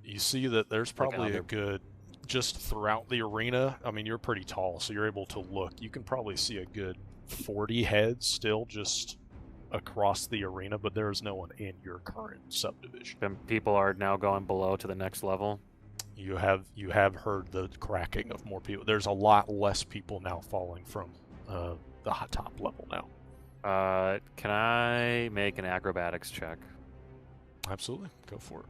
[SPEAKER 1] You see that there's
[SPEAKER 3] Like
[SPEAKER 1] probably a
[SPEAKER 3] other-
[SPEAKER 1] good, just throughout the arena. I mean, you're pretty tall, so you're able to look. You can probably see a good 40 heads still just across the arena, but there is no one in your current subdivision.
[SPEAKER 3] Then people are now going below to the next level.
[SPEAKER 1] You have heard the cracking of more people. There's a lot less people now falling from the top level now.
[SPEAKER 3] Can I make an acrobatics check?
[SPEAKER 1] Absolutely, go for it.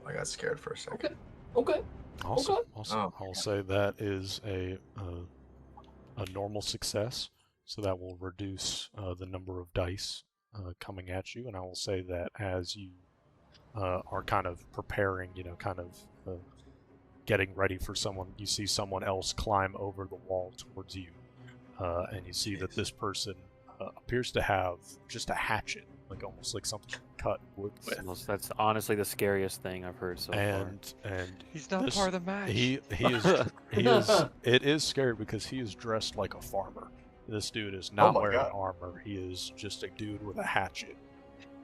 [SPEAKER 4] I got scared for a second.
[SPEAKER 2] Okay.
[SPEAKER 1] Awesome.
[SPEAKER 2] Okay.
[SPEAKER 1] Awesome.
[SPEAKER 4] Oh.
[SPEAKER 1] I'll say that is a normal success, so that will reduce the number of dice coming at you, and I will say that as you are kind of preparing, getting ready for someone, you see someone else climb over the wall towards you, and you see that this person appears to have just a hatchet, like almost like something cut wood with.
[SPEAKER 3] That's honestly the scariest thing I've heard so far.
[SPEAKER 1] And
[SPEAKER 5] He's not
[SPEAKER 1] This-
[SPEAKER 5] part of the match.
[SPEAKER 1] he is it is scary because he is dressed like a farmer. this dude is not
[SPEAKER 4] my
[SPEAKER 1] wearing
[SPEAKER 4] God.
[SPEAKER 1] armor. He is just a dude with a hatchet,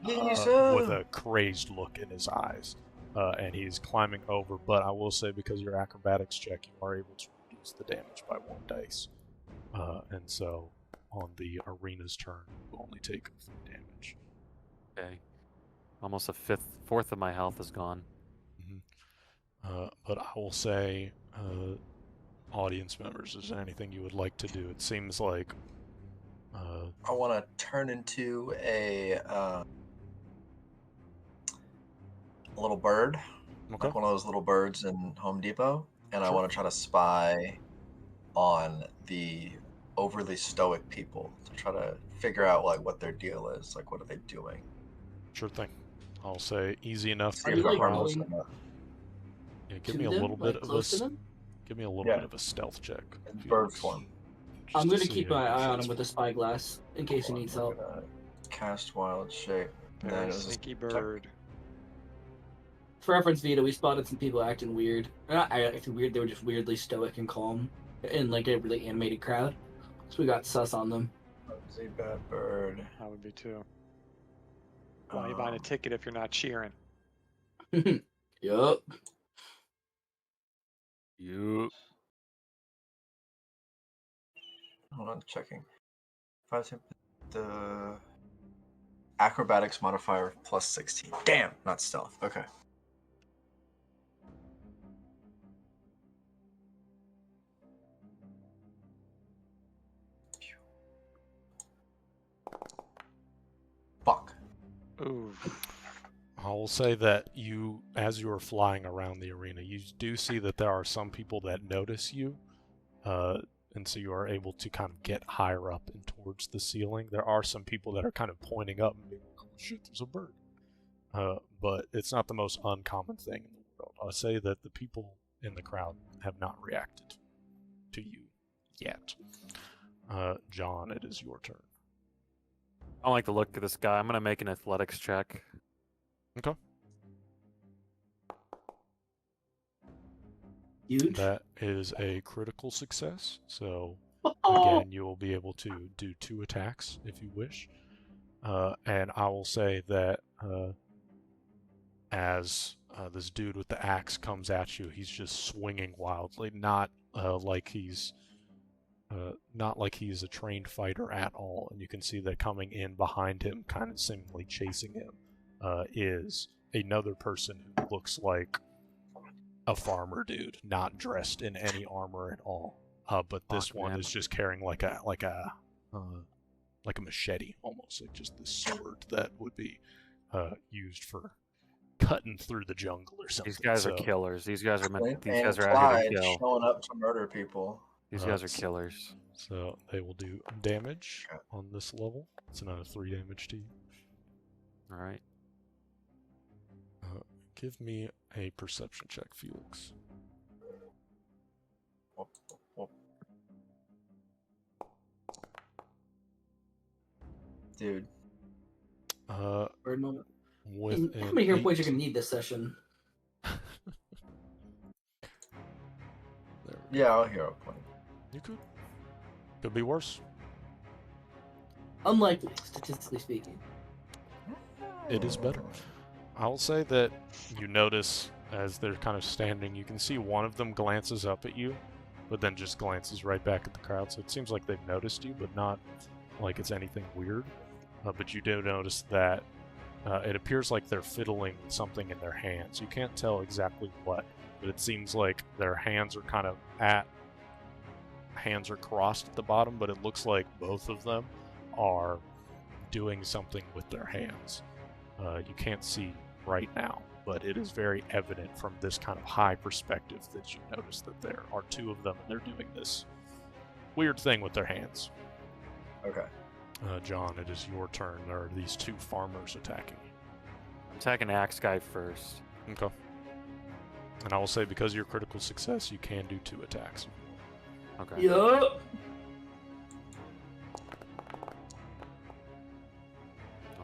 [SPEAKER 4] Yes,
[SPEAKER 1] with a crazed look in his eyes, and he's climbing over. But I will say, because your acrobatics check, you are able to reduce the damage by 1 dice, and so on the arena's turn, you only take 3 damage.
[SPEAKER 3] Okay. Almost a fourth of my health is gone.
[SPEAKER 1] But I will say, audience members, is there anything you would like to do? It seems like
[SPEAKER 4] I want to turn into a little bird,
[SPEAKER 1] okay.
[SPEAKER 4] like one of those little birds in Home Depot, and I
[SPEAKER 1] Sure.
[SPEAKER 4] want to try to spy on the overly stoic people to try to figure out like what their deal is, like what are they doing.
[SPEAKER 1] Sure thing. I'll say easy enough.
[SPEAKER 4] See
[SPEAKER 2] Are
[SPEAKER 4] if
[SPEAKER 2] you,
[SPEAKER 4] they're
[SPEAKER 2] like,
[SPEAKER 4] harmless
[SPEAKER 2] going
[SPEAKER 4] or not.
[SPEAKER 1] Yeah, give
[SPEAKER 2] to
[SPEAKER 1] me a
[SPEAKER 2] them,
[SPEAKER 1] little
[SPEAKER 2] like,
[SPEAKER 1] bit of
[SPEAKER 2] close to them?
[SPEAKER 1] give me a little
[SPEAKER 4] Yeah.
[SPEAKER 1] bit of a stealth check.
[SPEAKER 4] In
[SPEAKER 1] Felix.
[SPEAKER 4] bird form.
[SPEAKER 1] Just
[SPEAKER 2] I'm
[SPEAKER 1] to
[SPEAKER 2] gonna
[SPEAKER 1] see
[SPEAKER 2] keep
[SPEAKER 1] how
[SPEAKER 2] my
[SPEAKER 1] your
[SPEAKER 2] eye on
[SPEAKER 1] shit's
[SPEAKER 2] him with a spyglass in case he
[SPEAKER 4] Hold on,
[SPEAKER 2] needs
[SPEAKER 4] I'm
[SPEAKER 2] help.
[SPEAKER 4] gonna cast wild shape. And then
[SPEAKER 5] Very
[SPEAKER 4] it was a
[SPEAKER 5] sneaky
[SPEAKER 4] check.
[SPEAKER 5] bird.
[SPEAKER 2] For reference, Vita, we spotted some people acting weird. Not acting weird, they were just weirdly stoic and calm in like a really animated crowd. So we got sus on them.
[SPEAKER 4] It's a bad bird.
[SPEAKER 5] I would be too. Why are you buying a
[SPEAKER 4] Um,
[SPEAKER 5] ticket if you're not cheering?
[SPEAKER 2] Yup.
[SPEAKER 3] You.
[SPEAKER 4] Hold on, checking. If I was the acrobatics modifier plus 16. Damn, not stealth. Okay. Fuck.
[SPEAKER 5] Ooh.
[SPEAKER 1] I will say that you, as you are flying around the arena, you do see that there are some people that notice you, and so you are able to kind of get higher up and towards the ceiling. There are some people that are kind of pointing up and being like, "Oh shit, there's a bird." But it's not the most uncommon thing in the world. I'll say that the people in the crowd have not reacted to you yet. John, it is your turn.
[SPEAKER 3] I don't like the look of this guy. I'm gonna make an athletics check.
[SPEAKER 1] Okay.
[SPEAKER 2] Huge.
[SPEAKER 1] That is a critical success, so
[SPEAKER 2] Oh,
[SPEAKER 1] again, you will be able to do 2 attacks if you wish. And I will say that as this dude with the axe comes at you, he's just swinging wildly, not like he's a trained fighter at all. And you can see that coming in behind him, kind of seemingly chasing him, is another person who looks like a farmer dude, not dressed in any armor at all. But this
[SPEAKER 3] Fuck,
[SPEAKER 1] one
[SPEAKER 3] man.
[SPEAKER 1] is just carrying like a machete, almost like just this sword that would be used for cutting through the jungle or something.
[SPEAKER 3] These guys are
[SPEAKER 1] So,
[SPEAKER 3] killers. These guys are
[SPEAKER 4] Clint
[SPEAKER 3] these
[SPEAKER 4] and
[SPEAKER 3] guys are out here
[SPEAKER 4] Clyde
[SPEAKER 3] to kill.
[SPEAKER 4] showing up to murder people.
[SPEAKER 3] These guys are killers.
[SPEAKER 1] So they will do damage
[SPEAKER 4] Okay.
[SPEAKER 1] on this level. It's another 3 damage to you.
[SPEAKER 3] All right.
[SPEAKER 1] Give me a perception check, Felix.
[SPEAKER 4] Whoop, whoop. Dude,
[SPEAKER 2] bird moment.
[SPEAKER 1] With
[SPEAKER 2] How
[SPEAKER 1] an
[SPEAKER 2] many hero points
[SPEAKER 1] 8
[SPEAKER 2] you're gonna need this session?
[SPEAKER 1] There we go.
[SPEAKER 4] yeah, I'll hero point.
[SPEAKER 1] You could be worse.
[SPEAKER 2] Unlikely, statistically speaking.
[SPEAKER 1] It is better. I'll say that you notice as they're kind of standing, you can see one of them glances up at you, but then just glances right back at the crowd. So it seems like they've noticed you, but not like it's anything weird. But you do notice that it appears like they're fiddling with something in their hands. You can't tell exactly what, but it seems like their hands are kind of hands are crossed at the bottom, but it looks like both of them are doing something with their hands. You can't see right now, but it is very evident from this kind of high perspective that you notice that there are 2 of them and they're doing this weird thing with their hands.
[SPEAKER 4] Okay.
[SPEAKER 1] John, it is your turn. There are these 2 farmers attacking you.
[SPEAKER 3] I'm attacking Axe guy first.
[SPEAKER 1] Okay. And I will say, because of your critical success, you can do 2 attacks.
[SPEAKER 3] Okay.
[SPEAKER 2] Yup.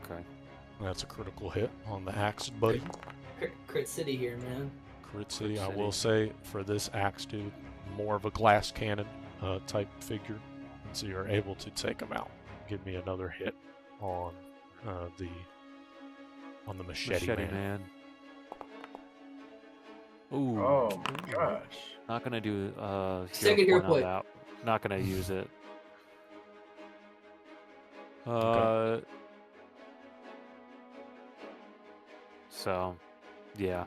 [SPEAKER 3] Okay.
[SPEAKER 1] That's a critical hit on the axe, buddy.
[SPEAKER 2] Crit City here, man.
[SPEAKER 1] Crit City. I
[SPEAKER 3] City.
[SPEAKER 1] will say, for this axe dude, more of a glass cannon type figure. So you're able to take him out. Give me another hit on the machete, man.
[SPEAKER 3] Ooh.
[SPEAKER 4] Oh my gosh.
[SPEAKER 3] Not gonna do
[SPEAKER 2] Second hero
[SPEAKER 3] point on
[SPEAKER 2] point.
[SPEAKER 3] that. Not gonna use it.
[SPEAKER 1] Okay.
[SPEAKER 3] So, yeah.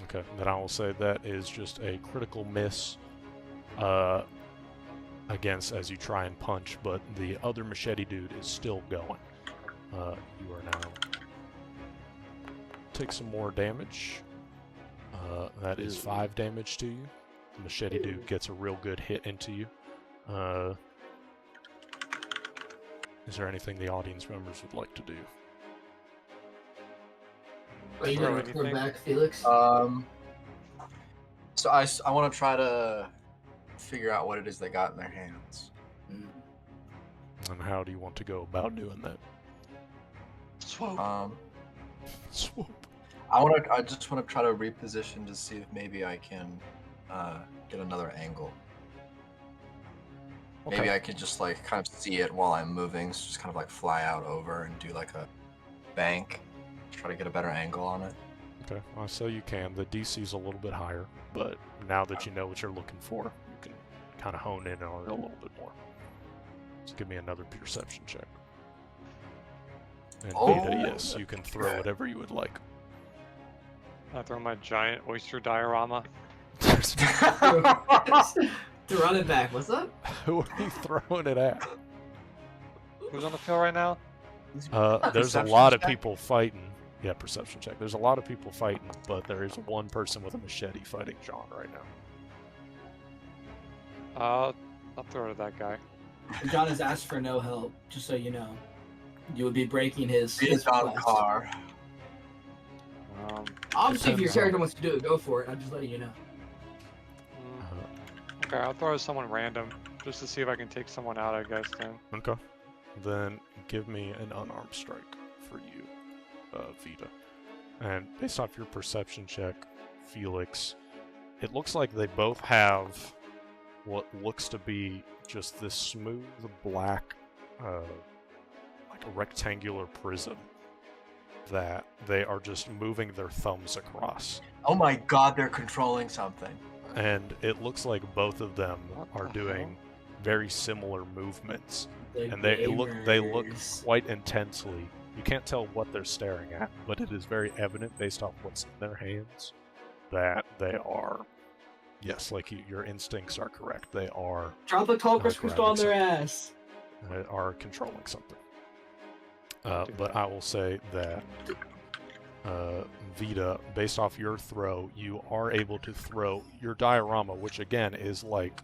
[SPEAKER 1] Okay, then I will say that is just a critical miss against as you try and punch, but the other machete dude is still going. You are now take some more damage. That is 5 damage to you. The machete dude gets a real good hit into you. Is there anything the audience members would like to do?
[SPEAKER 2] Are you
[SPEAKER 5] Throw
[SPEAKER 2] gonna record
[SPEAKER 5] anything?
[SPEAKER 2] back, Felix?
[SPEAKER 4] So I want to try to figure out what it is they got in their hands.
[SPEAKER 1] And how do you want to go about doing that?
[SPEAKER 5] Swoop.
[SPEAKER 1] Swoop.
[SPEAKER 4] I just want to try to reposition to see if maybe I can get another angle.
[SPEAKER 1] Okay.
[SPEAKER 4] Maybe I could just like kind of see it while I'm moving, so just kind of like fly out over and do like a bank, try to get a better angle on it.
[SPEAKER 1] Okay, so you can. The DC's a little bit higher, but now that you know what you're looking for, you can kind of hone in on it a little bit more. So give me another perception check. And Vita, yes, you can throw whatever you would like.
[SPEAKER 5] I throw my giant oyster diorama.
[SPEAKER 2] To run it back, what's up?
[SPEAKER 1] Who are you throwing it at?
[SPEAKER 5] Who's on the field right now?
[SPEAKER 1] There's a
[SPEAKER 4] Perception
[SPEAKER 1] lot of
[SPEAKER 4] check?
[SPEAKER 1] people fighting. Yeah, perception check. There's a lot of people fighting, but there is one person with a machete fighting John right now.
[SPEAKER 5] I'll throw it at that guy.
[SPEAKER 2] John has asked for no help, just so you know. You would be breaking his.
[SPEAKER 4] Beat it on
[SPEAKER 2] quest.
[SPEAKER 4] car.
[SPEAKER 2] Obviously, if your
[SPEAKER 1] Depends
[SPEAKER 2] character
[SPEAKER 1] on-
[SPEAKER 2] wants to do it, go for it. I'm just letting you know.
[SPEAKER 5] Okay, I'll throw someone random just to see if I can take someone out, I guess, then.
[SPEAKER 1] Okay. Then give me an unarmed strike for you, Vita. And based off your perception check, Felix, it looks like they both have what looks to be just this smooth black, like a rectangular prism that they are just moving their thumbs across.
[SPEAKER 4] Oh my god, they're controlling something.
[SPEAKER 1] And it looks like both of them
[SPEAKER 5] What
[SPEAKER 1] are
[SPEAKER 5] the
[SPEAKER 1] doing very similar movements.
[SPEAKER 2] The
[SPEAKER 1] And they look
[SPEAKER 2] gamers.
[SPEAKER 1] quite intensely. You can't tell what they're staring at, but it is very evident based off what's in their hands that they are, yes, like your instincts are correct. They are
[SPEAKER 2] Drop a tall crystal
[SPEAKER 1] grabbing
[SPEAKER 2] on their ass.
[SPEAKER 1] controlling something. But I will say that Vita, based off your throw, you are able to throw your diorama, which again is like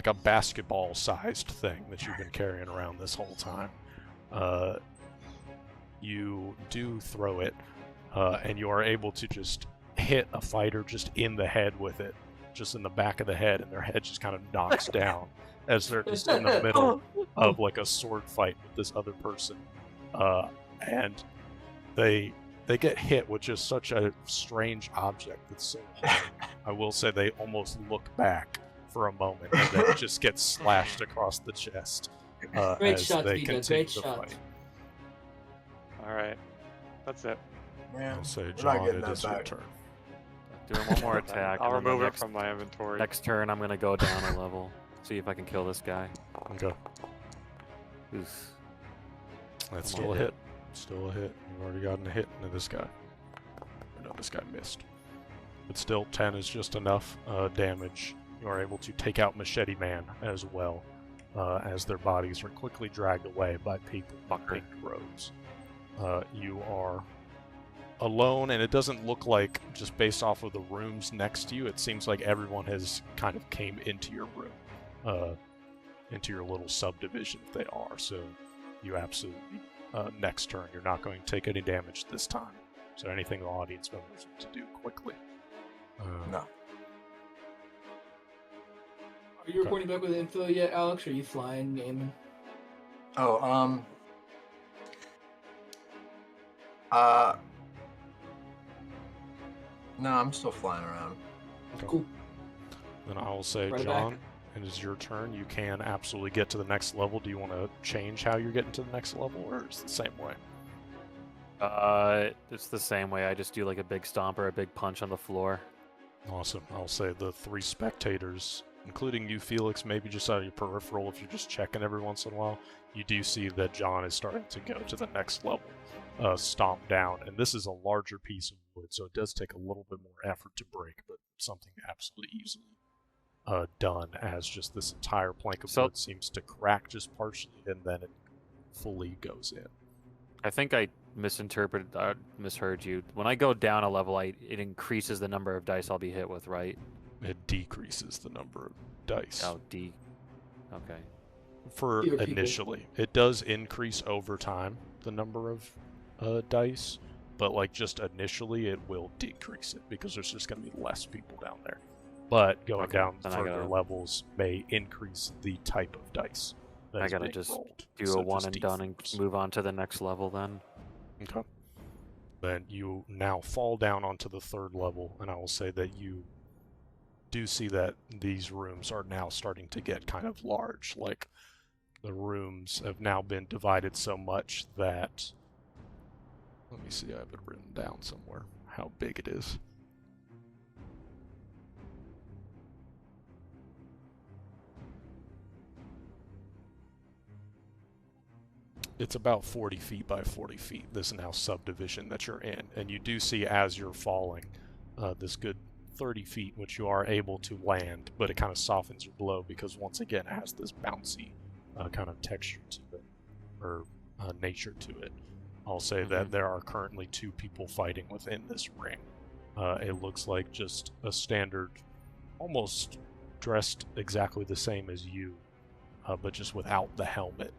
[SPEAKER 1] a basketball-sized thing that you've been carrying around this whole time. You do throw it, and you are able to just hit a fighter just in the head with it, just in the back of the head, and their head just kind of knocks down as they're just in the middle of like a sword fight with this other person. And they get hit with just such a strange object that's so hard. I will say they almost look back for a moment and then it just gets slashed across the chest
[SPEAKER 2] Great
[SPEAKER 1] as
[SPEAKER 2] shot,
[SPEAKER 1] they
[SPEAKER 2] Vika.
[SPEAKER 1] continue
[SPEAKER 2] Great
[SPEAKER 1] to
[SPEAKER 2] shot.
[SPEAKER 1] fight.
[SPEAKER 5] Alright. That's it.
[SPEAKER 4] Man,
[SPEAKER 1] I'll say,
[SPEAKER 4] we're not
[SPEAKER 1] John,
[SPEAKER 4] getting
[SPEAKER 1] it
[SPEAKER 4] that
[SPEAKER 1] is your
[SPEAKER 4] back.
[SPEAKER 1] turn.
[SPEAKER 3] Doing one more attack.
[SPEAKER 5] I'll
[SPEAKER 3] and then
[SPEAKER 5] remove it
[SPEAKER 3] next,
[SPEAKER 5] from my inventory.
[SPEAKER 3] next turn, I'm gonna go down a level. See if I can kill this guy.
[SPEAKER 1] Okay,
[SPEAKER 3] Who's
[SPEAKER 1] that's
[SPEAKER 3] Come
[SPEAKER 1] still
[SPEAKER 3] on.
[SPEAKER 1] a hit. Still a hit. You've already gotten a hit into this guy. No, this guy missed. But still, 10 is just enough damage. You are able to take out Machete Man as well, as their bodies are quickly dragged away by people in pink robes. You are alone, and it doesn't look like, just based off of the rooms next to you, it seems like everyone has kind of came into your room, into your little subdivision if they are. So you absolutely, next turn, you're not going to take any damage this time. So anything the audience members need to do quickly.
[SPEAKER 4] No.
[SPEAKER 2] Are you reporting back with info yet, Alex? Or are you flying, gaming?
[SPEAKER 4] Oh, no, I'm still flying around.
[SPEAKER 1] Okay.
[SPEAKER 2] Cool.
[SPEAKER 1] Then I will say,
[SPEAKER 2] Right
[SPEAKER 1] John, it is your turn. You can absolutely get to the next level. Do you want to change how you're getting to the next level, or is it the same way?
[SPEAKER 3] It's the same way. I just do like a big stomp or a big punch on the floor.
[SPEAKER 1] Awesome. I'll say the 3 spectators, including you, Felix, maybe just out of your peripheral, if you're just checking every once in a while, you do see that John is starting to go to the next level, stomp down. And this is a larger piece of wood, so it does take a little bit more effort to break, but something absolutely easily done, as just this entire plank of wood seems to crack just partially, and then it fully goes in.
[SPEAKER 3] I think I misheard you. When I go down a level, it increases the number of dice I'll be hit with, right?
[SPEAKER 1] It decreases the number of dice.
[SPEAKER 3] Oh, Okay.
[SPEAKER 1] For
[SPEAKER 2] Fewer
[SPEAKER 1] initially. People. It does increase over time, the number of dice, but like just initially it will decrease it because there's just going to be less people down there. But going down further levels may increase the type of dice.
[SPEAKER 3] I gotta just do a one and done and move on to the next level then.
[SPEAKER 1] Okay. Then you now fall down onto the 3rd level, and I will say that you do see that these rooms are now starting to get kind of large. Like, the rooms have now been divided so much that... Let me see, I have it written down somewhere, how big it is. It's about 40 feet by 40 feet, this now subdivision that you're in. And you do see as you're falling, this good 30 feet, which you are able to land, but it kind of softens your blow because once again it has this bouncy kind of texture to it, or nature to it. I'll say that there are currently 2 people fighting within this ring. It looks like just a standard, almost dressed exactly the same as you, but just without the helmet.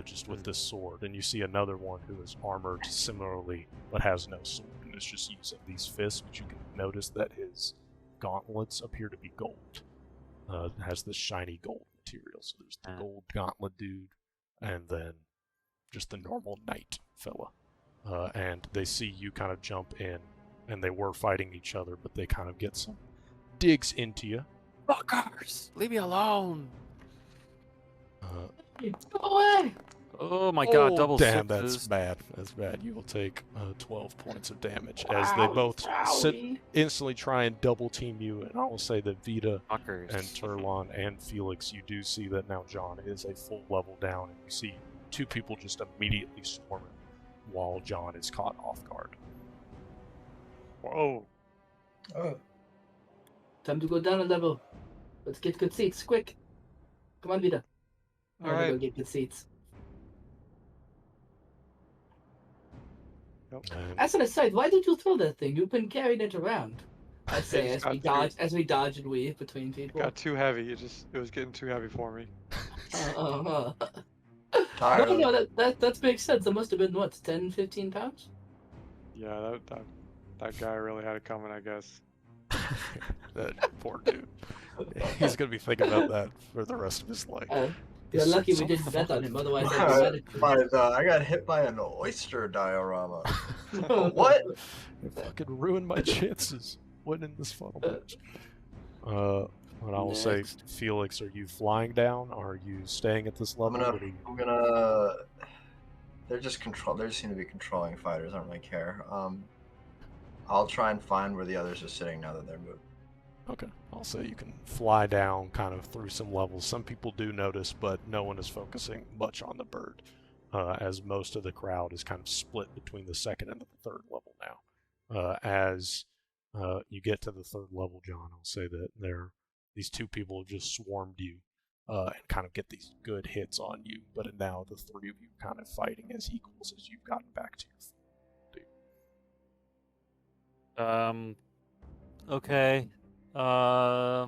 [SPEAKER 1] Just with this sword, and you see another one who is armored similarly but has no sword and is just using these fists, but you can notice that his gauntlets appear to be gold. Has this shiny gold material, so there's the gold gauntlet dude and then just the normal knight fella. And they see you kind of jump in, and they were fighting each other, but they kind of get some digs into you.
[SPEAKER 3] Fuckers! Leave me alone!
[SPEAKER 2] Go away!
[SPEAKER 3] Oh my god, double
[SPEAKER 1] damn,
[SPEAKER 3] sixes.
[SPEAKER 1] that's bad. That's bad. You will take 12 points of damage as they both instantly try and double team you. And I will say that Vita
[SPEAKER 3] Fuckers.
[SPEAKER 1] and Turlon and Felix, you do see that now John is a full level down, and you see 2 people just immediately swarming while John is caught off guard.
[SPEAKER 5] Whoa.
[SPEAKER 2] Time to go down a level. Let's get good seats, quick. Come on, Vita.
[SPEAKER 5] All right.
[SPEAKER 2] Go get good seats. As an aside, why did you throw that thing? You've been carrying it around. I say as we dodge and weave between people.
[SPEAKER 5] It got too heavy. It was getting too heavy for me.
[SPEAKER 2] No, that makes sense. That must have been what, 10, 15 pounds?
[SPEAKER 5] Yeah, that guy really had it coming, I guess.
[SPEAKER 1] That poor dude. He's gonna be thinking about that for the rest of his life.
[SPEAKER 2] You're lucky we didn't bet on him, otherwise I'd be
[SPEAKER 4] I got hit by an oyster diorama. What?
[SPEAKER 1] You fucking ruined my chances winning this funnel match. What I will say, Felix, are you flying down? Or are you staying at this level?
[SPEAKER 4] I'm gonna. They're just They seem to be controlling fighters. I don't really care. I'll try and find where the others are sitting now that they're moved.
[SPEAKER 1] Okay, I'll say you can fly down kind of through some levels. Some people do notice, but no one is focusing much on the bird, as most of the crowd is kind of split between the 2nd and the 3rd level now. As you get to the 3rd level, John, I'll say that these 2 people have just swarmed you and kind of get these good hits on you, but now the 3 of you kind of fighting as equals as you've gotten back to your feet.
[SPEAKER 3] Okay. I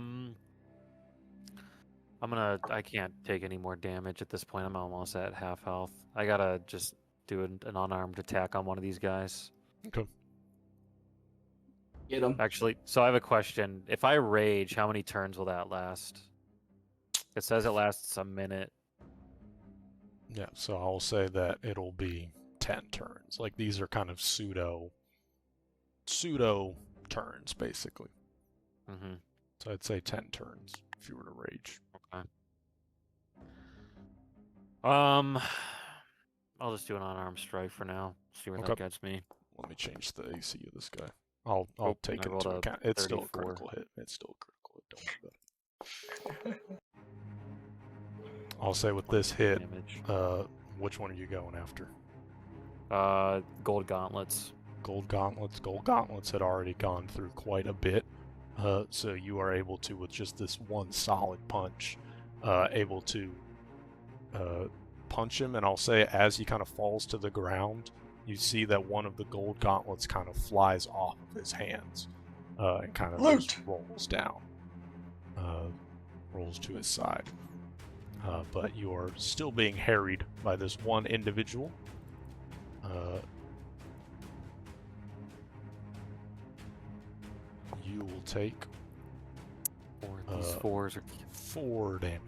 [SPEAKER 3] can't take any more damage at this point. I'm almost at half health. I gotta just do an unarmed attack on one of these guys.
[SPEAKER 1] Okay.
[SPEAKER 2] Get him.
[SPEAKER 3] Actually, so I have a question. If I rage, how many turns will that last? It says it lasts a minute.
[SPEAKER 1] Yeah, so I'll say that it'll be 10 turns. Like, these are kind of pseudo turns, basically.
[SPEAKER 3] Mm-hmm.
[SPEAKER 1] So I'd say 10 turns if you were to rage.
[SPEAKER 3] I'll just do an unarmed strike for now. See where
[SPEAKER 1] Okay.
[SPEAKER 3] that gets me.
[SPEAKER 1] Let me change the AC of this guy. I'll
[SPEAKER 3] Oop,
[SPEAKER 1] take
[SPEAKER 3] I rolled
[SPEAKER 1] into
[SPEAKER 3] a
[SPEAKER 1] account. It's still a
[SPEAKER 3] 34.
[SPEAKER 1] critical hit. It's still a critical hit. Don't worry about it. I'll say with this hit,
[SPEAKER 3] Damage.
[SPEAKER 1] which one are you going after?
[SPEAKER 3] Gold gauntlets.
[SPEAKER 1] Gold gauntlets. Gold gauntlets had already gone through quite a bit, so you are able to, with just this one solid punch, able to punch him. And I'll say, as he kind of falls to the ground, you see that one of the gold gauntlets kind of flies off of his hands and kind of just rolls down, rolls to his side. But you are still being harried by this one individual. You will take
[SPEAKER 3] These fours are
[SPEAKER 1] 4 damage.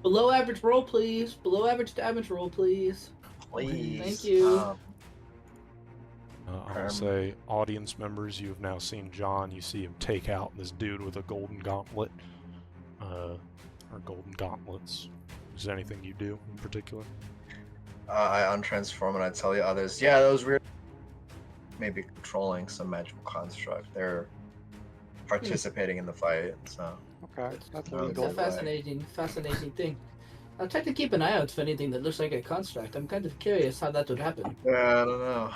[SPEAKER 2] Below average roll, please. Below average damage roll, please.
[SPEAKER 4] Please.
[SPEAKER 2] Thank you.
[SPEAKER 1] I'll say, audience members, you have now seen John. You see him take out this dude with a golden gauntlet, or golden gauntlets. Is there anything you do in particular?
[SPEAKER 4] I untransform and I tell the others, yeah, those weird. Maybe controlling some magical construct. They're participating in the fight, so.
[SPEAKER 5] Okay, that's
[SPEAKER 4] It's
[SPEAKER 2] It's
[SPEAKER 5] legal.
[SPEAKER 2] a fascinating thing. I'll try to keep an eye out for anything that looks like a construct. I'm kind of curious how that would happen.
[SPEAKER 4] Yeah, I don't know.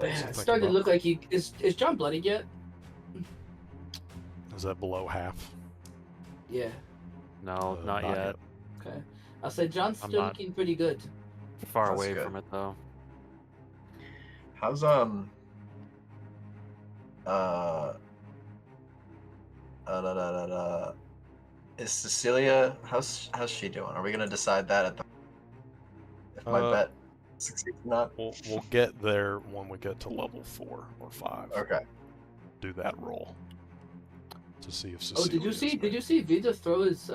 [SPEAKER 2] Yeah, it's starting to look like he is. Is John bloodied yet?
[SPEAKER 1] Is that below half?
[SPEAKER 2] Yeah.
[SPEAKER 3] no, not yet.
[SPEAKER 2] Okay. I'll say John's
[SPEAKER 3] I'm
[SPEAKER 2] still
[SPEAKER 3] not-
[SPEAKER 2] looking pretty good.
[SPEAKER 3] Far
[SPEAKER 4] That's
[SPEAKER 3] away
[SPEAKER 4] good.
[SPEAKER 3] from it though.
[SPEAKER 4] How's is Cecilia? How's she doing? Are we gonna decide that at the if my bet succeeds or not?
[SPEAKER 1] We'll get there when we get to level 4 or 5.
[SPEAKER 4] Okay.
[SPEAKER 1] Do that roll to see if
[SPEAKER 2] Oh,
[SPEAKER 1] Cecilia.
[SPEAKER 2] did you see Vida throw his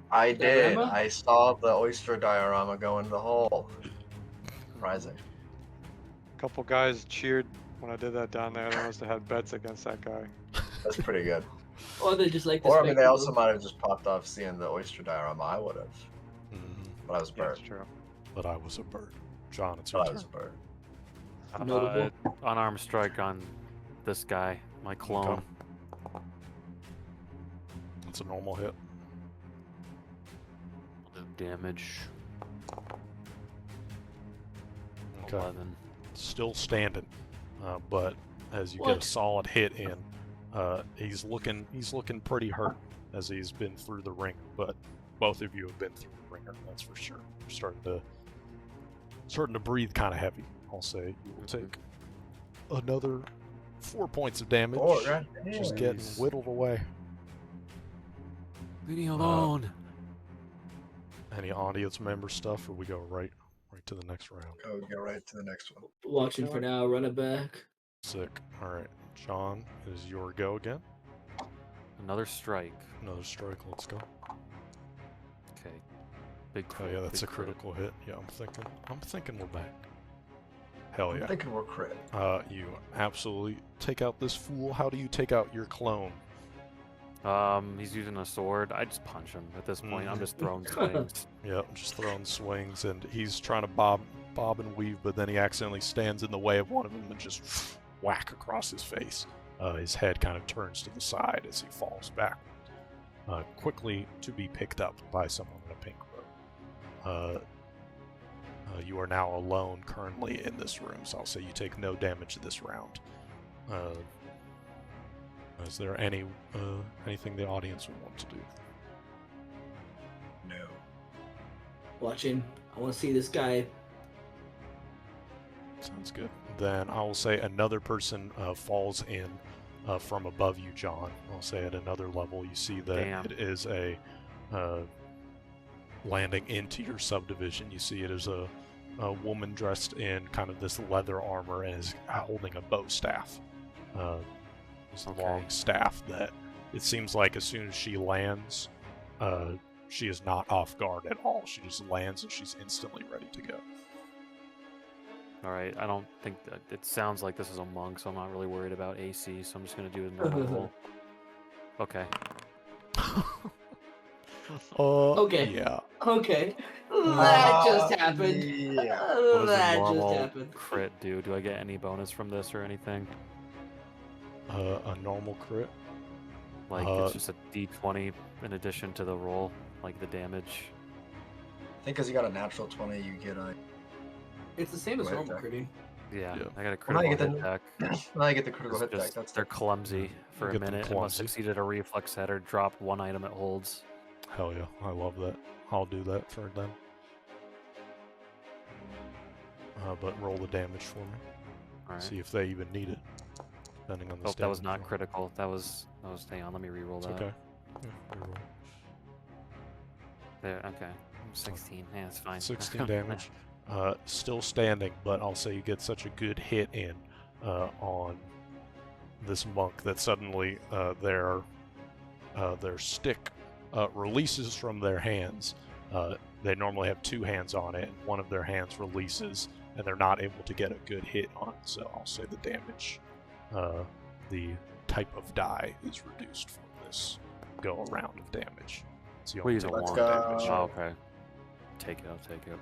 [SPEAKER 4] I did.
[SPEAKER 2] Diorama?
[SPEAKER 4] I saw the oyster diorama go in the hole. Surprising.
[SPEAKER 5] A couple guys cheered when I did that down there. They must have had bets against that guy.
[SPEAKER 4] That's pretty good.
[SPEAKER 2] Or they just like the
[SPEAKER 4] Or I mean, they also
[SPEAKER 2] spectacle?
[SPEAKER 4] might have just popped off seeing the oyster diorama. I would have, but I was a
[SPEAKER 5] Yeah,
[SPEAKER 4] bird.
[SPEAKER 5] that's true.
[SPEAKER 1] But I was a bird. John, it's your
[SPEAKER 4] But I
[SPEAKER 1] turn.
[SPEAKER 4] was a bird.
[SPEAKER 2] Notable.
[SPEAKER 3] Unarmed strike on this guy, my clone.
[SPEAKER 1] Okay. That's a normal hit.
[SPEAKER 3] Damage.
[SPEAKER 1] Okay.
[SPEAKER 3] 11.
[SPEAKER 1] Still standing, but as you get
[SPEAKER 2] What?
[SPEAKER 1] a solid hit in, he's looking pretty hurt as he's been through the ringer. But both of you have been through the ringer, that's for sure. You're starting to breathe kind of heavy. I'll say you will take another 4 points of damage. Just getting
[SPEAKER 3] Jeez.
[SPEAKER 1] whittled away.
[SPEAKER 3] Leave me alone.
[SPEAKER 1] Any audience member stuff, or we go right to the next round?
[SPEAKER 4] Go right to the next one.
[SPEAKER 2] Watching for now, run it back.
[SPEAKER 1] Sick. All right, John, is your go again.
[SPEAKER 3] Another strike.
[SPEAKER 1] Another strike. Let's go.
[SPEAKER 3] Okay. Big
[SPEAKER 1] Oh
[SPEAKER 3] crit.
[SPEAKER 1] yeah, that's a
[SPEAKER 3] big crit.
[SPEAKER 1] critical hit. Yeah, I'm thinking we're back. Hell
[SPEAKER 4] I'm
[SPEAKER 1] yeah.
[SPEAKER 4] thinking we're crit.
[SPEAKER 1] You absolutely take out this fool. How do you take out your clone?
[SPEAKER 3] He's using a sword. I just punch him at this point. I'm
[SPEAKER 1] Mhm.
[SPEAKER 3] just throwing swings.
[SPEAKER 1] Yeah, just throwing swings, and he's trying to bob and weave, but then he accidentally stands in the way of one of them and just whack across his face. His head kind of turns to the side as he falls backward, quickly to be picked up by someone in a pink robe. You are now alone currently in this room, so I'll say you take no damage this round. Is there anything the audience would want to do?
[SPEAKER 4] No.
[SPEAKER 2] Watching. I want to see this guy.
[SPEAKER 1] Sounds good. Then I will say another person falls in from above you, John. I'll say at another level, you see that
[SPEAKER 3] Damn.
[SPEAKER 1] it is a landing into your subdivision. You see it is a woman dressed in kind of this leather armor and is holding a bow staff. This
[SPEAKER 3] Okay.
[SPEAKER 1] long staff that it seems like as soon as she lands, she is not off guard at all. She just lands and she's instantly ready to go.
[SPEAKER 3] All right. I don't think that it sounds like this is a monk, so I'm not really worried about AC. So I'm just gonna do a normal roll. Okay.
[SPEAKER 2] Okay.
[SPEAKER 1] Yeah.
[SPEAKER 2] Okay. That just happened.
[SPEAKER 4] Yeah.
[SPEAKER 3] What does a
[SPEAKER 2] That just
[SPEAKER 3] normal
[SPEAKER 2] happened.
[SPEAKER 3] crit do? Do I get any bonus from this or anything?
[SPEAKER 1] A normal crit.
[SPEAKER 3] Like it's just a d20 in addition to the roll, like the damage.
[SPEAKER 4] I think because you got a natural 20, you get a.
[SPEAKER 2] It's the same as
[SPEAKER 4] Right
[SPEAKER 2] normal
[SPEAKER 4] there.
[SPEAKER 2] critting.
[SPEAKER 3] Yeah,
[SPEAKER 1] Yeah.
[SPEAKER 3] I got a
[SPEAKER 4] Well, now you
[SPEAKER 3] critical
[SPEAKER 4] get
[SPEAKER 3] hit
[SPEAKER 4] the-
[SPEAKER 3] deck.
[SPEAKER 4] Now you get the critical
[SPEAKER 3] It's
[SPEAKER 4] hit deck.
[SPEAKER 3] just,
[SPEAKER 4] That's
[SPEAKER 3] they're clumsy for a
[SPEAKER 1] get them
[SPEAKER 3] minute. It must
[SPEAKER 1] clumsy.
[SPEAKER 3] succeeded a reflex head or dropped one item it holds.
[SPEAKER 1] Hell yeah, I love that. I'll do that for them. But roll the damage for me.
[SPEAKER 3] Alright.
[SPEAKER 1] See if they even need it. Depending on the
[SPEAKER 3] Oh, that was
[SPEAKER 1] damage
[SPEAKER 3] not
[SPEAKER 1] roll.
[SPEAKER 3] critical. That was. Hang on, let me re-roll
[SPEAKER 1] It's
[SPEAKER 3] that.
[SPEAKER 1] okay. Yeah, reroll.
[SPEAKER 3] There. Okay. 16. Yeah, it's fine.
[SPEAKER 1] 16 damage. Still standing, but I'll say you get such a good hit in on this monk that suddenly their stick releases from their hands. They normally have two hands on it, and one of their hands releases, and they're not able to get a good hit on it. So I'll say the damage, the type of die is reduced from this go around of damage. So you
[SPEAKER 3] We'll
[SPEAKER 1] only
[SPEAKER 3] use a
[SPEAKER 1] take
[SPEAKER 4] Let's
[SPEAKER 1] one
[SPEAKER 4] go.
[SPEAKER 1] damage.
[SPEAKER 3] Oh, okay. Take it. I'll take it.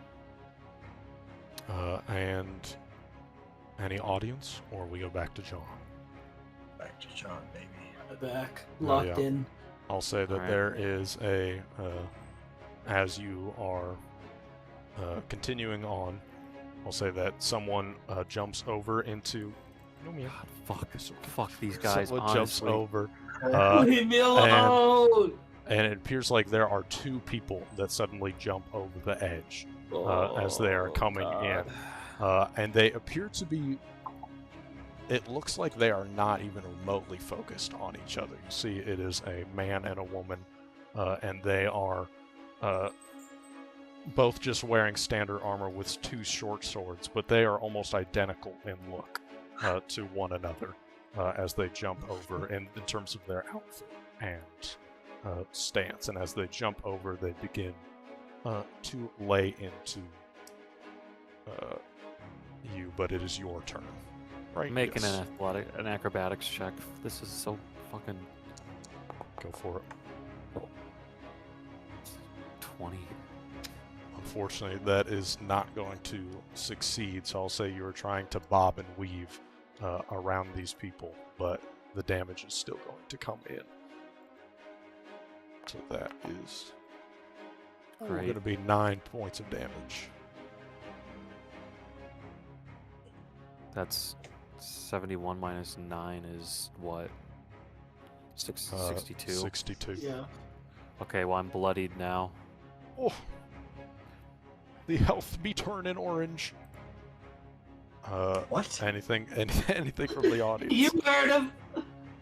[SPEAKER 1] And any audience, or we go back to John.
[SPEAKER 4] Back to John, baby.
[SPEAKER 2] Back.
[SPEAKER 1] Oh,
[SPEAKER 2] Locked
[SPEAKER 1] yeah.
[SPEAKER 2] in.
[SPEAKER 1] I'll say that
[SPEAKER 3] Alright.
[SPEAKER 1] there is a, as you are continuing on, I'll say that someone jumps over into.
[SPEAKER 3] God, fuck these guys.
[SPEAKER 1] Someone jumps
[SPEAKER 3] honestly.
[SPEAKER 1] over,
[SPEAKER 2] Leave me alone.
[SPEAKER 1] and it appears like there are two people that suddenly jump over the edge as they are coming in, and they appear to be. It looks like they are not even remotely focused on each other. You see, it is a man and a woman, and they are both just wearing standard armor with two short swords, but they are almost identical in look to one another as they jump over in terms of their outfit and stance. And as they jump over, they begin to lay into you, but it is your turn. Right?
[SPEAKER 3] Making
[SPEAKER 1] Yes.
[SPEAKER 3] an acrobatics check. This is so fucking
[SPEAKER 1] Go for it.
[SPEAKER 3] 20.
[SPEAKER 1] Unfortunately, that is not going to succeed, so I'll say you're trying to bob and weave around these people, but the damage is still going to come in. So that is going to
[SPEAKER 3] Great.
[SPEAKER 1] be 9 points of damage.
[SPEAKER 3] That's 71 minus 9 is what? 62?
[SPEAKER 1] 62.
[SPEAKER 2] Yeah.
[SPEAKER 3] Okay, well, I'm bloodied now.
[SPEAKER 1] Oh. The health be turning orange.
[SPEAKER 4] What?
[SPEAKER 1] Anything from the audience?
[SPEAKER 2] You heard him.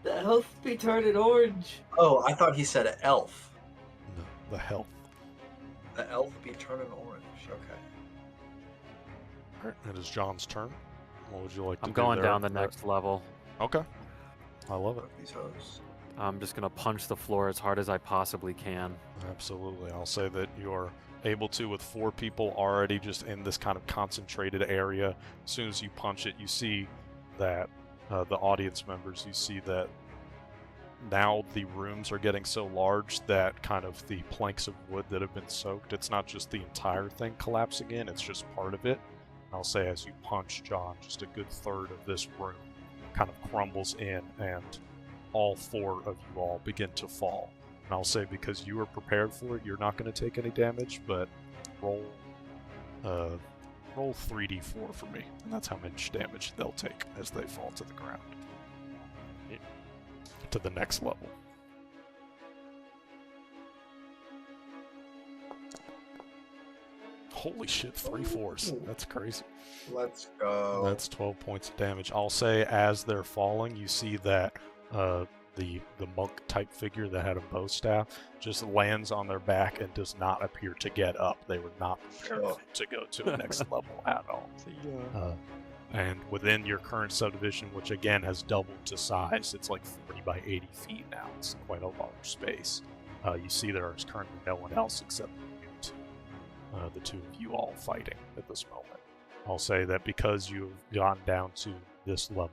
[SPEAKER 2] The health be turning orange.
[SPEAKER 4] Oh, I thought he said elf.
[SPEAKER 1] No, the health.
[SPEAKER 4] The elf be turning orange. Okay.
[SPEAKER 1] Alright, it is John's turn. What would you like to
[SPEAKER 3] I'm
[SPEAKER 1] do
[SPEAKER 3] going
[SPEAKER 1] there?
[SPEAKER 3] down the next level.
[SPEAKER 1] Okay. I love it.
[SPEAKER 4] Fuck these hoes.
[SPEAKER 3] I'm just gonna punch the floor as hard as I possibly can.
[SPEAKER 1] Absolutely. I'll say that you're able to with 4 people already just in this kind of concentrated area. As soon as you punch it, you see that the audience members, you see that now the rooms are getting so large that kind of the planks of wood that have been soaked, it's not just the entire thing collapsing in, it's just part of it. I'll say as you punch John, just a good third of this room kind of crumbles in, and all 4 of you all begin to fall. And I'll say because you were prepared for it, you're not going to take any damage, but roll 3d4 for me, and that's how much damage they'll take as they fall to the ground. To the next level. Holy shit, 3 fours. That's crazy.
[SPEAKER 4] Let's go.
[SPEAKER 1] That's 12 points of damage. I'll say as they're falling, you see that the monk type figure that had a bow staff just lands on their back and does not appear to get up. They were not prepared
[SPEAKER 4] Oh.
[SPEAKER 1] to go to the next level at all. And within your current subdivision, which again has doubled to size, it's like 40 by 80 feet now. It's quite a large space. You see there is currently no one else except you two, the 2 of you all fighting at this moment. I'll say that because you've gone down to this level,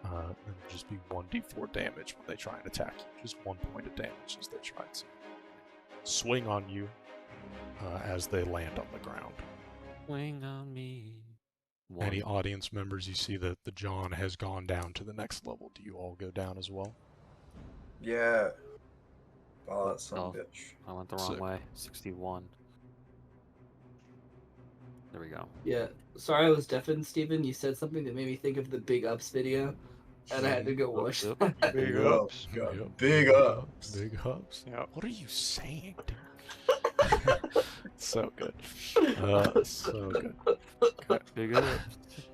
[SPEAKER 1] and just be 1d4 damage when they try and attack you. Just 1 point of damage as they try to swing on you as they land on the ground.
[SPEAKER 3] Swing on me.
[SPEAKER 1] Any audience members, you see that the John has gone down to the next level. Do you all go down as well?
[SPEAKER 4] Yeah. Oh, that son
[SPEAKER 3] Oh,
[SPEAKER 4] of a bitch.
[SPEAKER 3] I went the wrong
[SPEAKER 1] Sick.
[SPEAKER 3] way. 61. There we go.
[SPEAKER 2] Yeah. Sorry I was deafened, Steven. You said something that made me think of the Big Ups video, and I had to go watch
[SPEAKER 3] Yep.
[SPEAKER 2] that.
[SPEAKER 5] Big
[SPEAKER 4] Big
[SPEAKER 5] ups.
[SPEAKER 4] God.
[SPEAKER 1] Yep.
[SPEAKER 4] Big ups.
[SPEAKER 1] Big ups.
[SPEAKER 5] Yep.
[SPEAKER 1] What are you saying, dude? So good. So good.
[SPEAKER 3] Big up.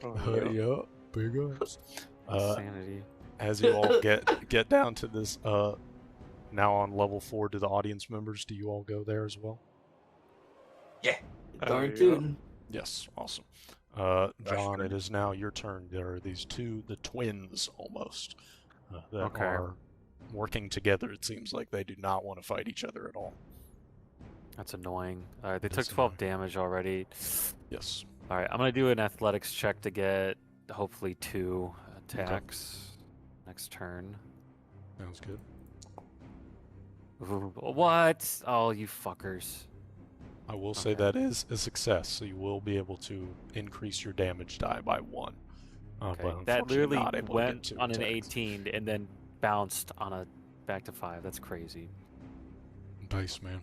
[SPEAKER 5] Oh, yeah.
[SPEAKER 1] Yeah, big ups.
[SPEAKER 3] Insanity.
[SPEAKER 1] As you all get down to this, now on level 4, to the audience members, do you all go there as well?
[SPEAKER 2] Darn
[SPEAKER 5] yeah.
[SPEAKER 2] tootin'.
[SPEAKER 1] Yes, awesome. John, it is now your turn. There are these the twins almost, that
[SPEAKER 3] Okay.
[SPEAKER 1] are working together. It seems like they do not want to fight each other at all.
[SPEAKER 3] That's annoying. Alright, they
[SPEAKER 1] It
[SPEAKER 3] took
[SPEAKER 1] is
[SPEAKER 3] 12
[SPEAKER 1] annoying.
[SPEAKER 3] damage already.
[SPEAKER 1] Yes.
[SPEAKER 3] Alright, I'm gonna do an athletics check to get hopefully 2 attacks next turn.
[SPEAKER 1] Sounds good.
[SPEAKER 3] Ooh, what? Oh, you fuckers.
[SPEAKER 1] I will say
[SPEAKER 3] Okay.
[SPEAKER 1] that is a success, so you will be able to increase your damage die by 1.
[SPEAKER 3] Okay.
[SPEAKER 1] But
[SPEAKER 3] That
[SPEAKER 1] unfortunately
[SPEAKER 3] literally
[SPEAKER 1] not able to
[SPEAKER 3] went
[SPEAKER 1] get 2
[SPEAKER 3] on an
[SPEAKER 1] attacks.
[SPEAKER 3] 18 and then bounced on a back to 5. That's crazy.
[SPEAKER 1] Dice, man.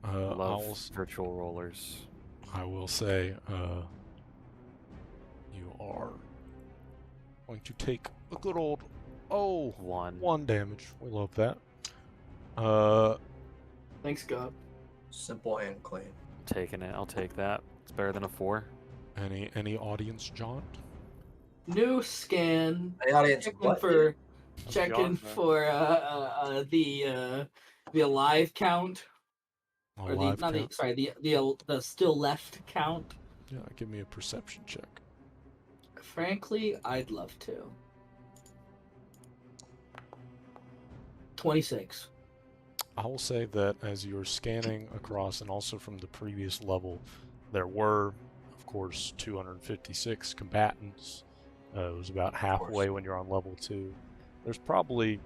[SPEAKER 3] I
[SPEAKER 1] I
[SPEAKER 3] love
[SPEAKER 1] will
[SPEAKER 3] virtual rollers.
[SPEAKER 1] I will say, you are going to take a good old 1 damage. We love that.
[SPEAKER 2] Thanks, God.
[SPEAKER 4] Simple and clean.
[SPEAKER 3] Taking it. I'll take that. It's better than a 4.
[SPEAKER 1] Any audience, John?
[SPEAKER 2] New scan.
[SPEAKER 4] Hey, audience,
[SPEAKER 2] Checking
[SPEAKER 4] what?
[SPEAKER 2] for
[SPEAKER 5] That's
[SPEAKER 2] checking
[SPEAKER 5] John, man.
[SPEAKER 2] for the alive count, or the
[SPEAKER 1] Alive
[SPEAKER 2] not the
[SPEAKER 1] count?
[SPEAKER 2] sorry the still left count.
[SPEAKER 1] Yeah, give me a perception check.
[SPEAKER 2] Frankly, I'd love to. 26.
[SPEAKER 1] I will say that as you're scanning across, and also from the previous level, there were, of course, 256 combatants. It was about halfway when you're on level 2. There's probably,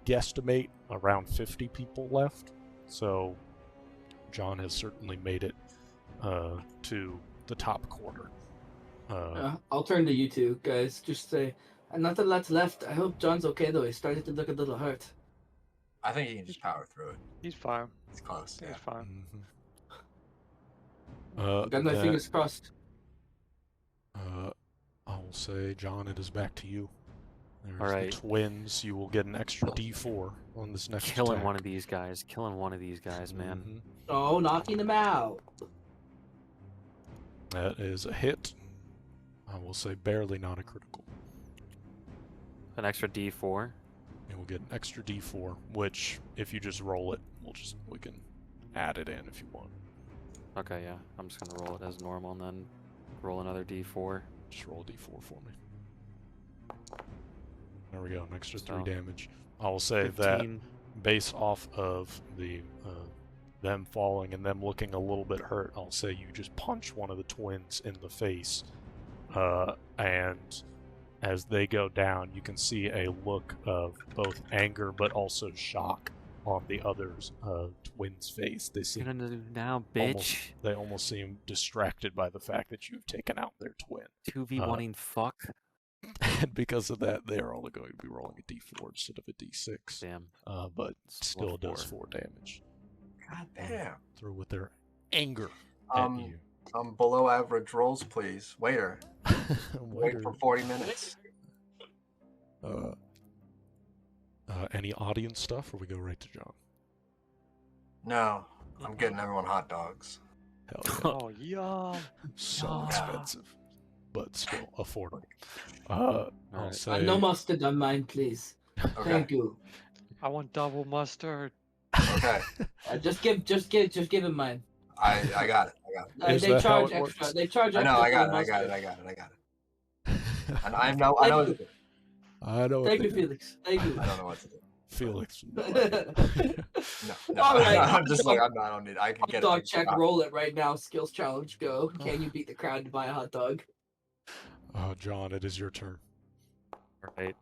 [SPEAKER 1] guesstimate, around 50 people left. So, John has certainly made it to the top quarter.
[SPEAKER 2] I'll turn to you two guys. Just say, not a lot left. I hope John's okay though. He started to look a little hurt.
[SPEAKER 4] I think he can just power through it.
[SPEAKER 5] He's fine.
[SPEAKER 4] It's close.
[SPEAKER 5] He's
[SPEAKER 4] Yeah.
[SPEAKER 5] fine.
[SPEAKER 2] Got my fingers crossed.
[SPEAKER 1] I will say, John, it is back to you. There's
[SPEAKER 3] Alright.
[SPEAKER 1] the twins. You will get an extra D4 on this next
[SPEAKER 3] Killing
[SPEAKER 1] attack.
[SPEAKER 3] one of these guys. Killing one of these guys, man.
[SPEAKER 1] Mhm.
[SPEAKER 2] Oh, knocking them out.
[SPEAKER 1] That is a hit. I will say barely not a critical.
[SPEAKER 3] An extra D4.
[SPEAKER 1] And we'll get an extra D4, which if you just roll it, we can add it in if you want.
[SPEAKER 3] Okay, yeah. I'm just gonna roll it as normal and then roll another D4.
[SPEAKER 1] Just roll a D4 for me. There we go, an extra 3
[SPEAKER 3] So,
[SPEAKER 1] damage. I will say
[SPEAKER 3] 15.
[SPEAKER 1] that based off of the them falling and them looking a little bit hurt, I'll say you just punch one of the twins in the face, and as they go down, you can see a look of both anger but also shock on the other's twin's face. They
[SPEAKER 3] What
[SPEAKER 1] seem
[SPEAKER 3] you gonna do now, bitch?
[SPEAKER 1] they almost seem distracted by the fact that you've taken out their twin.
[SPEAKER 3] 2v1ing fuck.
[SPEAKER 1] And because of that, they are only going to be rolling a d4 instead of a d6.
[SPEAKER 3] Damn.
[SPEAKER 1] But
[SPEAKER 3] It's
[SPEAKER 1] still
[SPEAKER 3] level
[SPEAKER 1] does
[SPEAKER 3] 4.
[SPEAKER 1] 4 damage.
[SPEAKER 4] God damn.
[SPEAKER 1] Through with their anger at you.
[SPEAKER 4] Below average rolls, please. Waiter. Wait
[SPEAKER 1] Waiter,
[SPEAKER 4] for 40 minutes.
[SPEAKER 1] any audience stuff, or we go right to John?
[SPEAKER 4] No, I'm getting everyone hot dogs.
[SPEAKER 1] Hell yeah.
[SPEAKER 5] Oh, yum.
[SPEAKER 1] So
[SPEAKER 3] Yeah.
[SPEAKER 1] expensive, but still affordable. I'll
[SPEAKER 3] Alright.
[SPEAKER 1] say
[SPEAKER 2] No mustard on mine, please.
[SPEAKER 4] Okay.
[SPEAKER 2] Thank you.
[SPEAKER 5] I want double mustard.
[SPEAKER 4] Okay.
[SPEAKER 2] Just give him mine.
[SPEAKER 4] I got it.
[SPEAKER 1] Is
[SPEAKER 2] They
[SPEAKER 1] that how
[SPEAKER 2] charge
[SPEAKER 1] it
[SPEAKER 2] extra.
[SPEAKER 1] works?
[SPEAKER 2] They charge
[SPEAKER 4] I
[SPEAKER 2] extra.
[SPEAKER 4] know. I got
[SPEAKER 2] for
[SPEAKER 4] it. I got
[SPEAKER 2] mustard.
[SPEAKER 4] it. I got it. I got it. And I know. I know what to do.
[SPEAKER 1] I know. what
[SPEAKER 2] Thank
[SPEAKER 1] they
[SPEAKER 2] you,
[SPEAKER 1] do.
[SPEAKER 2] Felix. Thank you.
[SPEAKER 4] I don't know what to do.
[SPEAKER 1] Felix.
[SPEAKER 4] No. No.
[SPEAKER 2] All right.
[SPEAKER 4] I'm just like I don't need. I can
[SPEAKER 2] Hot
[SPEAKER 4] get
[SPEAKER 2] dog
[SPEAKER 4] it.
[SPEAKER 2] check. Roll it right now. Skills challenge. Go. Can you beat the crowd to buy a hot dog?
[SPEAKER 1] John, it is your turn.
[SPEAKER 3] Alright.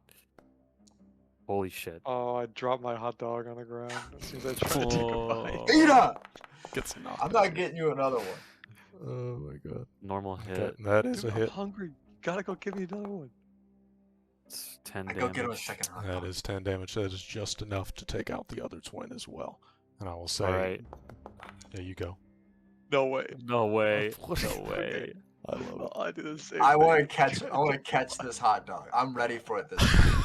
[SPEAKER 3] Holy shit.
[SPEAKER 5] Oh, I dropped my hot dog on the ground as soon as I tried to take a bite.
[SPEAKER 3] Oh.
[SPEAKER 4] Vita!
[SPEAKER 1] Gets knocked
[SPEAKER 4] I'm not getting you another one.
[SPEAKER 1] Oh my god.
[SPEAKER 3] Normal
[SPEAKER 1] Okay,
[SPEAKER 3] hit.
[SPEAKER 1] that is
[SPEAKER 5] Dude,
[SPEAKER 1] a
[SPEAKER 5] I'm
[SPEAKER 1] hit.
[SPEAKER 5] hungry. Gotta go give me another one.
[SPEAKER 3] It's 10
[SPEAKER 4] I go get him a
[SPEAKER 3] damage.
[SPEAKER 4] second hot
[SPEAKER 1] That
[SPEAKER 4] dog.
[SPEAKER 1] is 10 damage. That is just enough to take out the other twin as well. And I will say,
[SPEAKER 3] Alright.
[SPEAKER 1] there you go.
[SPEAKER 5] No way.
[SPEAKER 3] No way.
[SPEAKER 1] What?
[SPEAKER 3] No way.
[SPEAKER 1] I love it.
[SPEAKER 5] I did the same
[SPEAKER 4] I
[SPEAKER 5] thing.
[SPEAKER 4] want to catch.
[SPEAKER 5] Tried
[SPEAKER 4] I want to
[SPEAKER 5] take a
[SPEAKER 4] catch
[SPEAKER 5] bite.
[SPEAKER 4] this hot dog. I'm ready for it this time.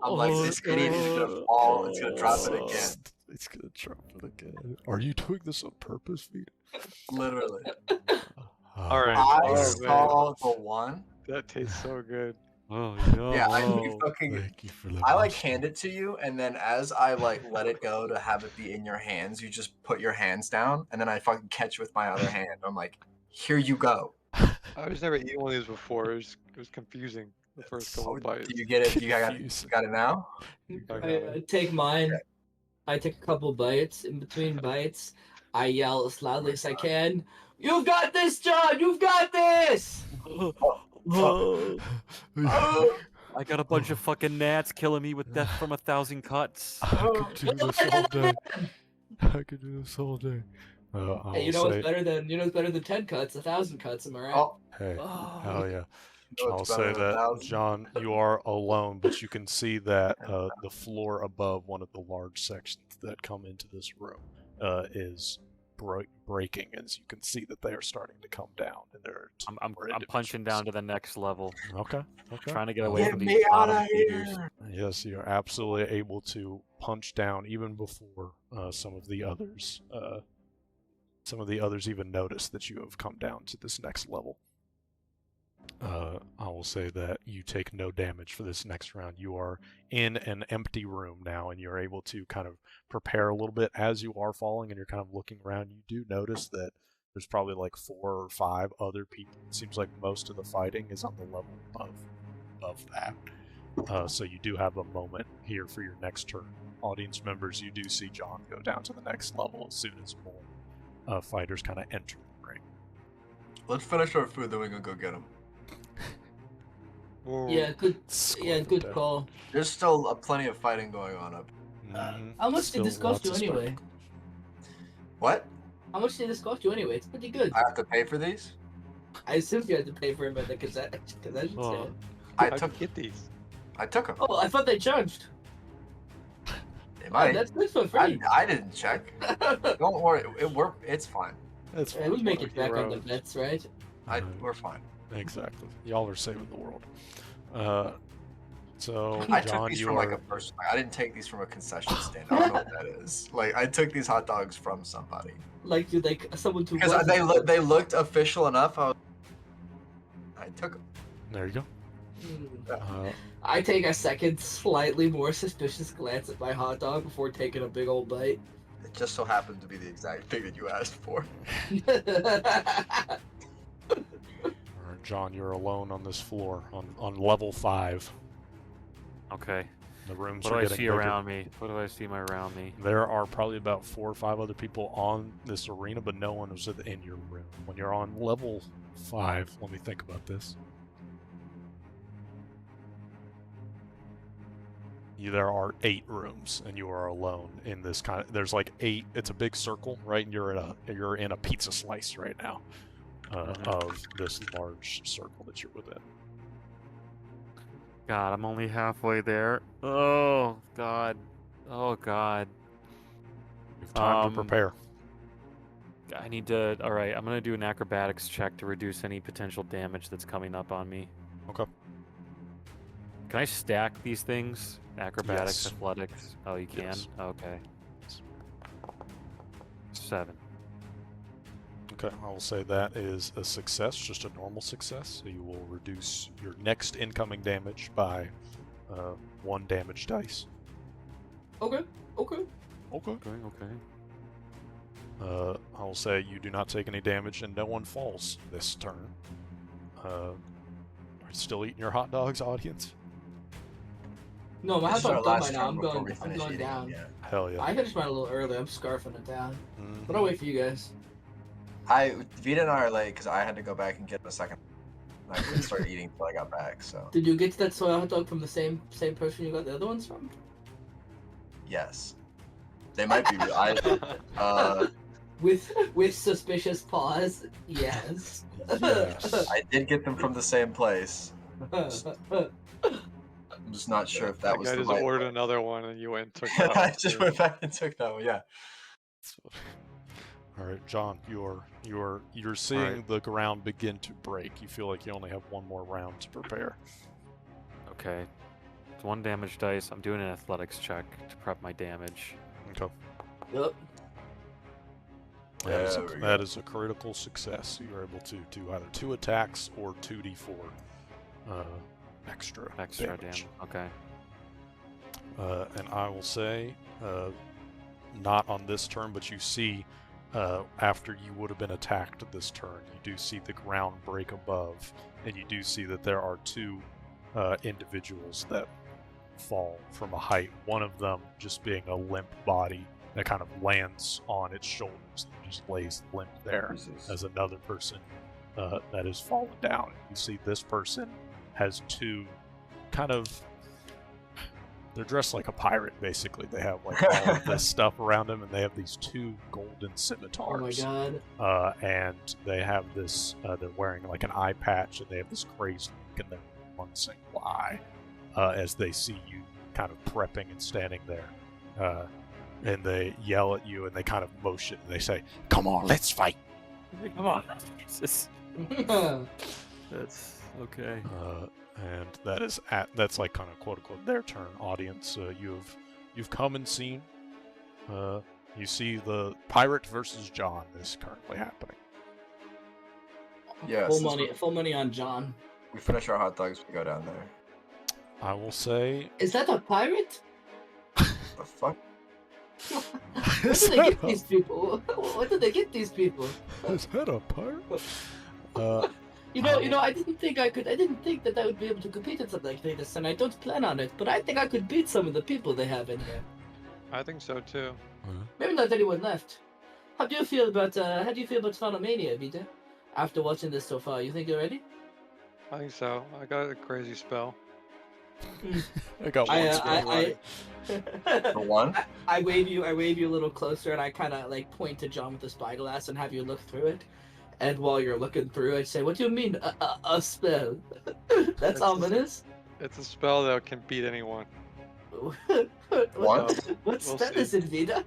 [SPEAKER 4] I'm like, this idiot is gonna fall. It's gonna drop it again.
[SPEAKER 1] It's gonna drop it again. Are you doing this on purpose, Vita?
[SPEAKER 4] Literally.
[SPEAKER 5] Alright.
[SPEAKER 4] I
[SPEAKER 5] Oh, man.
[SPEAKER 4] saw the one.
[SPEAKER 5] That tastes so good.
[SPEAKER 3] Oh, no.
[SPEAKER 4] Yeah, I fucking.
[SPEAKER 1] Thank you for the
[SPEAKER 4] I like
[SPEAKER 1] motion.
[SPEAKER 4] hand it to you, and then as I like let it go to have it be in your hands, you just put your hands down, and then I fucking catch with my other hand. I'm like, here you go.
[SPEAKER 5] I was never eaten one of these before. It was confusing the first couple
[SPEAKER 4] Oh,
[SPEAKER 5] bites.
[SPEAKER 4] do you get it? You got it?
[SPEAKER 1] Confusing.
[SPEAKER 4] Got it now?
[SPEAKER 2] I take mine. I take a couple bites. In between bites, I yell as loudly as I can. You've got this, John. You've got this.
[SPEAKER 3] Oh, I got a bunch of fucking gnats killing me with death from 1,000 cuts.
[SPEAKER 1] I could do this all day. I could do this all day. I
[SPEAKER 2] Hey, you
[SPEAKER 1] will
[SPEAKER 2] know
[SPEAKER 1] say,
[SPEAKER 2] what's better than 10 cuts, 1,000 cuts. Am I right?
[SPEAKER 4] Oh,
[SPEAKER 1] hey,
[SPEAKER 3] Oh.
[SPEAKER 1] hell yeah.
[SPEAKER 4] you know
[SPEAKER 1] I'll
[SPEAKER 4] what's
[SPEAKER 1] say
[SPEAKER 4] better than
[SPEAKER 1] that,
[SPEAKER 4] 1,000?
[SPEAKER 1] John, you are alone, but you can see that the floor above one of the large sections that come into this room is breaking, as you can see that they are starting to come down. And they're
[SPEAKER 3] I'm
[SPEAKER 1] more
[SPEAKER 3] punching down to the next level.
[SPEAKER 1] Okay, okay.
[SPEAKER 3] Trying to get away
[SPEAKER 4] Get
[SPEAKER 3] from
[SPEAKER 4] me
[SPEAKER 3] these
[SPEAKER 4] out
[SPEAKER 3] bottom
[SPEAKER 4] of
[SPEAKER 3] feeders.
[SPEAKER 4] here!
[SPEAKER 1] Yes, you're absolutely able to punch down even before some of the others. Some of the others even notice that you have come down to this next level. I will say that you take no damage for this next round. You are in an empty room now, and you're able to kind of prepare a little bit as you are falling, and you're kind of looking around. You do notice that there's probably like 4 or 5 other people. It seems like most of the fighting is on the level of that. So you do have a moment here for your next turn. Audience members, you do see John go down to the next level as soon as more fighters kind of enter the ring.
[SPEAKER 4] Let's finish our food, then we can go get them.
[SPEAKER 5] Whoa.
[SPEAKER 2] Yeah, good.
[SPEAKER 1] Score
[SPEAKER 2] Yeah,
[SPEAKER 1] the
[SPEAKER 2] good
[SPEAKER 1] death.
[SPEAKER 2] call.
[SPEAKER 4] There's still plenty of fighting going on up.
[SPEAKER 1] Mhm.
[SPEAKER 2] How much
[SPEAKER 1] Still
[SPEAKER 2] did this cost you
[SPEAKER 1] lots of
[SPEAKER 2] anyway?
[SPEAKER 1] spectacle.
[SPEAKER 4] What?
[SPEAKER 2] How much did this cost you anyway? It's pretty good.
[SPEAKER 4] I have to pay for these?
[SPEAKER 2] I assumed you had to pay for him at the concession
[SPEAKER 3] Oh.
[SPEAKER 2] stand.
[SPEAKER 4] I
[SPEAKER 5] How'd
[SPEAKER 4] took.
[SPEAKER 5] you get these?
[SPEAKER 4] I took them.
[SPEAKER 2] Oh, I thought they charged.
[SPEAKER 4] They
[SPEAKER 2] Oh,
[SPEAKER 4] might.
[SPEAKER 2] that's good for free.
[SPEAKER 4] I didn't check. Don't worry. It's fine.
[SPEAKER 1] That's
[SPEAKER 2] Yeah, we
[SPEAKER 1] fine.
[SPEAKER 2] make it back on the
[SPEAKER 5] Gross.
[SPEAKER 2] bets, right?
[SPEAKER 4] We're fine.
[SPEAKER 1] Exactly. Y'all are saving the world. So,
[SPEAKER 4] I took
[SPEAKER 1] John,
[SPEAKER 4] these
[SPEAKER 1] you
[SPEAKER 4] from like
[SPEAKER 1] are...
[SPEAKER 4] a person. I didn't take these from a concession stand. I don't know what that is. Like I took these hot dogs from somebody
[SPEAKER 2] Like you, like someone to.
[SPEAKER 4] because they looked official enough. I took them.
[SPEAKER 1] There you go.
[SPEAKER 2] I take a second, slightly more suspicious glance at my hot dog before taking a big old bite.
[SPEAKER 4] It just so happened to be the exact thing that you asked for.
[SPEAKER 1] All right, John, you're alone on this floor on level 5.
[SPEAKER 3] Okay.
[SPEAKER 1] The rooms
[SPEAKER 3] What do
[SPEAKER 1] are
[SPEAKER 3] I
[SPEAKER 1] getting
[SPEAKER 3] see
[SPEAKER 1] bigger.
[SPEAKER 3] around me? What do I see around me?
[SPEAKER 1] There are probably about 4 or 5 other people on this arena, but no one was in your room. When you're on level 5, let me think about this. There are 8 rooms, and you are alone in this kind of. There's like 8. It's a big circle, right? And you're in a pizza slice right now of this large circle that you're within.
[SPEAKER 3] God, I'm only halfway there. Oh God. Oh God.
[SPEAKER 1] You have time to
[SPEAKER 3] Um,
[SPEAKER 1] prepare.
[SPEAKER 3] I need to. All right, I'm gonna do an acrobatics check to reduce any potential damage that's coming up on me.
[SPEAKER 1] Okay.
[SPEAKER 3] Can I stack these things? Acrobatics,
[SPEAKER 1] Yes.
[SPEAKER 3] athletics. Oh, you can.
[SPEAKER 1] Yes.
[SPEAKER 3] Okay. 7.
[SPEAKER 1] Okay, I will say that is a success, just a normal success. So you will reduce your next incoming damage by 1 damage dice.
[SPEAKER 2] Okay.
[SPEAKER 1] Okay.
[SPEAKER 3] Okay. Okay.
[SPEAKER 1] I will say you do not take any damage and no one falls this turn. Are you still eating your hot dogs, audience?
[SPEAKER 2] No, my
[SPEAKER 4] This
[SPEAKER 2] hot
[SPEAKER 4] is our
[SPEAKER 2] dog's done
[SPEAKER 4] last
[SPEAKER 2] by now.
[SPEAKER 4] turn
[SPEAKER 2] I'm
[SPEAKER 4] before
[SPEAKER 2] going.
[SPEAKER 4] we
[SPEAKER 2] I'm
[SPEAKER 4] finish
[SPEAKER 2] going
[SPEAKER 4] eating
[SPEAKER 2] down.
[SPEAKER 4] them,
[SPEAKER 1] Hell yeah.
[SPEAKER 2] I finished mine a little early. I'm scarfing it down.
[SPEAKER 1] Mhm.
[SPEAKER 2] But I'll wait for you guys.
[SPEAKER 4] Vita and I are late because I had to go back and get a second I didn't start eating until I got back. So
[SPEAKER 2] Did you get that soy hot dog from the same person you got the other ones from?
[SPEAKER 4] yes, they might be.
[SPEAKER 2] With suspicious pause, yes.
[SPEAKER 1] Yes.
[SPEAKER 4] I did get them from the same place. I'm just not sure if that was
[SPEAKER 5] guy
[SPEAKER 4] the
[SPEAKER 5] just
[SPEAKER 4] right
[SPEAKER 5] ordered
[SPEAKER 4] one.
[SPEAKER 5] another one and you went and took that
[SPEAKER 4] I
[SPEAKER 5] one.
[SPEAKER 4] just
[SPEAKER 5] too.
[SPEAKER 4] went back and took that one. Yeah.
[SPEAKER 1] All right, John, you're seeing
[SPEAKER 3] Alright.
[SPEAKER 1] the ground begin to break. You feel like you only have one more round to prepare.
[SPEAKER 3] Okay. It's 1 damage dice. I'm doing an athletics check to prep my damage.
[SPEAKER 1] Okay.
[SPEAKER 2] Yep.
[SPEAKER 1] That is a critical success. So you're able to do either 2 attacks or 2d4 extra damage.
[SPEAKER 3] Okay.
[SPEAKER 1] And I will say, not on this turn, but you see, after you would have been attacked this turn, you do see the ground break above, and you do see that there are 2 individuals that fall from a height. One of them just being a limp body that kind of lands on its shoulders and just lays limp there, as another person that is fallen down. You see this person has 2 kind of... They're dressed like a pirate, basically. They have like all of this stuff around them, and they have these 2 golden scimitars.
[SPEAKER 2] Oh my god.
[SPEAKER 1] And they have this, they're wearing like an eye patch, and they have this crazed look in their one single eye as they see you kind of prepping and standing there. And they yell at you, and they kind of motion, and they say, "Come on, let's fight!"
[SPEAKER 3] Come on. Jesus. That's okay.
[SPEAKER 1] And that's like kind of quote unquote their turn. Audience, you've come and seen. You see the pirate versus John is currently happening.
[SPEAKER 4] Yeah.
[SPEAKER 2] Full money on John.
[SPEAKER 4] We finish our hot dogs. We go down there.
[SPEAKER 1] I will say.
[SPEAKER 2] Is that a pirate?
[SPEAKER 4] The fuck?
[SPEAKER 2] Where do they get these people? Where do they get these people?
[SPEAKER 1] Is that a pirate?
[SPEAKER 2] You know, I didn't think that I would be able to compete in something like this, and I don't plan on it. But I think I could beat some of the people they have in here.
[SPEAKER 5] I think so too.
[SPEAKER 2] Maybe not anyone left. How do you feel about Phenomania, Vita? After watching this so far, you think you're ready?
[SPEAKER 5] I think so. I got a crazy spell.
[SPEAKER 1] I got one spell right.
[SPEAKER 4] The one?
[SPEAKER 2] I wave you a little closer, and I kind of like point to John with the spyglass and have you look through it. And while you're looking through, I say, "What do you mean a spell? That's ominous."
[SPEAKER 5] It's a spell that can beat anyone.
[SPEAKER 4] What?
[SPEAKER 2] What
[SPEAKER 5] We'll
[SPEAKER 2] spell
[SPEAKER 5] see.
[SPEAKER 2] is it, Vita?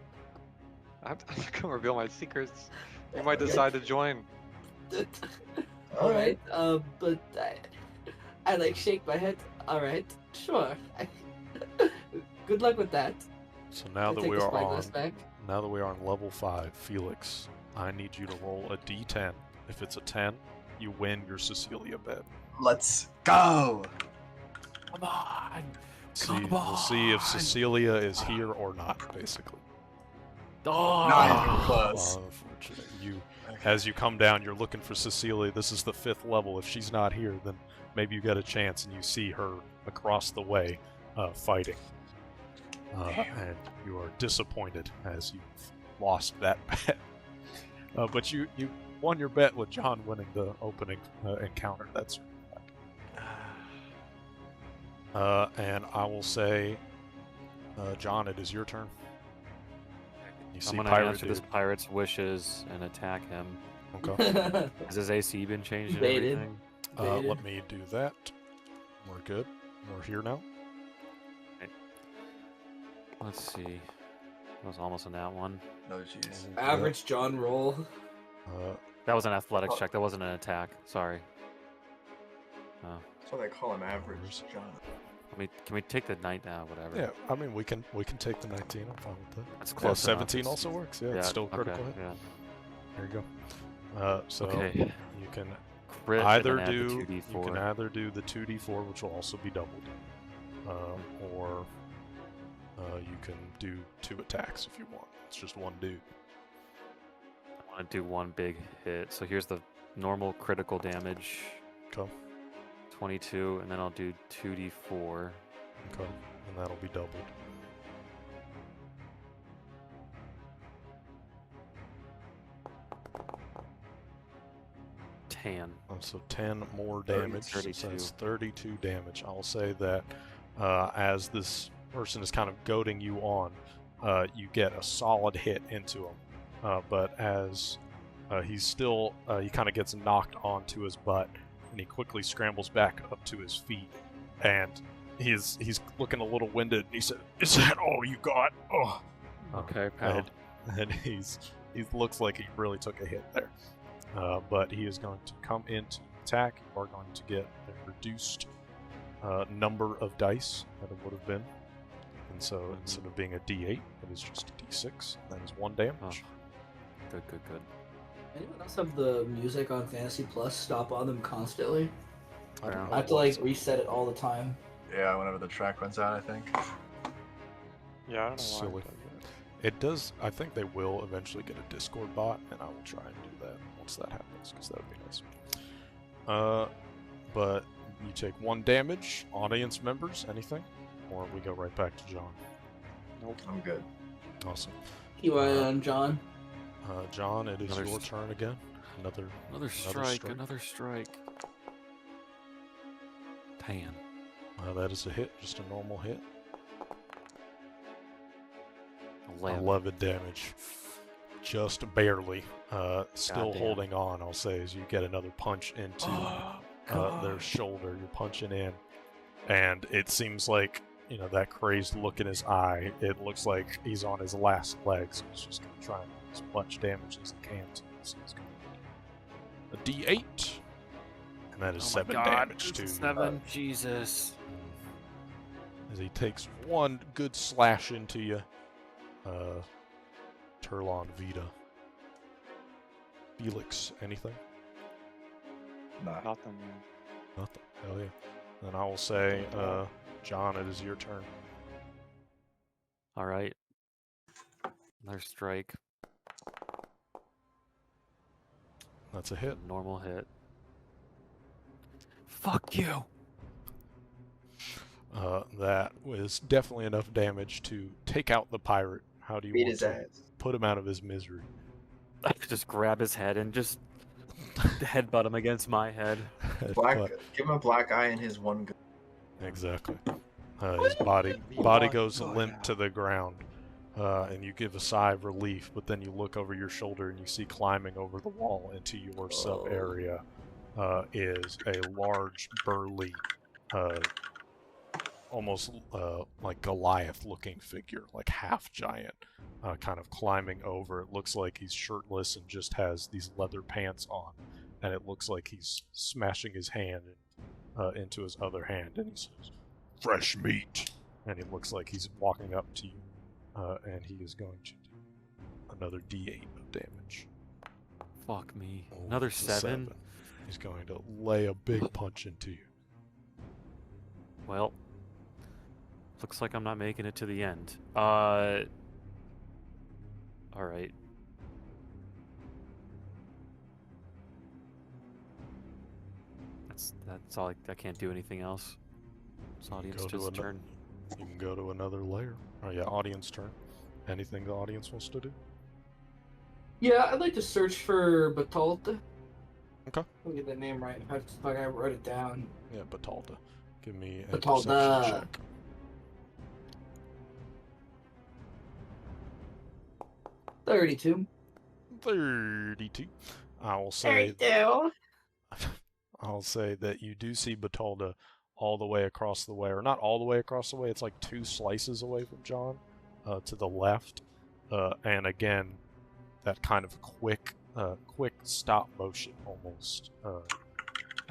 [SPEAKER 5] I'm not gonna reveal my secrets. You might decide to join.
[SPEAKER 2] All right, but I like shake my head. All right, sure. Good luck with that.
[SPEAKER 1] So now
[SPEAKER 2] I
[SPEAKER 1] that
[SPEAKER 2] take
[SPEAKER 1] we
[SPEAKER 2] the
[SPEAKER 1] are
[SPEAKER 2] spyglass
[SPEAKER 1] on,
[SPEAKER 2] back.
[SPEAKER 1] now that we are on level 5, Felix, I need you to roll a d10. If it's a 10, you win your Cecilia bet.
[SPEAKER 4] Let's go.
[SPEAKER 3] Come on.
[SPEAKER 1] We'll see if Cecilia is here or not, basically.
[SPEAKER 3] Oh,
[SPEAKER 4] Not even close.
[SPEAKER 1] Unfortunate. As you come down, you're looking for Cecilia. This is the 5th level. If she's not here, then maybe you get a chance and you see her across the way fighting. And you are disappointed as you've lost that bet. But you won your bet with John winning the opening encounter. That's and I will say, John, it is your turn. You see
[SPEAKER 3] I'm gonna
[SPEAKER 1] pirate
[SPEAKER 3] answer this
[SPEAKER 1] dude.
[SPEAKER 3] pirate's wishes and attack him.
[SPEAKER 1] Okay.
[SPEAKER 3] Has his AC been changed and
[SPEAKER 2] Baited.
[SPEAKER 3] everything?
[SPEAKER 2] Baited.
[SPEAKER 1] Let me do that. We're good. We're here now.
[SPEAKER 3] Let's see. That was almost a nat one.
[SPEAKER 4] No, jeez.
[SPEAKER 2] Average John roll.
[SPEAKER 3] That was an athletics check. That wasn't an attack. Sorry.
[SPEAKER 4] That's why they call him average, John.
[SPEAKER 3] Can we take the night now? Whatever.
[SPEAKER 1] Yeah, I mean we can take the 19. I'm fine with that.
[SPEAKER 3] That's
[SPEAKER 1] Yeah,
[SPEAKER 3] close.
[SPEAKER 1] 17
[SPEAKER 3] enough.
[SPEAKER 1] also works. Yeah, it's still critical hit.
[SPEAKER 3] Yeah.
[SPEAKER 1] There you go. So
[SPEAKER 3] Okay.
[SPEAKER 1] you can
[SPEAKER 3] Crit and
[SPEAKER 1] either
[SPEAKER 3] then add the
[SPEAKER 1] do
[SPEAKER 3] 2d4.
[SPEAKER 1] you can either do the 2d4, which will also be doubled, or you can do 2 attacks if you want. It's just one dude.
[SPEAKER 3] I want to do one big hit. So here's the normal critical damage.
[SPEAKER 1] Okay.
[SPEAKER 3] 22, and then I'll do 2d4.
[SPEAKER 1] Okay, and that'll be doubled.
[SPEAKER 3] 10.
[SPEAKER 1] So 10 more damage. So
[SPEAKER 3] 32.
[SPEAKER 1] that's 32 damage. I'll say that as this person is kind of goading you on, you get a solid hit into him. But as he's still, he kind of gets knocked onto his butt, and he quickly scrambles back up to his feet, and he's looking a little winded. And he said, "Is that all you got?" Oh,
[SPEAKER 3] Okay, Pat.
[SPEAKER 1] and he looks like he really took a hit there. But he is going to come in to attack. You are going to get a reduced number of dice that it would have been. And so instead of being a d8, it is just a d6. That is 1 damage.
[SPEAKER 3] Oh. Good.
[SPEAKER 2] Anyone else have the music on Fantasy Plus stop on them constantly?
[SPEAKER 1] I don't know
[SPEAKER 2] I have to
[SPEAKER 1] what
[SPEAKER 2] like
[SPEAKER 1] it's-
[SPEAKER 2] reset it all the time.
[SPEAKER 4] Yeah, whenever the track runs out, I think.
[SPEAKER 5] Yeah, I don't know
[SPEAKER 1] Silly.
[SPEAKER 5] why. It does that.
[SPEAKER 1] It does. I think they will eventually get a Discord bot, and I will try and do that once that happens, because that would be nice. But you take 1 damage. Audience members, anything? Or we go right back to John.
[SPEAKER 5] Nope.
[SPEAKER 4] I'm good.
[SPEAKER 1] Awesome.
[SPEAKER 2] You on John?
[SPEAKER 1] John, it is
[SPEAKER 3] Another
[SPEAKER 1] your
[SPEAKER 3] st-
[SPEAKER 1] turn again.
[SPEAKER 3] Another strike. 10.
[SPEAKER 1] That is a hit, just a normal hit.
[SPEAKER 3] 11.
[SPEAKER 1] 11 damage. Just barely. Still
[SPEAKER 3] Goddamn.
[SPEAKER 1] holding on, I'll say, as you get another punch into their shoulder. You're punching in. And it seems like, that crazed look in his eye, it looks like he's on his last legs. He's just going to try and do as much damage as he can to you. So he's going to a d8. And that is 7 damage to
[SPEAKER 3] 7. Jesus.
[SPEAKER 1] as he takes 1 good slash into you. Turlon Vita. Felix, anything?
[SPEAKER 4] Nah.
[SPEAKER 5] Nothing, man.
[SPEAKER 1] Nothing. Hell yeah. Then I will say, John, it is your turn.
[SPEAKER 3] All right. Another strike.
[SPEAKER 1] That's a hit.
[SPEAKER 3] Normal hit. Fuck you.
[SPEAKER 1] That was definitely enough damage to take out the pirate. How do you
[SPEAKER 6] Beat
[SPEAKER 1] want
[SPEAKER 6] his
[SPEAKER 1] to
[SPEAKER 6] ass.
[SPEAKER 1] put him out of his misery?
[SPEAKER 3] I could just grab his head and just headbutt him against my head.
[SPEAKER 6] Black,
[SPEAKER 1] But-
[SPEAKER 6] give him a black eye and his one gun.
[SPEAKER 1] exactly. His body goes limp to the ground, and you give a sigh of relief. But then you look over your shoulder and you see climbing over the wall into your sub area is a large, burly, almost like Goliath-looking figure, like half giant, kind of climbing over. It looks like he's shirtless and just has these leather pants on, and it looks like he's smashing his hand into his other hand, and he says, "Fresh meat," and it looks like he's walking up to you, and he is going to do another D8 of damage.
[SPEAKER 3] Fuck me.
[SPEAKER 1] Oh,
[SPEAKER 3] Another
[SPEAKER 1] it's a
[SPEAKER 3] 7?
[SPEAKER 1] He's going to lay a big punch into you.
[SPEAKER 3] Well, looks like I'm not making it to the end. Alright. That's all. I can't do anything else. It's audience
[SPEAKER 1] Go to
[SPEAKER 3] just
[SPEAKER 1] ano-
[SPEAKER 3] turn.
[SPEAKER 1] You can go to another layer. Oh yeah, audience turn. Anything the audience wants to do?
[SPEAKER 2] Yeah, I'd like to search for Batalta.
[SPEAKER 1] Okay.
[SPEAKER 2] Let me get that name right. I wrote it down.
[SPEAKER 1] Yeah, Batalda. Give me a
[SPEAKER 2] Batalda.
[SPEAKER 1] perception check.
[SPEAKER 2] 32.
[SPEAKER 1] 32. I will say
[SPEAKER 2] 32.
[SPEAKER 1] I'll say that you do see Batalda all the way across the way, or not all the way across the way. It's like 2 slices away from John, to the left, and again, that kind of quick stop motion almost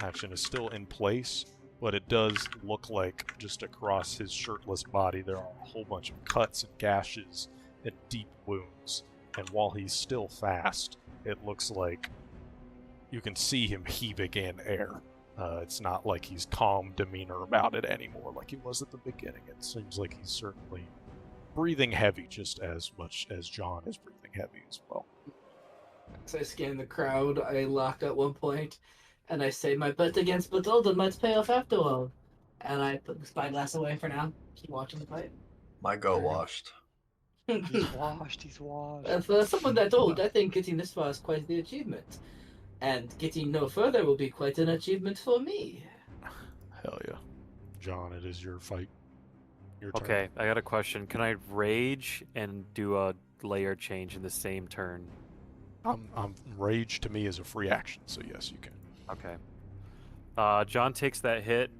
[SPEAKER 1] action is still in place, but it does look like just across his shirtless body there are a whole bunch of cuts and gashes and deep wounds. And while he's still fast, it looks like you can see him heaving in air. It's not like he's calm demeanor about it anymore like he was at the beginning. It seems like he's certainly breathing heavy just as much as John is breathing heavy as well.
[SPEAKER 2] As I scan the crowd, I locked at one point, and I say, my bet against Batalda might pay off after all. And I put the spyglass away for now. Keep watching the fight.
[SPEAKER 4] My go washed.
[SPEAKER 5] He's washed. He's washed.
[SPEAKER 2] For someone that old, I think getting this far is quite the achievement. and getting no further will be quite an achievement for me.
[SPEAKER 1] Hell yeah. John, it is your fight. Your turn.
[SPEAKER 3] Okay, I got a question. Can I rage and do a layer change in the same turn?
[SPEAKER 1] Rage to me is a free action, so yes, you can.
[SPEAKER 3] Okay. John takes that hit,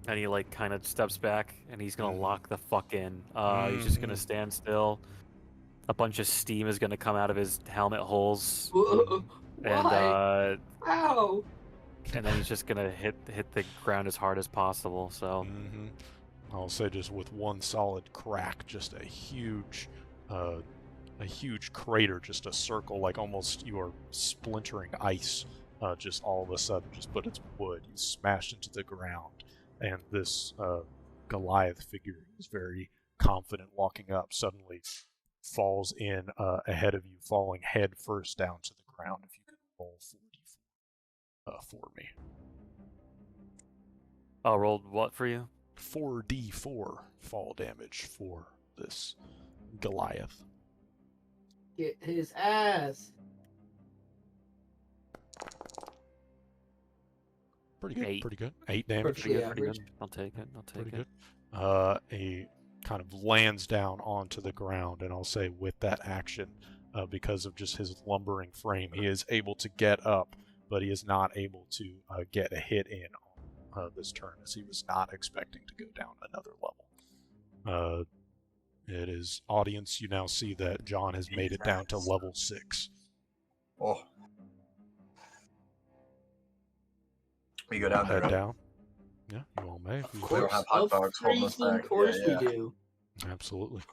[SPEAKER 3] and he like kind of steps back, and he's gonna lock the fuck in. He's just gonna stand still. A bunch of steam is gonna come out of his helmet holes, and
[SPEAKER 2] Why? Ow!
[SPEAKER 3] and then he's just gonna hit the ground as hard as possible. So
[SPEAKER 1] I'll say just with one solid crack, just a huge crater, just a circle, like almost you are splintering ice. Just all of a sudden, but it's wood. You smashed into the ground, and this Goliath figure is very confident walking up. Suddenly, falls in ahead of you, falling head first down to the ground. If you could roll 4d4 for me.
[SPEAKER 3] I rolled what for you?
[SPEAKER 1] 4d4 fall damage for this Goliath.
[SPEAKER 2] Get his ass.
[SPEAKER 1] Pretty good.
[SPEAKER 3] 8.
[SPEAKER 1] Pretty good. 8 damage.
[SPEAKER 2] Perfectly
[SPEAKER 3] Pretty
[SPEAKER 2] average.
[SPEAKER 3] good. I'll take it. I'll take
[SPEAKER 1] Pretty
[SPEAKER 3] it.
[SPEAKER 1] good. A kind of lands down onto the ground, and I'll say with that action, because of just his lumbering frame, he is able to get up, but he is not able to get a hit in on this turn, as he was not expecting to go down another level. It is audience. You now see that John has made it down to level 6.
[SPEAKER 4] Oh. We go down there.
[SPEAKER 1] Head
[SPEAKER 4] Right?
[SPEAKER 1] down. Yeah, you all may. If you
[SPEAKER 4] We don't
[SPEAKER 1] wish.
[SPEAKER 4] have hot dogs holding us
[SPEAKER 2] Freaking
[SPEAKER 4] back.
[SPEAKER 2] course
[SPEAKER 4] Yeah,
[SPEAKER 2] we do.
[SPEAKER 1] Absolutely.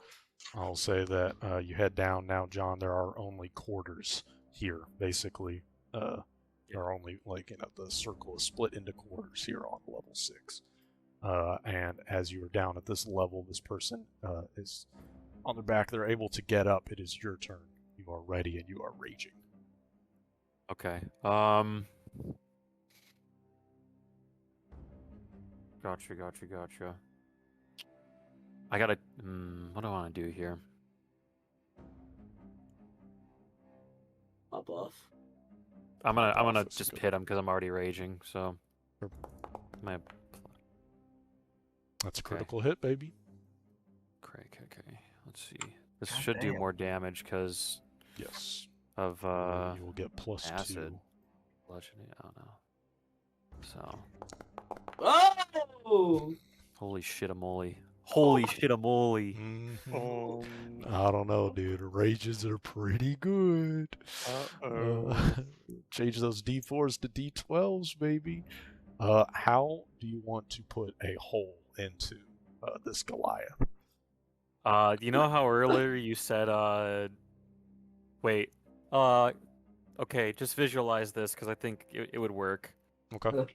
[SPEAKER 1] I'll say that you head down now, John. There are only quarters here, basically. There are only the circle is split into quarters here on level 6. And as you are down at this level, this person is on their back. They're able to get up. It is your turn. You are ready and you are raging.
[SPEAKER 3] Okay. Gotcha. I gotta. What do I want to do here?
[SPEAKER 2] Up off.
[SPEAKER 3] I'm gonna
[SPEAKER 1] That's
[SPEAKER 3] just
[SPEAKER 1] good.
[SPEAKER 3] hit him because I'm already raging. So.
[SPEAKER 1] Sure.
[SPEAKER 3] My.
[SPEAKER 1] That's a
[SPEAKER 3] Okay.
[SPEAKER 1] critical hit, baby.
[SPEAKER 3] Okay. Let's see. This
[SPEAKER 4] God
[SPEAKER 3] should do
[SPEAKER 4] damn.
[SPEAKER 3] more damage because
[SPEAKER 1] Yes.
[SPEAKER 3] of
[SPEAKER 1] you will get plus
[SPEAKER 3] acid.
[SPEAKER 1] 2.
[SPEAKER 3] bludgeoning. I don't know. So.
[SPEAKER 2] Oh!
[SPEAKER 3] Holy shitamoly. Holy shitamoly.
[SPEAKER 5] Oh,
[SPEAKER 1] I don't know, dude. Rages are pretty good.
[SPEAKER 5] uh-oh.
[SPEAKER 1] Change those D4s to D12s, baby. How do you want to put a hole into this Goliath?
[SPEAKER 3] You know how earlier you said, wait, okay, just visualize this because I think it would work.
[SPEAKER 1] Okay.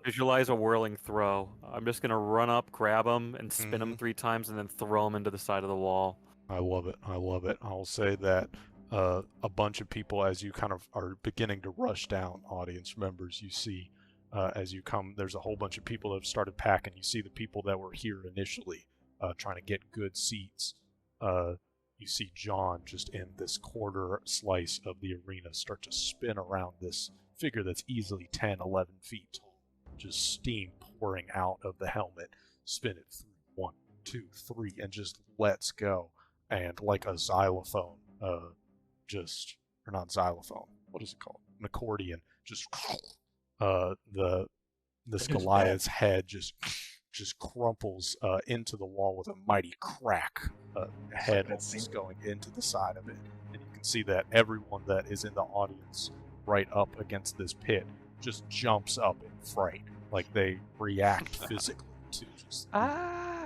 [SPEAKER 3] Visualize a whirling throw. I'm just gonna run up, grab him, and spin him
[SPEAKER 1] Mhm.
[SPEAKER 3] 3 times, and then throw him into the side of the wall.
[SPEAKER 1] I love it. I'll say that a bunch of people, as you kind of are beginning to rush down, audience members, you see as you come, there's a whole bunch of people that have started packing. You see the people that were here initially trying to get good seats. You see John just in this quarter slice of the arena start to spin around this figure that's easily 10, 11 feet tall. Just steam pouring out of the helmet. Spin it through 1, 2, 3, and just lets go. And like a xylophone, or not xylophone, what is it called? An accordion. Just this Goliath's head just crumples into the wall with a mighty crack. Head almost going into the side of it, and you can see that everyone that is in the audience right up against this pit just jumps up in fright, like they react physically to just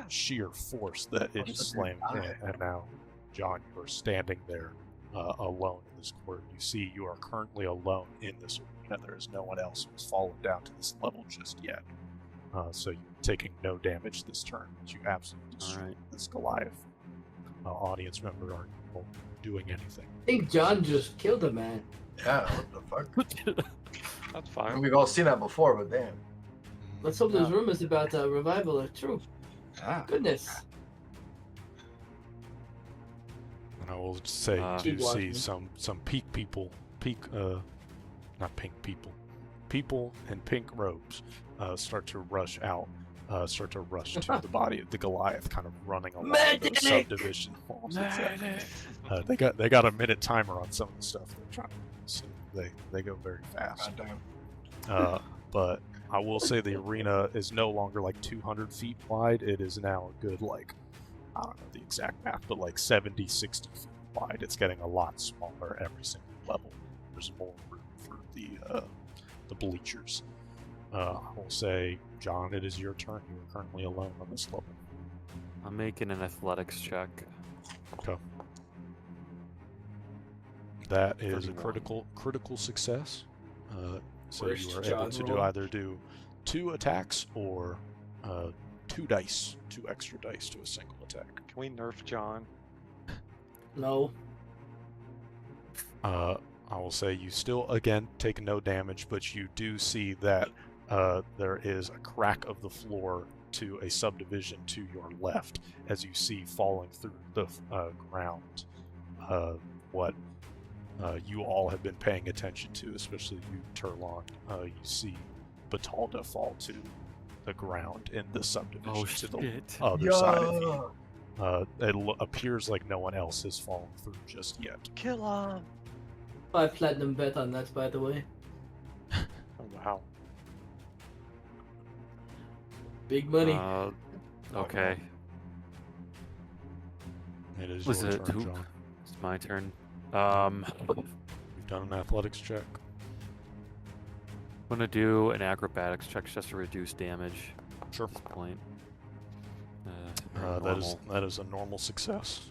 [SPEAKER 1] sheer force that it is slammed in. And now, John, you are standing there alone in this court. You see you are currently alone in this arena. There is no one else who has fallen down to this level just yet. So you're taking no damage this turn, but you absolutely destroyed this Goliath. Audience member, aren't doing anything.
[SPEAKER 2] I think John just killed a man.
[SPEAKER 4] Yeah, what the fuck?
[SPEAKER 5] That's fine.
[SPEAKER 4] We've all seen that before, but damn.
[SPEAKER 2] Let's hope those rumors about revival are true.
[SPEAKER 4] Yeah.
[SPEAKER 2] Goodness.
[SPEAKER 1] And I will just say, you
[SPEAKER 2] Keep
[SPEAKER 1] do see
[SPEAKER 2] watching.
[SPEAKER 1] some peak people, not pink people. People in pink robes start to rush out, start to rush to the body of the Goliath, kind of running along the subdivision walls. Exactly. They got a minute timer on some of the stuff they're trying to do, so they go very fast.
[SPEAKER 4] Goddamn.
[SPEAKER 1] But I will say the arena is no longer like 200 feet wide. It is now a good, like, I don't know the exact math, but like 70, 60 feet wide. It's getting a lot smaller every single level. There's more room for the bleachers. I will say, John, it is your turn. You are currently alone on this level.
[SPEAKER 3] I'm making an athletics check.
[SPEAKER 1] Okay. That is a
[SPEAKER 3] 31.
[SPEAKER 1] critical success. So
[SPEAKER 2] Worst
[SPEAKER 1] you are
[SPEAKER 2] John
[SPEAKER 1] able to
[SPEAKER 2] roll.
[SPEAKER 1] either do 2 attacks or 2 dice, 2 extra dice to a single attack.
[SPEAKER 5] Can we nerf John?
[SPEAKER 2] No.
[SPEAKER 1] I will say you still, again, take no damage, but you do see that there is a crack of the floor to a subdivision to your left, as you see falling through the ground what you all have been paying attention to, especially you, Turlon. You see Batalda fall to the ground in the subdivision to the other side of you. It appears like no one else has fallen through just yet.
[SPEAKER 5] Kill him!
[SPEAKER 2] 5 platinum bet on that, by the way.
[SPEAKER 5] Oh, wow.
[SPEAKER 2] Big money.
[SPEAKER 3] Okay.
[SPEAKER 1] It is
[SPEAKER 3] Was
[SPEAKER 1] your
[SPEAKER 3] it
[SPEAKER 1] turn,
[SPEAKER 3] who?
[SPEAKER 1] John.
[SPEAKER 3] It's my turn.
[SPEAKER 1] You've done an athletics check.
[SPEAKER 3] I'm gonna do an acrobatics check just to reduce damage.
[SPEAKER 1] Sure.
[SPEAKER 3] At this point.
[SPEAKER 1] That is a normal success.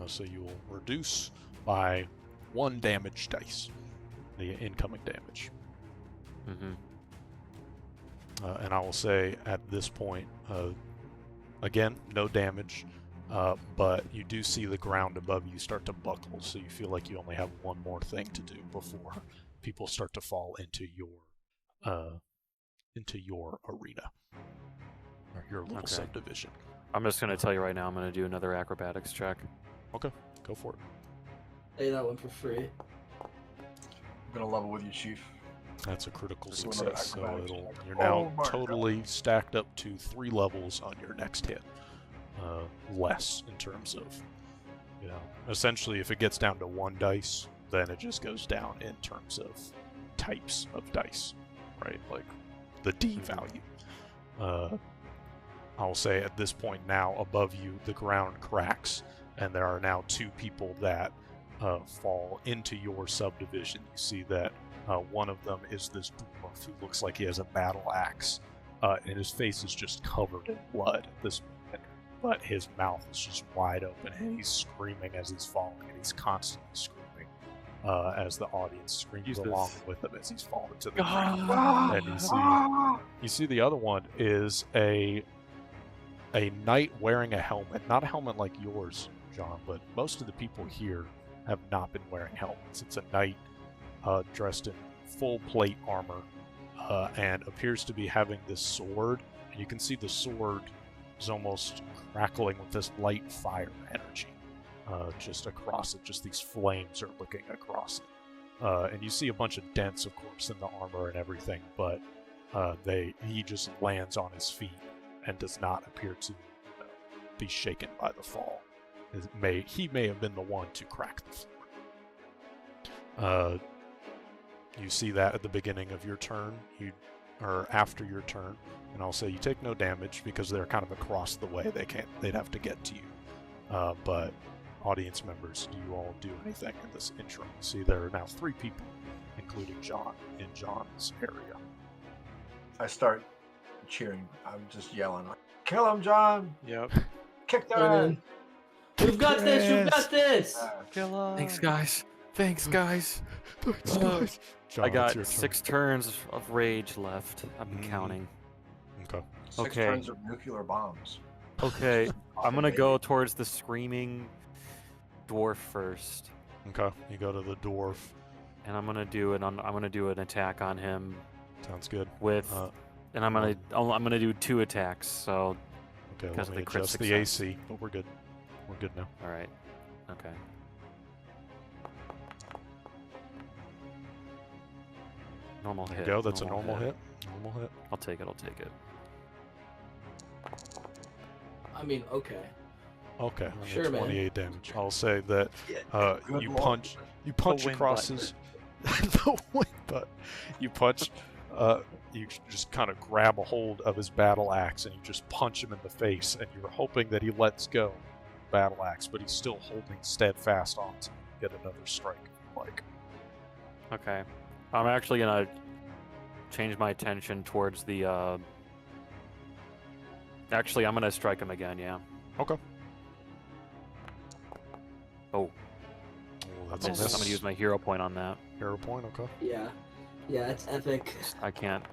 [SPEAKER 1] So you will reduce by 1 damage dice the incoming damage.
[SPEAKER 3] Mm-hmm.
[SPEAKER 1] And I will say at this point, again, no damage, but you do see the ground above you start to buckle, so you feel like you only have one more thing to do before people start to fall into your arena, or your little
[SPEAKER 3] Okay.
[SPEAKER 1] subdivision.
[SPEAKER 3] I'm just gonna tell you right now. I'm gonna do another acrobatics check.
[SPEAKER 1] Okay, go for it.
[SPEAKER 2] Hey, that one for free.
[SPEAKER 4] I'm gonna level with you, Chief.
[SPEAKER 1] That's a critical
[SPEAKER 4] Just do another
[SPEAKER 1] success, so
[SPEAKER 4] acrobatics
[SPEAKER 1] you're
[SPEAKER 4] check.
[SPEAKER 1] now
[SPEAKER 4] Oh my
[SPEAKER 1] totally stacked up to 3 levels on your next hit. Less in terms of, essentially if it gets down to 1 dice, then it just goes down in terms of types of dice, right? Like the D value. I'll say at this point now, above you, the ground cracks, and there are now 2 people that fall into your subdivision. You see that one of them is this dwarf who looks like he has a battle axe, and his face is just covered in blood at this moment, but his mouth is just wide open, and he's screaming as he's falling, and he's constantly screaming as the audience screams
[SPEAKER 3] Jesus.
[SPEAKER 1] along with him as he's falling to the ground. And you see the other one is a knight wearing a helmet, not a helmet like yours, John, but most of the people here have not been wearing helmets. It's a knight dressed in full plate armor and appears to be having this sword. And you can see the sword is almost crackling with this light fire energy just across it. Just these flames are looking across it. And you see a bunch of dents, of course, in the armor and everything, but he just lands on his feet and does not appear to be shaken by the fall. He may have been the one to crack the floor. You see that at the beginning of your turn, or after your turn, and I'll say you take no damage because they're kind of across the way. They'd have to get to you. But audience members, do you all do anything in this interim? You see there are now 3 people, including John, in John's area.
[SPEAKER 4] I start cheering. I'm just yelling, "Kill him, John!
[SPEAKER 5] Yep.
[SPEAKER 4] Kick
[SPEAKER 2] Hey,
[SPEAKER 4] their ass!"
[SPEAKER 2] man. You've got this! You've got this!
[SPEAKER 5] Kill him!
[SPEAKER 3] Thanks, guys. Thanks, guys.
[SPEAKER 1] John,
[SPEAKER 3] I
[SPEAKER 1] it's
[SPEAKER 3] got
[SPEAKER 1] your turn.
[SPEAKER 3] 6 turns of rage left. I've been counting.
[SPEAKER 1] Okay.
[SPEAKER 4] 6
[SPEAKER 3] Okay.
[SPEAKER 4] turns of nuclear bombs.
[SPEAKER 3] Okay, I'm gonna go towards the screaming dwarf first,
[SPEAKER 1] Okay. You go to the dwarf.
[SPEAKER 3] and I'm gonna do an attack on him
[SPEAKER 1] Sounds good.
[SPEAKER 3] with, and I'm gonna do 2 attacks. So,
[SPEAKER 1] Okay,
[SPEAKER 3] because
[SPEAKER 1] let
[SPEAKER 3] of
[SPEAKER 1] me
[SPEAKER 3] the crit
[SPEAKER 1] adjust the
[SPEAKER 3] success.
[SPEAKER 1] AC, but we're good. We're good now.
[SPEAKER 3] all right, okay. Normal
[SPEAKER 1] There
[SPEAKER 3] hit.
[SPEAKER 1] you go. That's a normal hit. Normal hit.
[SPEAKER 3] I'll take it. I'll take it.
[SPEAKER 2] I mean, okay.
[SPEAKER 1] Okay, I mean,
[SPEAKER 2] Sure, man.
[SPEAKER 1] 28 damage. I'll say that
[SPEAKER 6] Good
[SPEAKER 1] you
[SPEAKER 6] lord.
[SPEAKER 1] punch
[SPEAKER 5] wing
[SPEAKER 1] across
[SPEAKER 5] button.
[SPEAKER 1] his the wing button. You punch. You just kind of grab a hold of his battle axe and you just punch him in the face, and you're hoping that he lets go of the battle axe, but he's still holding steadfast on to get another strike if you like.
[SPEAKER 3] Okay. I'm actually gonna change my attention towards the. Actually, I'm gonna strike him again. Yeah.
[SPEAKER 1] Okay.
[SPEAKER 3] Oh,
[SPEAKER 1] Oh, that's a
[SPEAKER 3] I'm
[SPEAKER 1] miss.
[SPEAKER 3] gonna use my hero point on that.
[SPEAKER 1] Hero point. Okay.
[SPEAKER 2] Yeah. Yeah, it's epic.
[SPEAKER 3] I can't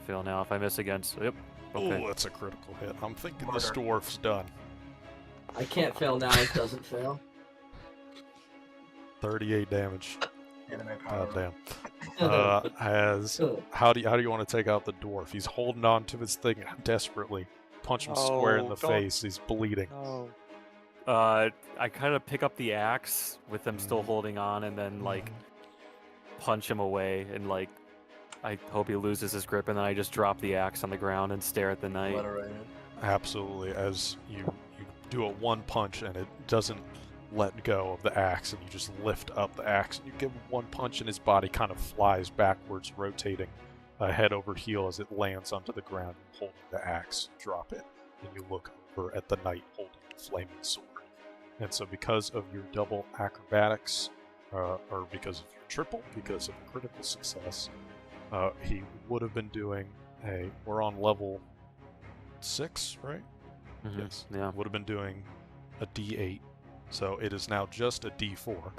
[SPEAKER 3] fail now. If I miss against, yep. Okay.
[SPEAKER 1] Oh, that's a critical hit. I'm thinking
[SPEAKER 6] Murder.
[SPEAKER 1] this dwarf's done.
[SPEAKER 2] I can't fail now. It doesn't fail.
[SPEAKER 1] 38 damage.
[SPEAKER 6] Anime power.
[SPEAKER 1] God damn. How do you want to take out the dwarf? He's holding on to his thing desperately. Punch him square in
[SPEAKER 5] No,
[SPEAKER 1] the
[SPEAKER 5] don't.
[SPEAKER 1] face. He's bleeding.
[SPEAKER 5] No.
[SPEAKER 3] I kind of pick up the axe with him still holding on, and then like punch him away, and like I hope he loses his grip, and then I just drop the axe on the ground and stare at the knight.
[SPEAKER 6] Obliterated.
[SPEAKER 1] Absolutely. As you do a one punch and it doesn't let go of the axe, and you just lift up the axe and you give him one punch, and his body kind of flies backwards, rotating head over heel as it lands onto the ground. Holding the axe, drop it, and you look over at the knight holding the flaming sword. And so, because of your double acrobatics, or because of your triple, because of a critical success, he would have been doing a. We're on level 6, right?
[SPEAKER 3] Mhm.
[SPEAKER 1] Yes.
[SPEAKER 3] Yeah.
[SPEAKER 1] Would have been doing a D8. So it is now just a D4,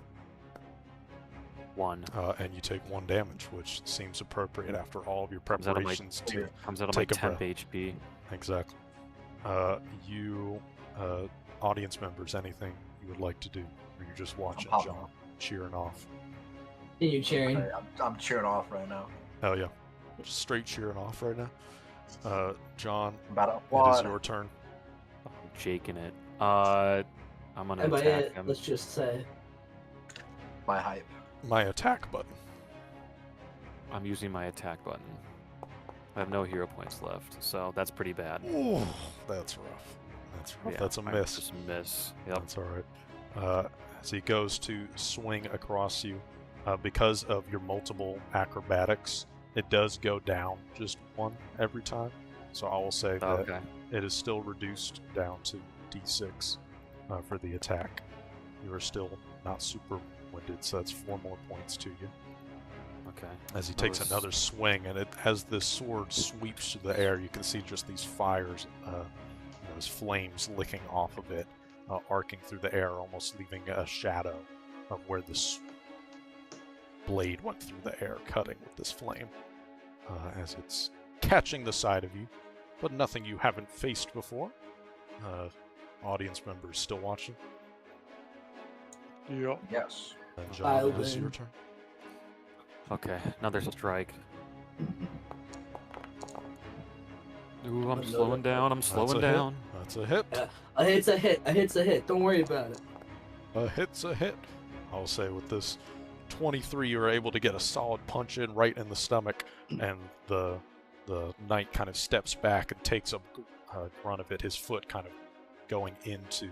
[SPEAKER 3] 1.
[SPEAKER 1] and you take 1 damage, which seems appropriate after all of your
[SPEAKER 3] Comes out of my-
[SPEAKER 1] preparations to
[SPEAKER 3] Comes out of my
[SPEAKER 1] take a
[SPEAKER 3] temp
[SPEAKER 1] breath.
[SPEAKER 3] HP.
[SPEAKER 1] exactly. You, audience members, anything you would like to do, or you're just watching
[SPEAKER 6] popping
[SPEAKER 1] John
[SPEAKER 6] up.
[SPEAKER 1] cheering off?
[SPEAKER 2] Continue cheering.
[SPEAKER 6] Okay, I'm cheering off right now.
[SPEAKER 1] Hell yeah, just straight cheering off right now. John,
[SPEAKER 6] I'm about to
[SPEAKER 1] it is
[SPEAKER 6] applaud.
[SPEAKER 1] your turn.
[SPEAKER 3] I'm jaking it. I'm gonna
[SPEAKER 2] And by
[SPEAKER 3] attack
[SPEAKER 2] it,
[SPEAKER 3] him.
[SPEAKER 2] let's just say.
[SPEAKER 6] My hype.
[SPEAKER 1] My attack button.
[SPEAKER 3] I'm using my attack button. I have no hero points left, so that's pretty bad.
[SPEAKER 1] Ooh, that's rough. That's rough.
[SPEAKER 3] Yeah,
[SPEAKER 1] That's a
[SPEAKER 3] I
[SPEAKER 1] miss.
[SPEAKER 3] Just miss. Yep.
[SPEAKER 1] That's all right. As he goes to swing across you, because of your multiple acrobatics, it does go down just 1 every time. So I will say that
[SPEAKER 3] Okay.
[SPEAKER 1] it is still reduced down to D6 for the attack. You are still not super winded, so that's 4 more points to you.
[SPEAKER 3] Okay.
[SPEAKER 1] As he
[SPEAKER 3] That
[SPEAKER 1] takes
[SPEAKER 3] was-
[SPEAKER 1] another swing, and as this sword sweeps through the air, you can see just these fires, those flames licking off of it, arcing through the air, almost leaving a shadow of where this blade went through the air, cutting with this flame, as it's catching the side of you, but nothing you haven't faced before. Audience members still watching.
[SPEAKER 5] Yep.
[SPEAKER 6] Yes.
[SPEAKER 1] And John, it
[SPEAKER 2] Dialed
[SPEAKER 1] is your
[SPEAKER 2] in.
[SPEAKER 1] turn.
[SPEAKER 3] Okay. Another strike. Ooh, I'm
[SPEAKER 2] Another
[SPEAKER 3] slowing down. I'm
[SPEAKER 1] That's
[SPEAKER 3] slowing
[SPEAKER 1] a hit.
[SPEAKER 3] down.
[SPEAKER 1] That's a hit.
[SPEAKER 2] A hit's a hit. A hit's a hit. Don't worry about it.
[SPEAKER 1] A hit's a hit. I'll say with this 23, you're able to get a solid punch in right in the stomach, and the knight kind of steps back and takes a run of it, his foot kind of going into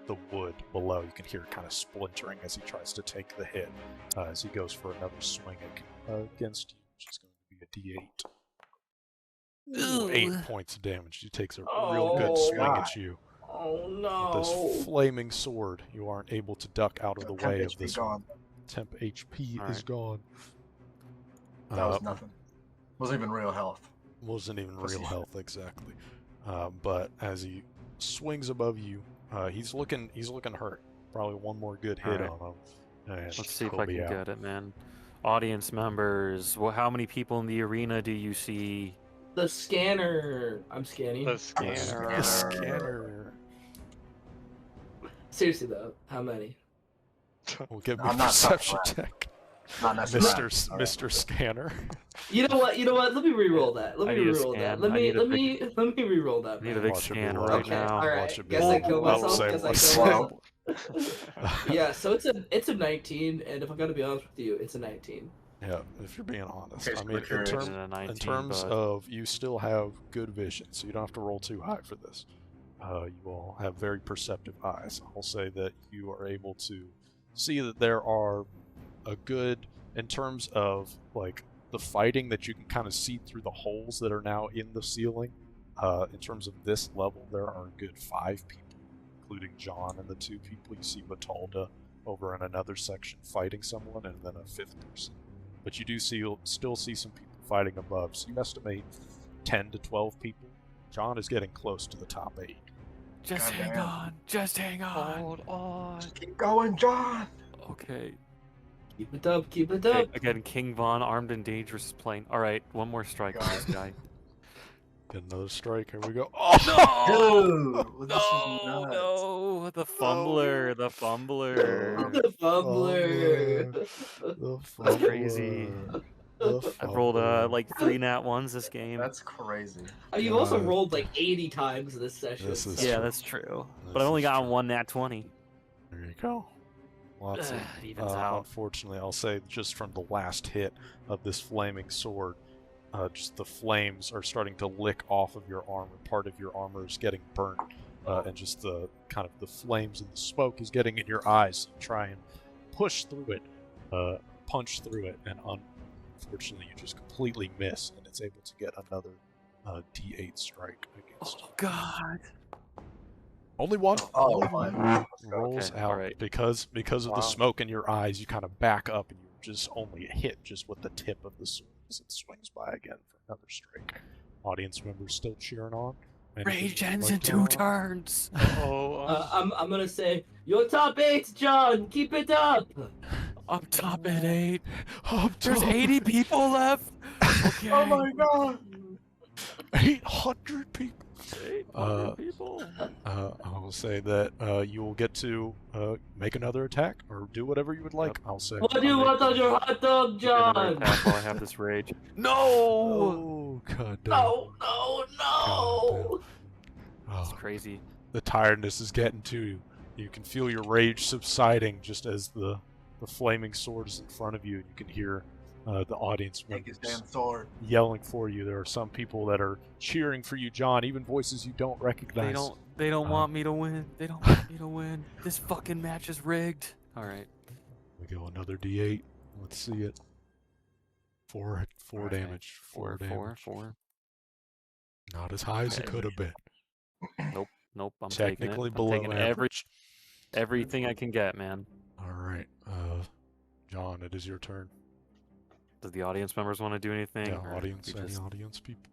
[SPEAKER 1] the wood below. You can hear it kind of splintering as he tries to take the hit, as he goes for another swing against you, which is going to be a D8. Ooh, 8 points of damage. He takes a real good
[SPEAKER 2] Oh,
[SPEAKER 1] swing
[SPEAKER 6] God.
[SPEAKER 1] at you.
[SPEAKER 2] Oh
[SPEAKER 1] With
[SPEAKER 2] no.
[SPEAKER 1] this flaming sword, you aren't able to duck out of the way of
[SPEAKER 6] HP
[SPEAKER 1] this
[SPEAKER 6] gone.
[SPEAKER 1] temp HP is
[SPEAKER 3] Alright.
[SPEAKER 1] gone.
[SPEAKER 6] That was nothing. Wasn't even real health.
[SPEAKER 1] Wasn't even
[SPEAKER 6] Pussy
[SPEAKER 1] real
[SPEAKER 6] shit.
[SPEAKER 1] health exactly. But as he swings above you, he's looking hurt. Probably one more good hit
[SPEAKER 3] Alright.
[SPEAKER 1] on him. And
[SPEAKER 3] Let's see if
[SPEAKER 1] he'll
[SPEAKER 3] I can
[SPEAKER 1] be out.
[SPEAKER 3] get it, man. Audience members, well, how many people in the arena do you see?
[SPEAKER 2] The scanner. I'm scanning.
[SPEAKER 5] The scanner.
[SPEAKER 1] The scanner.
[SPEAKER 2] Seriously though, how many?
[SPEAKER 1] Will give me
[SPEAKER 6] I'm
[SPEAKER 1] a
[SPEAKER 6] not
[SPEAKER 1] perception
[SPEAKER 6] talking
[SPEAKER 1] check.
[SPEAKER 6] Not necessarily.
[SPEAKER 1] Mr. Scanner.
[SPEAKER 2] You know what? Let me re-roll that. Let
[SPEAKER 3] I
[SPEAKER 2] me
[SPEAKER 3] need a
[SPEAKER 2] re-roll that.
[SPEAKER 3] scan.
[SPEAKER 2] Let
[SPEAKER 3] I
[SPEAKER 2] me
[SPEAKER 3] need a
[SPEAKER 2] let
[SPEAKER 3] big-
[SPEAKER 2] me let me re-roll that.
[SPEAKER 3] I need a
[SPEAKER 2] man.
[SPEAKER 3] big
[SPEAKER 1] Watch it be
[SPEAKER 3] scan
[SPEAKER 1] like-
[SPEAKER 3] right
[SPEAKER 2] Okay,
[SPEAKER 3] now.
[SPEAKER 2] all right.
[SPEAKER 1] Watch it be
[SPEAKER 2] Guess I
[SPEAKER 1] like-
[SPEAKER 2] killed
[SPEAKER 1] I will
[SPEAKER 2] myself.
[SPEAKER 1] say-
[SPEAKER 2] Guess I
[SPEAKER 1] let's
[SPEAKER 2] killed
[SPEAKER 1] say-
[SPEAKER 2] myself. Yeah, so it's a 19, and if I'm gonna be honest with you, it's a 19.
[SPEAKER 1] Yeah, if you're being honest.
[SPEAKER 6] Okay,
[SPEAKER 1] I
[SPEAKER 6] so
[SPEAKER 1] mean,
[SPEAKER 6] we're
[SPEAKER 1] in,
[SPEAKER 6] curious.
[SPEAKER 3] In a 19,
[SPEAKER 1] in terms
[SPEAKER 3] but
[SPEAKER 1] of you still have good vision, so you don't have to roll too high for this. You all have very perceptive eyes. I'll say that you are able to see that there are a good, in terms of like the fighting, that you can kind of see through the holes that are now in the ceiling. In terms of this level, there are a good 5 people, including John and the 2 people you see Batalda over in another section fighting someone, and then a 5th person. But you do still see some people fighting above, so you estimate 10 to 12 people. John is getting close to the top 8.
[SPEAKER 3] just hang
[SPEAKER 6] Goddamn.
[SPEAKER 3] on. Just hang on.
[SPEAKER 5] Hold on.
[SPEAKER 6] Just keep going, John.
[SPEAKER 3] Okay.
[SPEAKER 2] Keep it up, keep it
[SPEAKER 3] Okay,
[SPEAKER 2] up.
[SPEAKER 3] again, King Von, armed and dangerous, playing. All right, one more strike on this guy.
[SPEAKER 1] Get another strike. Here we go. Oh!
[SPEAKER 6] Dude, this is
[SPEAKER 3] No,
[SPEAKER 6] nuts.
[SPEAKER 3] no, the fumbler, the fumbler.
[SPEAKER 2] The fumbler.
[SPEAKER 1] The
[SPEAKER 3] That's crazy.
[SPEAKER 1] fumbler. The
[SPEAKER 3] I've rolled
[SPEAKER 1] fumbler.
[SPEAKER 3] like 3 nat 1s this game.
[SPEAKER 6] That's crazy.
[SPEAKER 2] You've also
[SPEAKER 1] God.
[SPEAKER 2] rolled like 80 times this session.
[SPEAKER 1] This is
[SPEAKER 2] so-
[SPEAKER 3] Yeah,
[SPEAKER 1] true.
[SPEAKER 3] that's true.
[SPEAKER 1] This
[SPEAKER 3] But I only
[SPEAKER 1] is
[SPEAKER 3] got
[SPEAKER 1] true.
[SPEAKER 3] 1 nat 20.
[SPEAKER 1] There you go. Lots of,
[SPEAKER 3] It evens out.
[SPEAKER 1] unfortunately, I'll say just from the last hit of this flaming sword, just the flames are starting to lick off of your armor. Part of your armor is getting burnt, and just the kind of the flames and the smoke is getting in your eyes. You try and push through it, punch through it, and unfortunately, you just completely miss, and it's able to get another D8 strike against.
[SPEAKER 3] Oh God.
[SPEAKER 1] Only one.
[SPEAKER 6] Oh
[SPEAKER 1] Only
[SPEAKER 6] my.
[SPEAKER 1] one. Rolls
[SPEAKER 3] Okay,
[SPEAKER 1] out
[SPEAKER 3] alright.
[SPEAKER 1] because of the
[SPEAKER 5] Wow.
[SPEAKER 1] smoke in your eyes. You kind of back up, and you just only hit just with the tip of the sword as it swings by again for another strike. Audience members still cheering on. Anything
[SPEAKER 3] Rage
[SPEAKER 1] you'd
[SPEAKER 3] ends
[SPEAKER 1] like
[SPEAKER 3] in
[SPEAKER 1] to
[SPEAKER 3] 2
[SPEAKER 1] add?
[SPEAKER 3] turns.
[SPEAKER 5] Oh,
[SPEAKER 2] I'm gonna say, your top 8, John. Keep it up.
[SPEAKER 3] I'm top at 8.
[SPEAKER 1] Up
[SPEAKER 3] There's
[SPEAKER 1] top.
[SPEAKER 3] 80 people left. Okay.
[SPEAKER 6] Oh my god.
[SPEAKER 1] 800 people.
[SPEAKER 3] 800 people.
[SPEAKER 1] I will say that you will get to make another attack or do whatever you would like. I'll say.
[SPEAKER 2] What do you want on your hot dog,
[SPEAKER 3] Make another
[SPEAKER 2] John?
[SPEAKER 3] attack while I have this rage. No.
[SPEAKER 1] Oh, god damn.
[SPEAKER 2] No, no, no.
[SPEAKER 3] It's
[SPEAKER 1] Oh,
[SPEAKER 3] crazy.
[SPEAKER 1] the tiredness is getting to you. You can feel your rage subsiding just as the flaming sword is in front of you, and you can hear the audience
[SPEAKER 6] Take his
[SPEAKER 1] members
[SPEAKER 6] damn sword.
[SPEAKER 1] yelling for you. There are some people that are cheering for you, John, even voices you don't recognize.
[SPEAKER 3] They don't
[SPEAKER 1] Oh.
[SPEAKER 3] want me to win. They don't want me to win. This fucking match is rigged. All right.
[SPEAKER 1] We go another D8. Let's see it. Four
[SPEAKER 3] Okay.
[SPEAKER 1] damage. Four damage.
[SPEAKER 3] 4.
[SPEAKER 1] Not as high as it
[SPEAKER 3] Okay.
[SPEAKER 1] could have been.
[SPEAKER 3] Nope. I'm
[SPEAKER 1] Technically
[SPEAKER 3] taking it.
[SPEAKER 1] below
[SPEAKER 3] I'm taking
[SPEAKER 1] average.
[SPEAKER 3] everything I can get, man.
[SPEAKER 1] All right, John, it is your turn.
[SPEAKER 3] Does the audience members want to do anything?
[SPEAKER 1] Yeah,
[SPEAKER 3] or
[SPEAKER 1] audience,
[SPEAKER 3] we
[SPEAKER 1] any
[SPEAKER 3] just-
[SPEAKER 1] audience people?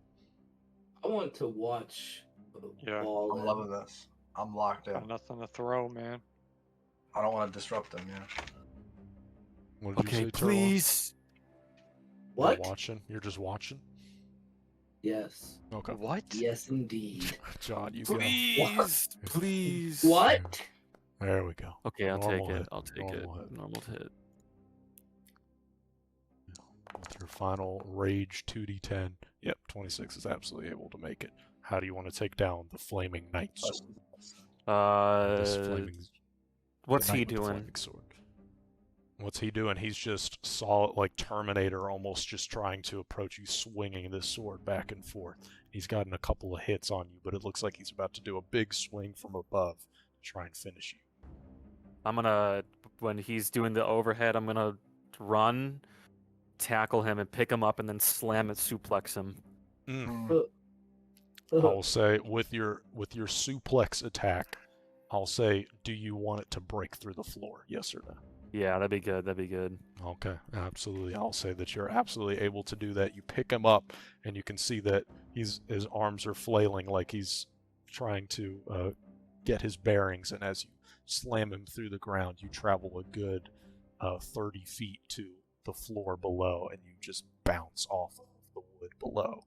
[SPEAKER 2] I want to watch.
[SPEAKER 5] Yeah.
[SPEAKER 2] Ball
[SPEAKER 6] I'm
[SPEAKER 2] and-
[SPEAKER 6] loving this. I'm locked
[SPEAKER 5] got
[SPEAKER 6] in.
[SPEAKER 5] nothing to throw, man.
[SPEAKER 6] I don't want to disrupt them, yeah.
[SPEAKER 1] What did you
[SPEAKER 3] Okay,
[SPEAKER 1] say, Turlock?
[SPEAKER 3] please.
[SPEAKER 2] What?
[SPEAKER 1] You're watching? You're just watching?
[SPEAKER 2] Yes.
[SPEAKER 1] Okay.
[SPEAKER 5] What?
[SPEAKER 2] Yes, indeed.
[SPEAKER 1] John, you go.
[SPEAKER 3] Please. Please.
[SPEAKER 2] What?
[SPEAKER 1] There we go.
[SPEAKER 3] Okay, I'll
[SPEAKER 1] Normal
[SPEAKER 3] take it.
[SPEAKER 1] hit,
[SPEAKER 3] I'll take
[SPEAKER 1] normal
[SPEAKER 3] it.
[SPEAKER 1] hit.
[SPEAKER 3] Normal hit.
[SPEAKER 1] With your final rage 2d10. Yep, 26 is absolutely able to make it. How do you want to take down the flaming knight sword? This flaming
[SPEAKER 3] What's
[SPEAKER 1] the
[SPEAKER 3] he
[SPEAKER 1] knight with the
[SPEAKER 3] doing?
[SPEAKER 1] flaming sword. What's he doing? He's just solid, like Terminator, almost just trying to approach you, swinging this sword back and forth. He's gotten a couple of hits on you, but it looks like he's about to do a big swing from above to try and finish you.
[SPEAKER 3] I'm gonna, when he's doing the overhead, I'm gonna run, tackle him, and pick him up, and then slam it, suplex him.
[SPEAKER 1] I will say with your suplex attack, I'll say, do you want it to break through the floor? Yes or no?
[SPEAKER 3] Yeah, that'd be good. That'd be good.
[SPEAKER 1] Okay, absolutely. I'll say that you're absolutely able to do that. You pick him up, and you can see that his arms are flailing like he's trying to get his bearings. And as you slam him through the ground, you travel a good 30 feet to the floor below, and you just bounce off of the wood below.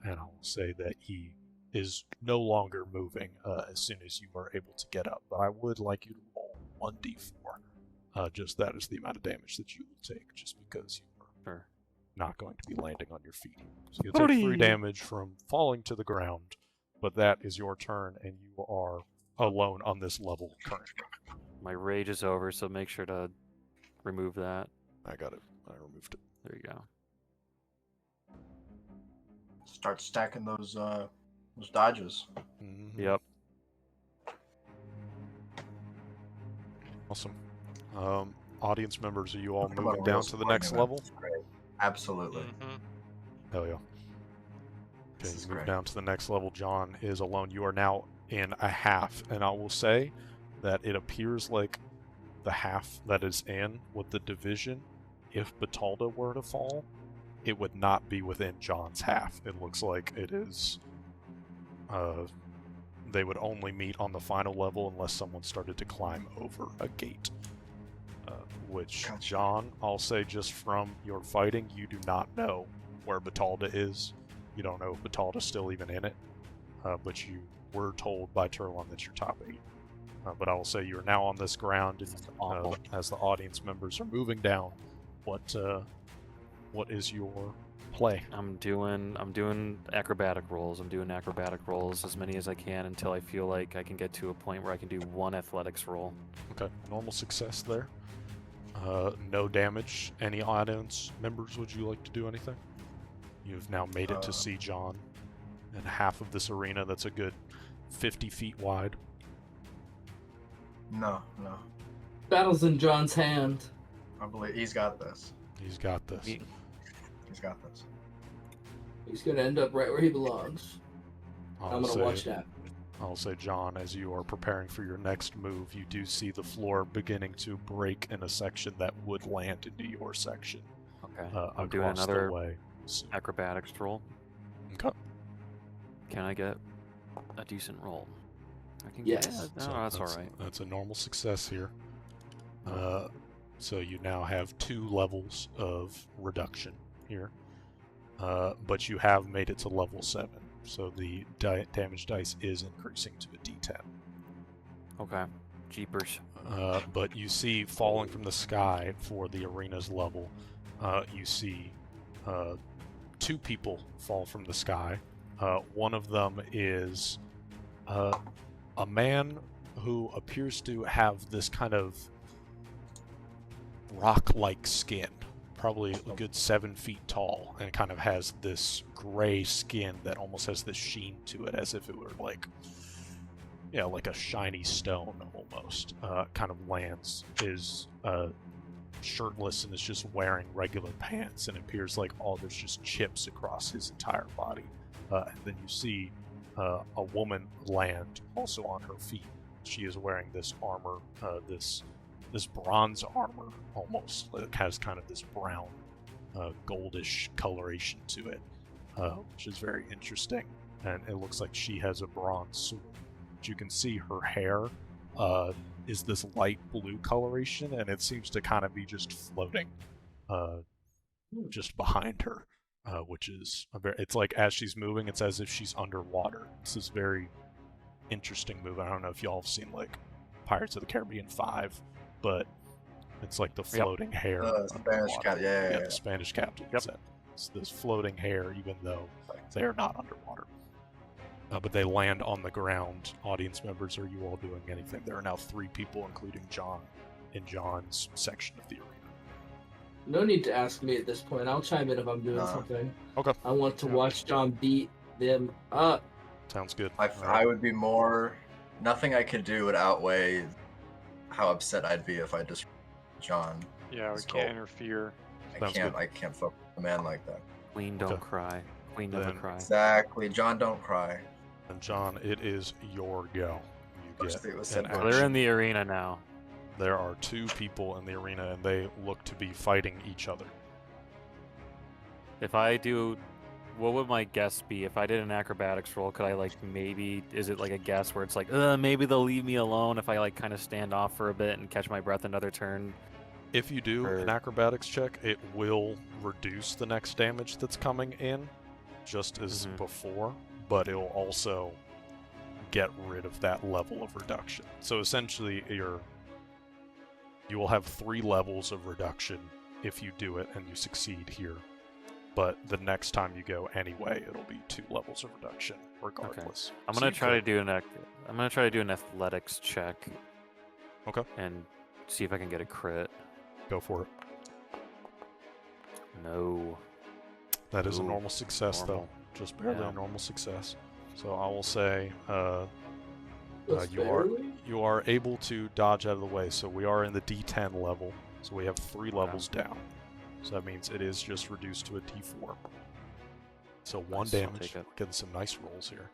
[SPEAKER 1] And I'll say that he is no longer moving as soon as you are able to get up. But I would like you to roll 1d4. Just that is the amount of damage that you will take, just because you are
[SPEAKER 3] Sure.
[SPEAKER 1] not going to be landing on your feet. So you'll take 3
[SPEAKER 3] 30.
[SPEAKER 1] damage from falling to the ground, but that is your turn, and you are alone on this level currently.
[SPEAKER 3] My rage is over, so make sure to remove that.
[SPEAKER 1] I got it. I removed it.
[SPEAKER 3] There you go.
[SPEAKER 6] Start stacking those dodges.
[SPEAKER 1] Mhm.
[SPEAKER 3] Yep.
[SPEAKER 1] Awesome. Audience members, are you all
[SPEAKER 6] Talk about
[SPEAKER 1] moving
[SPEAKER 6] a
[SPEAKER 1] down
[SPEAKER 6] real
[SPEAKER 1] to the
[SPEAKER 6] sporting
[SPEAKER 1] next
[SPEAKER 6] event.
[SPEAKER 1] level?
[SPEAKER 6] It's great. Absolutely.
[SPEAKER 1] Hell yeah.
[SPEAKER 6] This
[SPEAKER 1] Okay,
[SPEAKER 6] is
[SPEAKER 1] you move
[SPEAKER 6] great.
[SPEAKER 1] down to the next level. John is alone. You are now in a half, and I will say that it appears like the half that is in with the division, if Batalda were to fall, it would not be within John's half. It looks like it is. They would only meet on the final level unless someone started to climb over a gate. Which,
[SPEAKER 6] Gotcha.
[SPEAKER 1] John, I'll say just from your fighting, you do not know where Batalda is. You don't know if Batalda's still even in it. But you were told by Turlon that you're top 8. But I will say you're now on this ground, and
[SPEAKER 3] Awful.
[SPEAKER 1] as the audience members are moving down, what is your play?
[SPEAKER 3] I'm doing acrobatic rolls. I'm doing acrobatic rolls as many as I can until I feel like I can get to a point where I can do one athletics roll.
[SPEAKER 1] Okay, normal success there. No damage. Any audience members, would you like to do anything? You've now made it to see John in half of this arena that's a good 50 feet wide.
[SPEAKER 6] No.
[SPEAKER 2] Battle's in John's hand.
[SPEAKER 6] I believe he's got this.
[SPEAKER 1] He's got this.
[SPEAKER 6] He's got this.
[SPEAKER 2] He's gonna end up right where he belongs.
[SPEAKER 1] I'll
[SPEAKER 2] I'm gonna
[SPEAKER 1] say-
[SPEAKER 2] watch that.
[SPEAKER 1] I'll say, John, as you are preparing for your next move, you do see the floor beginning to break in a section that would land into your section.
[SPEAKER 3] Okay. I'm doing
[SPEAKER 1] Across the
[SPEAKER 3] another
[SPEAKER 1] way. So,
[SPEAKER 3] acrobatics roll.
[SPEAKER 1] okay.
[SPEAKER 3] Can I get a decent roll? I can
[SPEAKER 2] Yes.
[SPEAKER 3] Get,
[SPEAKER 1] So
[SPEAKER 3] oh, that's all right.
[SPEAKER 1] That's a normal success here. So you now have 2 levels of reduction here. But you have made it to level 7. So the damage dice is increasing to a d10.
[SPEAKER 3] Okay. Jeepers.
[SPEAKER 1] But you see falling from the sky for the arena's level, you see 2 people fall from the sky. One of them is a man who appears to have this kind of rock-like skin, probably a good 7 feet tall, and kind of has this gray skin that almost has this sheen to it, as if it were like a shiny stone almost. Kind of lands, is shirtless and is just wearing regular pants, and it appears like there's just chips across his entire body. And then you see a woman land also on her feet. She is wearing this armor, this bronze armor almost. It has kind of this brown, goldish coloration to it, which is very interesting. And it looks like she has a bronze sword. But you can see her hair is this light blue coloration, and it seems to kind of be just floating just behind her, which is it's like as she's moving, it's as if she's underwater. It's this very interesting move. I don't know if y'all have seen like Pirates of the Caribbean 5, but it's like the floating hair.
[SPEAKER 6] The Spanish
[SPEAKER 1] underwater.
[SPEAKER 6] cat. Yeah.
[SPEAKER 1] The Spanish captain.
[SPEAKER 3] Yep.
[SPEAKER 1] It's this floating hair, even though they are not underwater. But they land on the ground. Audience members, are you all doing anything? There are now 3 people, including John, in John's section of the arena.
[SPEAKER 2] No need to ask me at this point. I'll chime in if I'm doing something.
[SPEAKER 1] Okay.
[SPEAKER 2] I want to watch John beat them up.
[SPEAKER 1] Sounds good.
[SPEAKER 6] I would be more. Nothing I could do would outweigh how upset I'd be if I just John.
[SPEAKER 5] Yeah, we
[SPEAKER 6] Let's
[SPEAKER 5] can't
[SPEAKER 6] go.
[SPEAKER 5] interfere.
[SPEAKER 1] Sounds good.
[SPEAKER 6] I can't fuck with a man like that.
[SPEAKER 3] Queen don't
[SPEAKER 1] Okay.
[SPEAKER 3] cry. Queen never
[SPEAKER 1] Then-
[SPEAKER 3] cry.
[SPEAKER 6] Exactly. John, don't cry.
[SPEAKER 1] And John, it is your go. You
[SPEAKER 6] Let's
[SPEAKER 1] get
[SPEAKER 6] do this.
[SPEAKER 1] an
[SPEAKER 6] Well,
[SPEAKER 3] They're
[SPEAKER 1] action.
[SPEAKER 3] in the arena now.
[SPEAKER 1] There are 2 people in the arena, and they look to be fighting each other.
[SPEAKER 3] If I do, what would my guess be? If I did an acrobatics roll, could I is it like a guess where it's like, maybe they'll leave me alone if I like kind of stand off for a bit and catch my breath another turn?
[SPEAKER 1] If you do an acrobatics check, it will reduce the next damage that's coming in, just as before, but it'll also get rid of that level of reduction. So essentially, you will have 3 levels of reduction if you do it and you succeed here. But the next time you go anyway, it'll be 2 levels of reduction regardless.
[SPEAKER 3] I'm
[SPEAKER 1] So
[SPEAKER 3] gonna
[SPEAKER 1] you
[SPEAKER 3] try to
[SPEAKER 1] could-
[SPEAKER 3] do I'm gonna try to do an athletics check.
[SPEAKER 1] Okay.
[SPEAKER 3] And see if I can get a crit.
[SPEAKER 1] Go for it.
[SPEAKER 3] No.
[SPEAKER 1] That is a
[SPEAKER 3] Ooh,
[SPEAKER 1] normal success,
[SPEAKER 3] normal.
[SPEAKER 1] though. Just barely
[SPEAKER 3] Yeah.
[SPEAKER 1] a normal success. So I will say
[SPEAKER 2] Just
[SPEAKER 1] you are able to dodge out of the way. So we are in the D10 level. So we have 3 levels down. So that means it is just reduced to a D4. So 1
[SPEAKER 3] Nice, I'll
[SPEAKER 1] damage.
[SPEAKER 3] take it.
[SPEAKER 1] Getting some nice rolls here.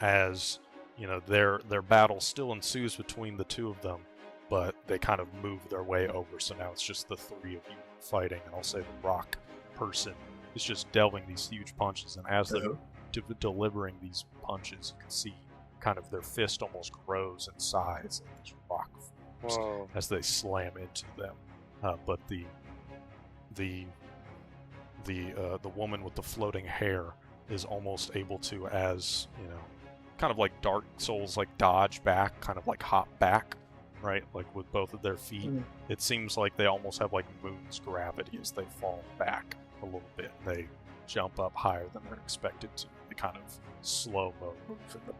[SPEAKER 1] As you know, their battle still ensues between the 2 of them, but they kind of move their way over. So now it's just the 3 of you fighting, and I'll say the rock person is just delving these huge punches, and as they're delivering these punches, you can see kind of their fist almost grows in size in these rock forms
[SPEAKER 5] Whoa.
[SPEAKER 1] as they slam into them. But the woman with the floating hair is almost able to, as you know, kind of like Dark Souls, like dodge back, kind of like hop back, right? Like with both of their feet. It seems like they almost have like moon's gravity as they fall back a little bit. They jump up higher than they're expected to. They kind of slow-mo move in the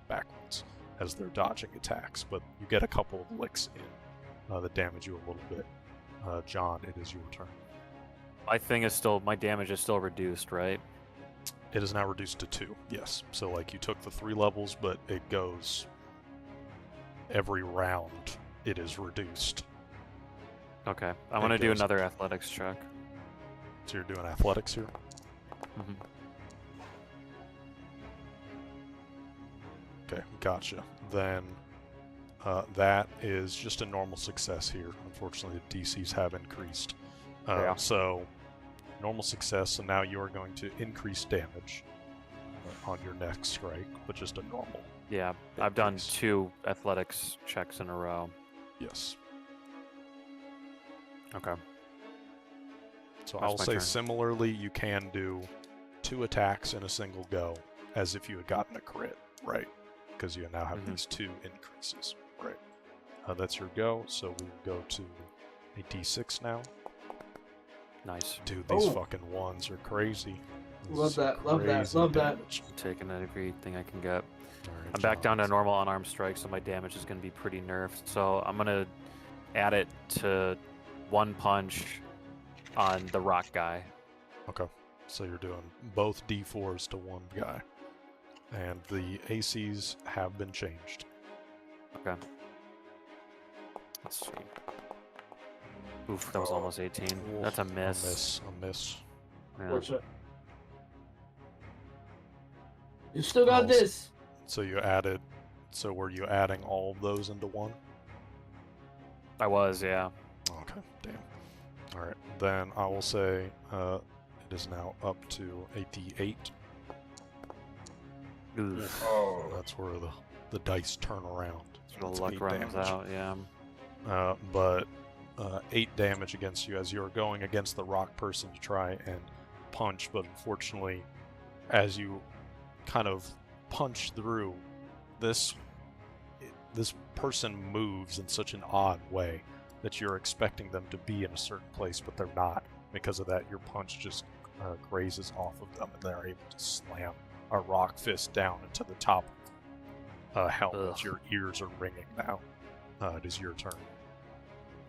[SPEAKER 1] backwards as they're dodging attacks. But you get a couple of licks in that damage you a little bit. John, it is your turn.
[SPEAKER 3] My damage is still reduced, right?
[SPEAKER 1] It is now reduced to 2, yes. So like you took the 3 levels, but it goes every round it is reduced.
[SPEAKER 3] Okay. I'm gonna do
[SPEAKER 1] goes-
[SPEAKER 3] another athletics check.
[SPEAKER 1] So you're doing athletics here?
[SPEAKER 3] Mm-hmm.
[SPEAKER 1] Okay, gotcha. Then that is just a normal success here. Unfortunately, the DCs have increased.
[SPEAKER 3] Yeah.
[SPEAKER 1] So, normal success, so now you are going to increase damage on your next strike, but just a normal.
[SPEAKER 3] Yeah, I've done
[SPEAKER 1] Increase.
[SPEAKER 3] 2 athletics checks in a row.
[SPEAKER 1] Yes.
[SPEAKER 3] Okay.
[SPEAKER 1] So
[SPEAKER 3] That's
[SPEAKER 1] I'll
[SPEAKER 3] my
[SPEAKER 1] say
[SPEAKER 3] turn.
[SPEAKER 1] similarly, you can do 2 attacks in a single go, as if you had gotten a crit, right? Because you now have
[SPEAKER 3] Mhm.
[SPEAKER 1] these 2 increases, right? That's your go, so we will go to a D6 now.
[SPEAKER 3] Nice.
[SPEAKER 1] Dude, these
[SPEAKER 2] Oh.
[SPEAKER 1] fucking ones are crazy. This
[SPEAKER 2] Love
[SPEAKER 1] is some
[SPEAKER 2] that, love that,
[SPEAKER 1] crazy
[SPEAKER 2] love that.
[SPEAKER 1] damage.
[SPEAKER 3] Taking everything I can get.
[SPEAKER 1] Alright,
[SPEAKER 3] I'm back down to
[SPEAKER 1] John's-
[SPEAKER 3] normal unarmed strike, so my damage is going to be pretty nerfed. So I'm going to add it to 1 punch on the rock guy.
[SPEAKER 1] Okay, so you're doing both D4s to 1 guy. And the ACs have been changed.
[SPEAKER 3] Okay. Let's see. Oof, that was almost 18.
[SPEAKER 1] Oof,
[SPEAKER 3] That's a miss.
[SPEAKER 1] A miss.
[SPEAKER 3] Yeah.
[SPEAKER 2] Fortunate. You still got
[SPEAKER 1] Oh,
[SPEAKER 2] this.
[SPEAKER 1] So you added. So were you adding all of those into 1?
[SPEAKER 3] I was, yeah.
[SPEAKER 1] Okay, damn. Alright, then I will say it is now up to a D8.
[SPEAKER 3] Oof.
[SPEAKER 6] Oh.
[SPEAKER 1] That's where the dice turn around.
[SPEAKER 3] The
[SPEAKER 1] That's
[SPEAKER 3] luck
[SPEAKER 1] 8
[SPEAKER 3] runs
[SPEAKER 1] damage.
[SPEAKER 3] out, yeah.
[SPEAKER 1] But 8 damage against you as you're going against the rock person to try and punch, but unfortunately, as you kind of punch through, this person moves in such an odd way that you're expecting them to be in a certain place, but they're not. Because of that, your punch just grazes off of them, and they're able to slam a rock fist down into the top of helmet.
[SPEAKER 3] Ugh.
[SPEAKER 1] Your ears are ringing now. It is your turn.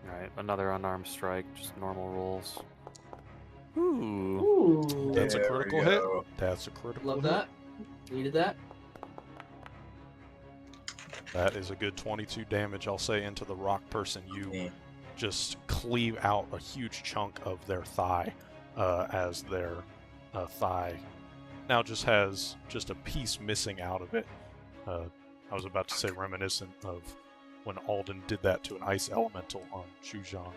[SPEAKER 3] Alright, another unarmed strike, just normal rolls. Ooh.
[SPEAKER 2] Ooh.
[SPEAKER 1] That's a
[SPEAKER 6] There we
[SPEAKER 1] critical hit.
[SPEAKER 6] go.
[SPEAKER 1] That's a critical
[SPEAKER 2] Love
[SPEAKER 1] hit.
[SPEAKER 2] that. Needed that.
[SPEAKER 1] That is a good 22 damage, I'll say, into the rock person. You
[SPEAKER 6] Yeah.
[SPEAKER 1] just cleave out a huge chunk of their thigh as their thigh now just has just a piece missing out of it. I was about to say reminiscent of when Alden did that to an ice elemental on Shujan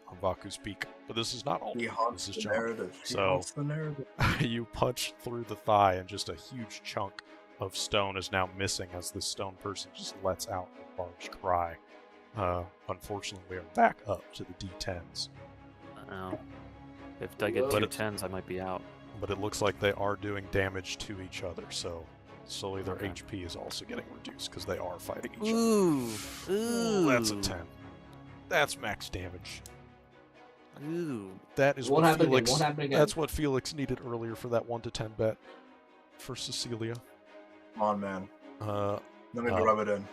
[SPEAKER 1] on Baku's Peak. But this is not Alden.
[SPEAKER 6] He haunts
[SPEAKER 1] This is
[SPEAKER 6] the
[SPEAKER 1] John.
[SPEAKER 6] narrative. He
[SPEAKER 1] So-
[SPEAKER 6] haunts the narrative.
[SPEAKER 1] You punch through the thigh, and just a huge chunk of stone is now missing as the stone person just lets out a large cry. Unfortunately, we are back up to the D10s,
[SPEAKER 3] Oh. If I get
[SPEAKER 2] But
[SPEAKER 3] two
[SPEAKER 1] it-
[SPEAKER 3] 10s, I might be out.
[SPEAKER 1] but it looks like they are doing damage to each other, so slowly their
[SPEAKER 3] Okay.
[SPEAKER 1] HP is also getting reduced because they are fighting each other.
[SPEAKER 3] Ooh.
[SPEAKER 1] Ooh, that's a 10. That's max damage.
[SPEAKER 3] Ooh.
[SPEAKER 1] That is
[SPEAKER 2] Won't
[SPEAKER 1] what
[SPEAKER 2] happen again.
[SPEAKER 1] Felix.
[SPEAKER 2] Won't happen again.
[SPEAKER 1] That's what Felix needed earlier for that 1 to 10 bet for Cecilia.
[SPEAKER 6] Come on, man.
[SPEAKER 1] Uh,
[SPEAKER 6] Let me
[SPEAKER 1] Um,
[SPEAKER 6] rub it in.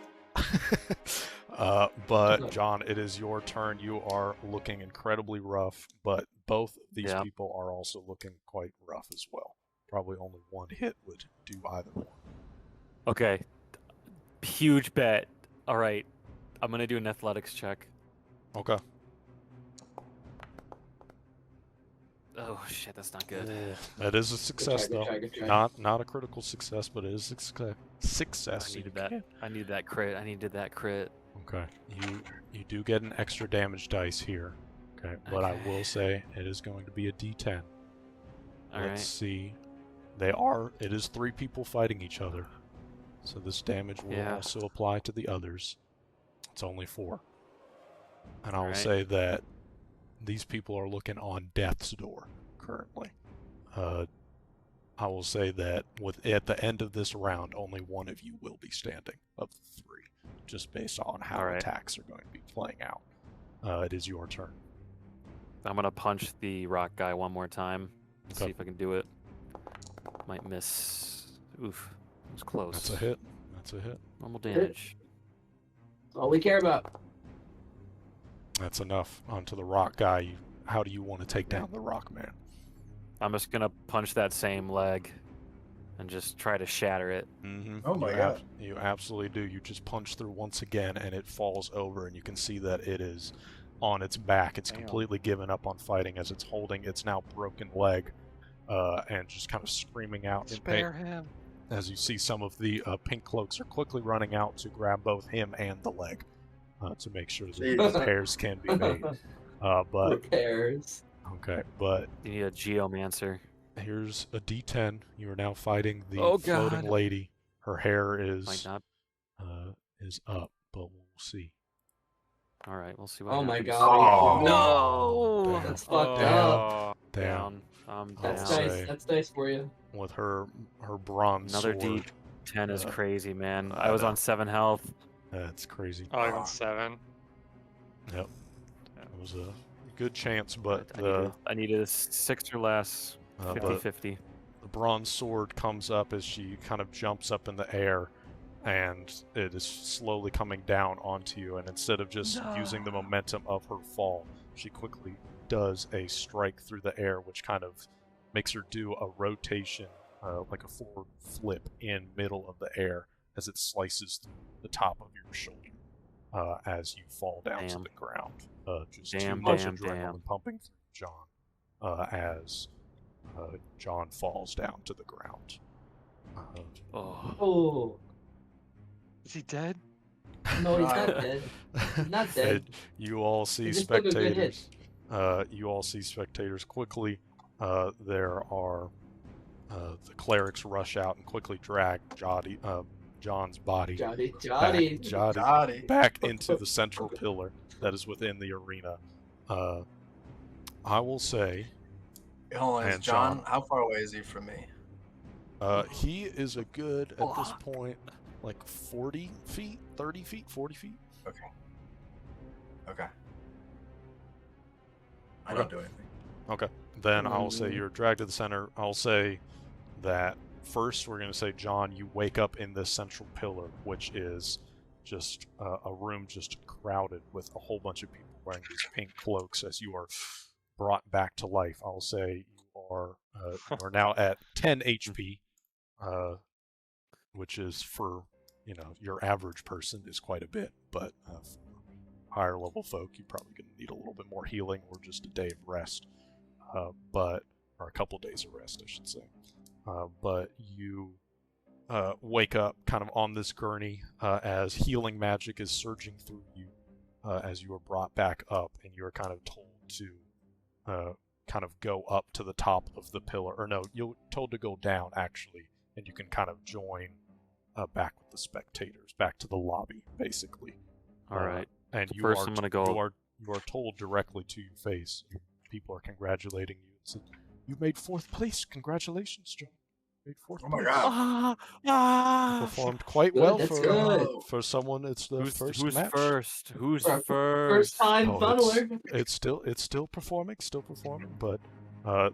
[SPEAKER 1] But John, it is your turn. You are looking incredibly rough, but both of these people are also looking quite rough as well. Probably only one hit would do either one.
[SPEAKER 3] Okay. Huge bet. All right. I'm going to do an athletics check.
[SPEAKER 1] Okay.
[SPEAKER 3] Oh, shit. That's not good.
[SPEAKER 1] That is a success,
[SPEAKER 2] Good try, good try.
[SPEAKER 1] Not a critical success, but it is a success.
[SPEAKER 3] I needed that. I needed that crit. I needed that crit.
[SPEAKER 1] Okay. You do get an extra damage dice here. Okay. But I will say it is going to be a D10. Let's see. It is 3 people fighting each other. So this damage will also apply to the others. It's only 4. And I will say that these people are looking on death's door currently. I will say that at the end of this round, only one of you will be standing of the 3, just based on how attacks are going to be playing out. It is your turn.
[SPEAKER 3] I'm going to punch the rock guy one more time. See if I can do it. Might miss. Oof. It was close.
[SPEAKER 1] That's a hit.
[SPEAKER 3] Normal damage.
[SPEAKER 2] That's all we care about.
[SPEAKER 1] That's enough. Onto the rock guy. How do you want to take down the rock man?
[SPEAKER 3] I'm just going to punch that same leg and just try to shatter it.
[SPEAKER 1] Mm-hmm.
[SPEAKER 6] Oh my god.
[SPEAKER 1] You absolutely do. You just punch through once again, and it falls over, and you can see that it is on its back. It's completely given up on fighting as it's holding its now broken leg, and just kind of screaming out in pain.
[SPEAKER 5] Spare him.
[SPEAKER 1] As you see, some of the pink cloaks are quickly running out to grab both him and the leg to make sure that repairs can be made. But
[SPEAKER 2] repairs.
[SPEAKER 1] Okay, but
[SPEAKER 3] you need a geomancer.
[SPEAKER 1] Here's a D10. You are now fighting the
[SPEAKER 3] Oh,
[SPEAKER 1] floating
[SPEAKER 3] God.
[SPEAKER 1] lady. Her hair is
[SPEAKER 3] Might not.
[SPEAKER 1] is up, but we'll see.
[SPEAKER 3] All right, we'll see what
[SPEAKER 2] Oh my
[SPEAKER 3] happens.
[SPEAKER 2] god.
[SPEAKER 3] No!
[SPEAKER 1] Damn.
[SPEAKER 2] That's fucked up.
[SPEAKER 3] Down. I'm
[SPEAKER 2] That's
[SPEAKER 3] down.
[SPEAKER 2] dice. That's dice for you.
[SPEAKER 1] With her bronze
[SPEAKER 3] Another
[SPEAKER 1] sword.
[SPEAKER 3] D10 is crazy, man.
[SPEAKER 1] I
[SPEAKER 3] I was
[SPEAKER 1] know.
[SPEAKER 3] on 7 health.
[SPEAKER 1] That's crazy.
[SPEAKER 5] Oh, I got 7.
[SPEAKER 1] Yep. It was a good chance, but
[SPEAKER 3] I needed a 6 or less.
[SPEAKER 1] but
[SPEAKER 3] 50-50.
[SPEAKER 1] the bronze sword comes up as she kind of jumps up in the air, and it is slowly coming down onto you. And instead of just using the momentum of her fall, she quickly does a strike through the air, which kind of makes her do a rotation, like a forward flip in middle of the air as it slices through the top of your shoulder as you fall down to the ground. Just too much adrenaline pumping through John as John falls down to the ground.
[SPEAKER 2] Oh.
[SPEAKER 5] Is he dead?
[SPEAKER 2] No, he's not dead. He's not dead.
[SPEAKER 1] And you all see
[SPEAKER 2] He just took a good hit.
[SPEAKER 1] spectators. You all see spectators quickly. There are the clerics rush out and quickly drag John's body
[SPEAKER 2] Jody.
[SPEAKER 1] back into the central pillar that is within the arena. I will say,
[SPEAKER 4] Hold on,
[SPEAKER 1] And
[SPEAKER 4] John,
[SPEAKER 1] John.
[SPEAKER 4] how far away is he from me?
[SPEAKER 1] he is a good, at this point, like 40 feet, 30 feet, 40 feet.
[SPEAKER 4] Okay. I don't do anything.
[SPEAKER 1] Okay. Then I'll say you're dragged to the center. I'll say that first we're going to say, John, you wake up in this central pillar, which is just a room just crowded with a whole bunch of people wearing these pink cloaks as you are brought back to life. I'll say you are now at 10 HP, which is for, your average person is quite a bit, but for higher level folk, you're probably going to need a little bit more healing or just a day of rest. Or a couple days of rest, I should say. But you wake up kind of on this gurney as healing magic is surging through you as you are brought back up, and you are kind of told to kind of go up to the top of the pillar. Or no, you're told to go down, actually, and you can kind of join back with the spectators, back to the lobby, basically.
[SPEAKER 3] All right.
[SPEAKER 1] And
[SPEAKER 3] So
[SPEAKER 1] you
[SPEAKER 3] first
[SPEAKER 1] are
[SPEAKER 3] I'm gonna go-
[SPEAKER 1] you are told directly to your face. People are congratulating you. It's you made 4th place. Congratulations, John. You made 4th
[SPEAKER 4] Oh my
[SPEAKER 1] place.
[SPEAKER 4] god.
[SPEAKER 1] You performed quite
[SPEAKER 2] Good,
[SPEAKER 1] well
[SPEAKER 2] that's
[SPEAKER 1] for
[SPEAKER 2] good.
[SPEAKER 1] for someone. It's the first
[SPEAKER 3] Who's
[SPEAKER 1] match.
[SPEAKER 3] first? Who's
[SPEAKER 2] First
[SPEAKER 3] first?
[SPEAKER 2] time
[SPEAKER 1] Oh,
[SPEAKER 2] funneler.
[SPEAKER 1] It's still performing, but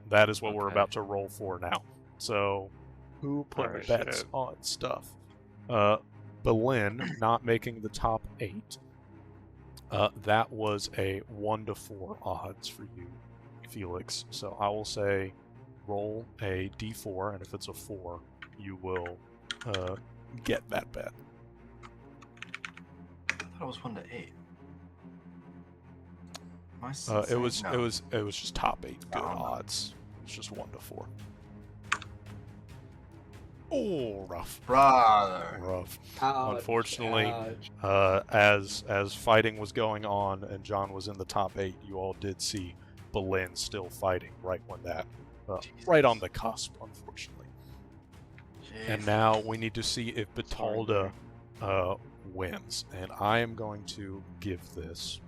[SPEAKER 1] that is what we're
[SPEAKER 3] Okay.
[SPEAKER 1] about to roll for now. So, who put
[SPEAKER 5] Alright,
[SPEAKER 1] bets
[SPEAKER 5] shit.
[SPEAKER 1] on stuff? Belen not making the top 8. That was a 1 to 4 odds for you, Felix. So I will say roll a d4, and if it's a 4, you will get that bet.
[SPEAKER 6] I thought it was 1 to 8. Am I
[SPEAKER 1] It was
[SPEAKER 6] insane?
[SPEAKER 1] it
[SPEAKER 6] No.
[SPEAKER 1] was just top 8 good
[SPEAKER 6] Oh, no.
[SPEAKER 1] odds. It's just 1 to 4. Oh, rough.
[SPEAKER 6] Brother.
[SPEAKER 1] Rough.
[SPEAKER 2] Ouch,
[SPEAKER 1] Unfortunately,
[SPEAKER 2] ouch.
[SPEAKER 1] as fighting was going on and John was in the top 8, you all did see Boleyn still fighting right when that, right on the cusp, unfortunately. And
[SPEAKER 6] Jeez.
[SPEAKER 1] now we need to see if
[SPEAKER 5] Sorry,
[SPEAKER 1] Batalda wins, and I am going to give this,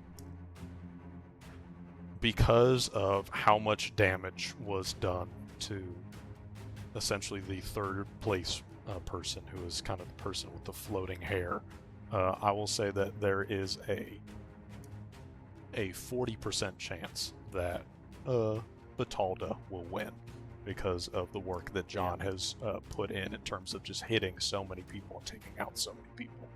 [SPEAKER 1] because of how much damage was done to essentially the third place person, who is kind of the person with the floating hair. I will say that there is a 40% chance that Batalda will win because of the work that John has put in terms of just hitting so many people and taking out so many people.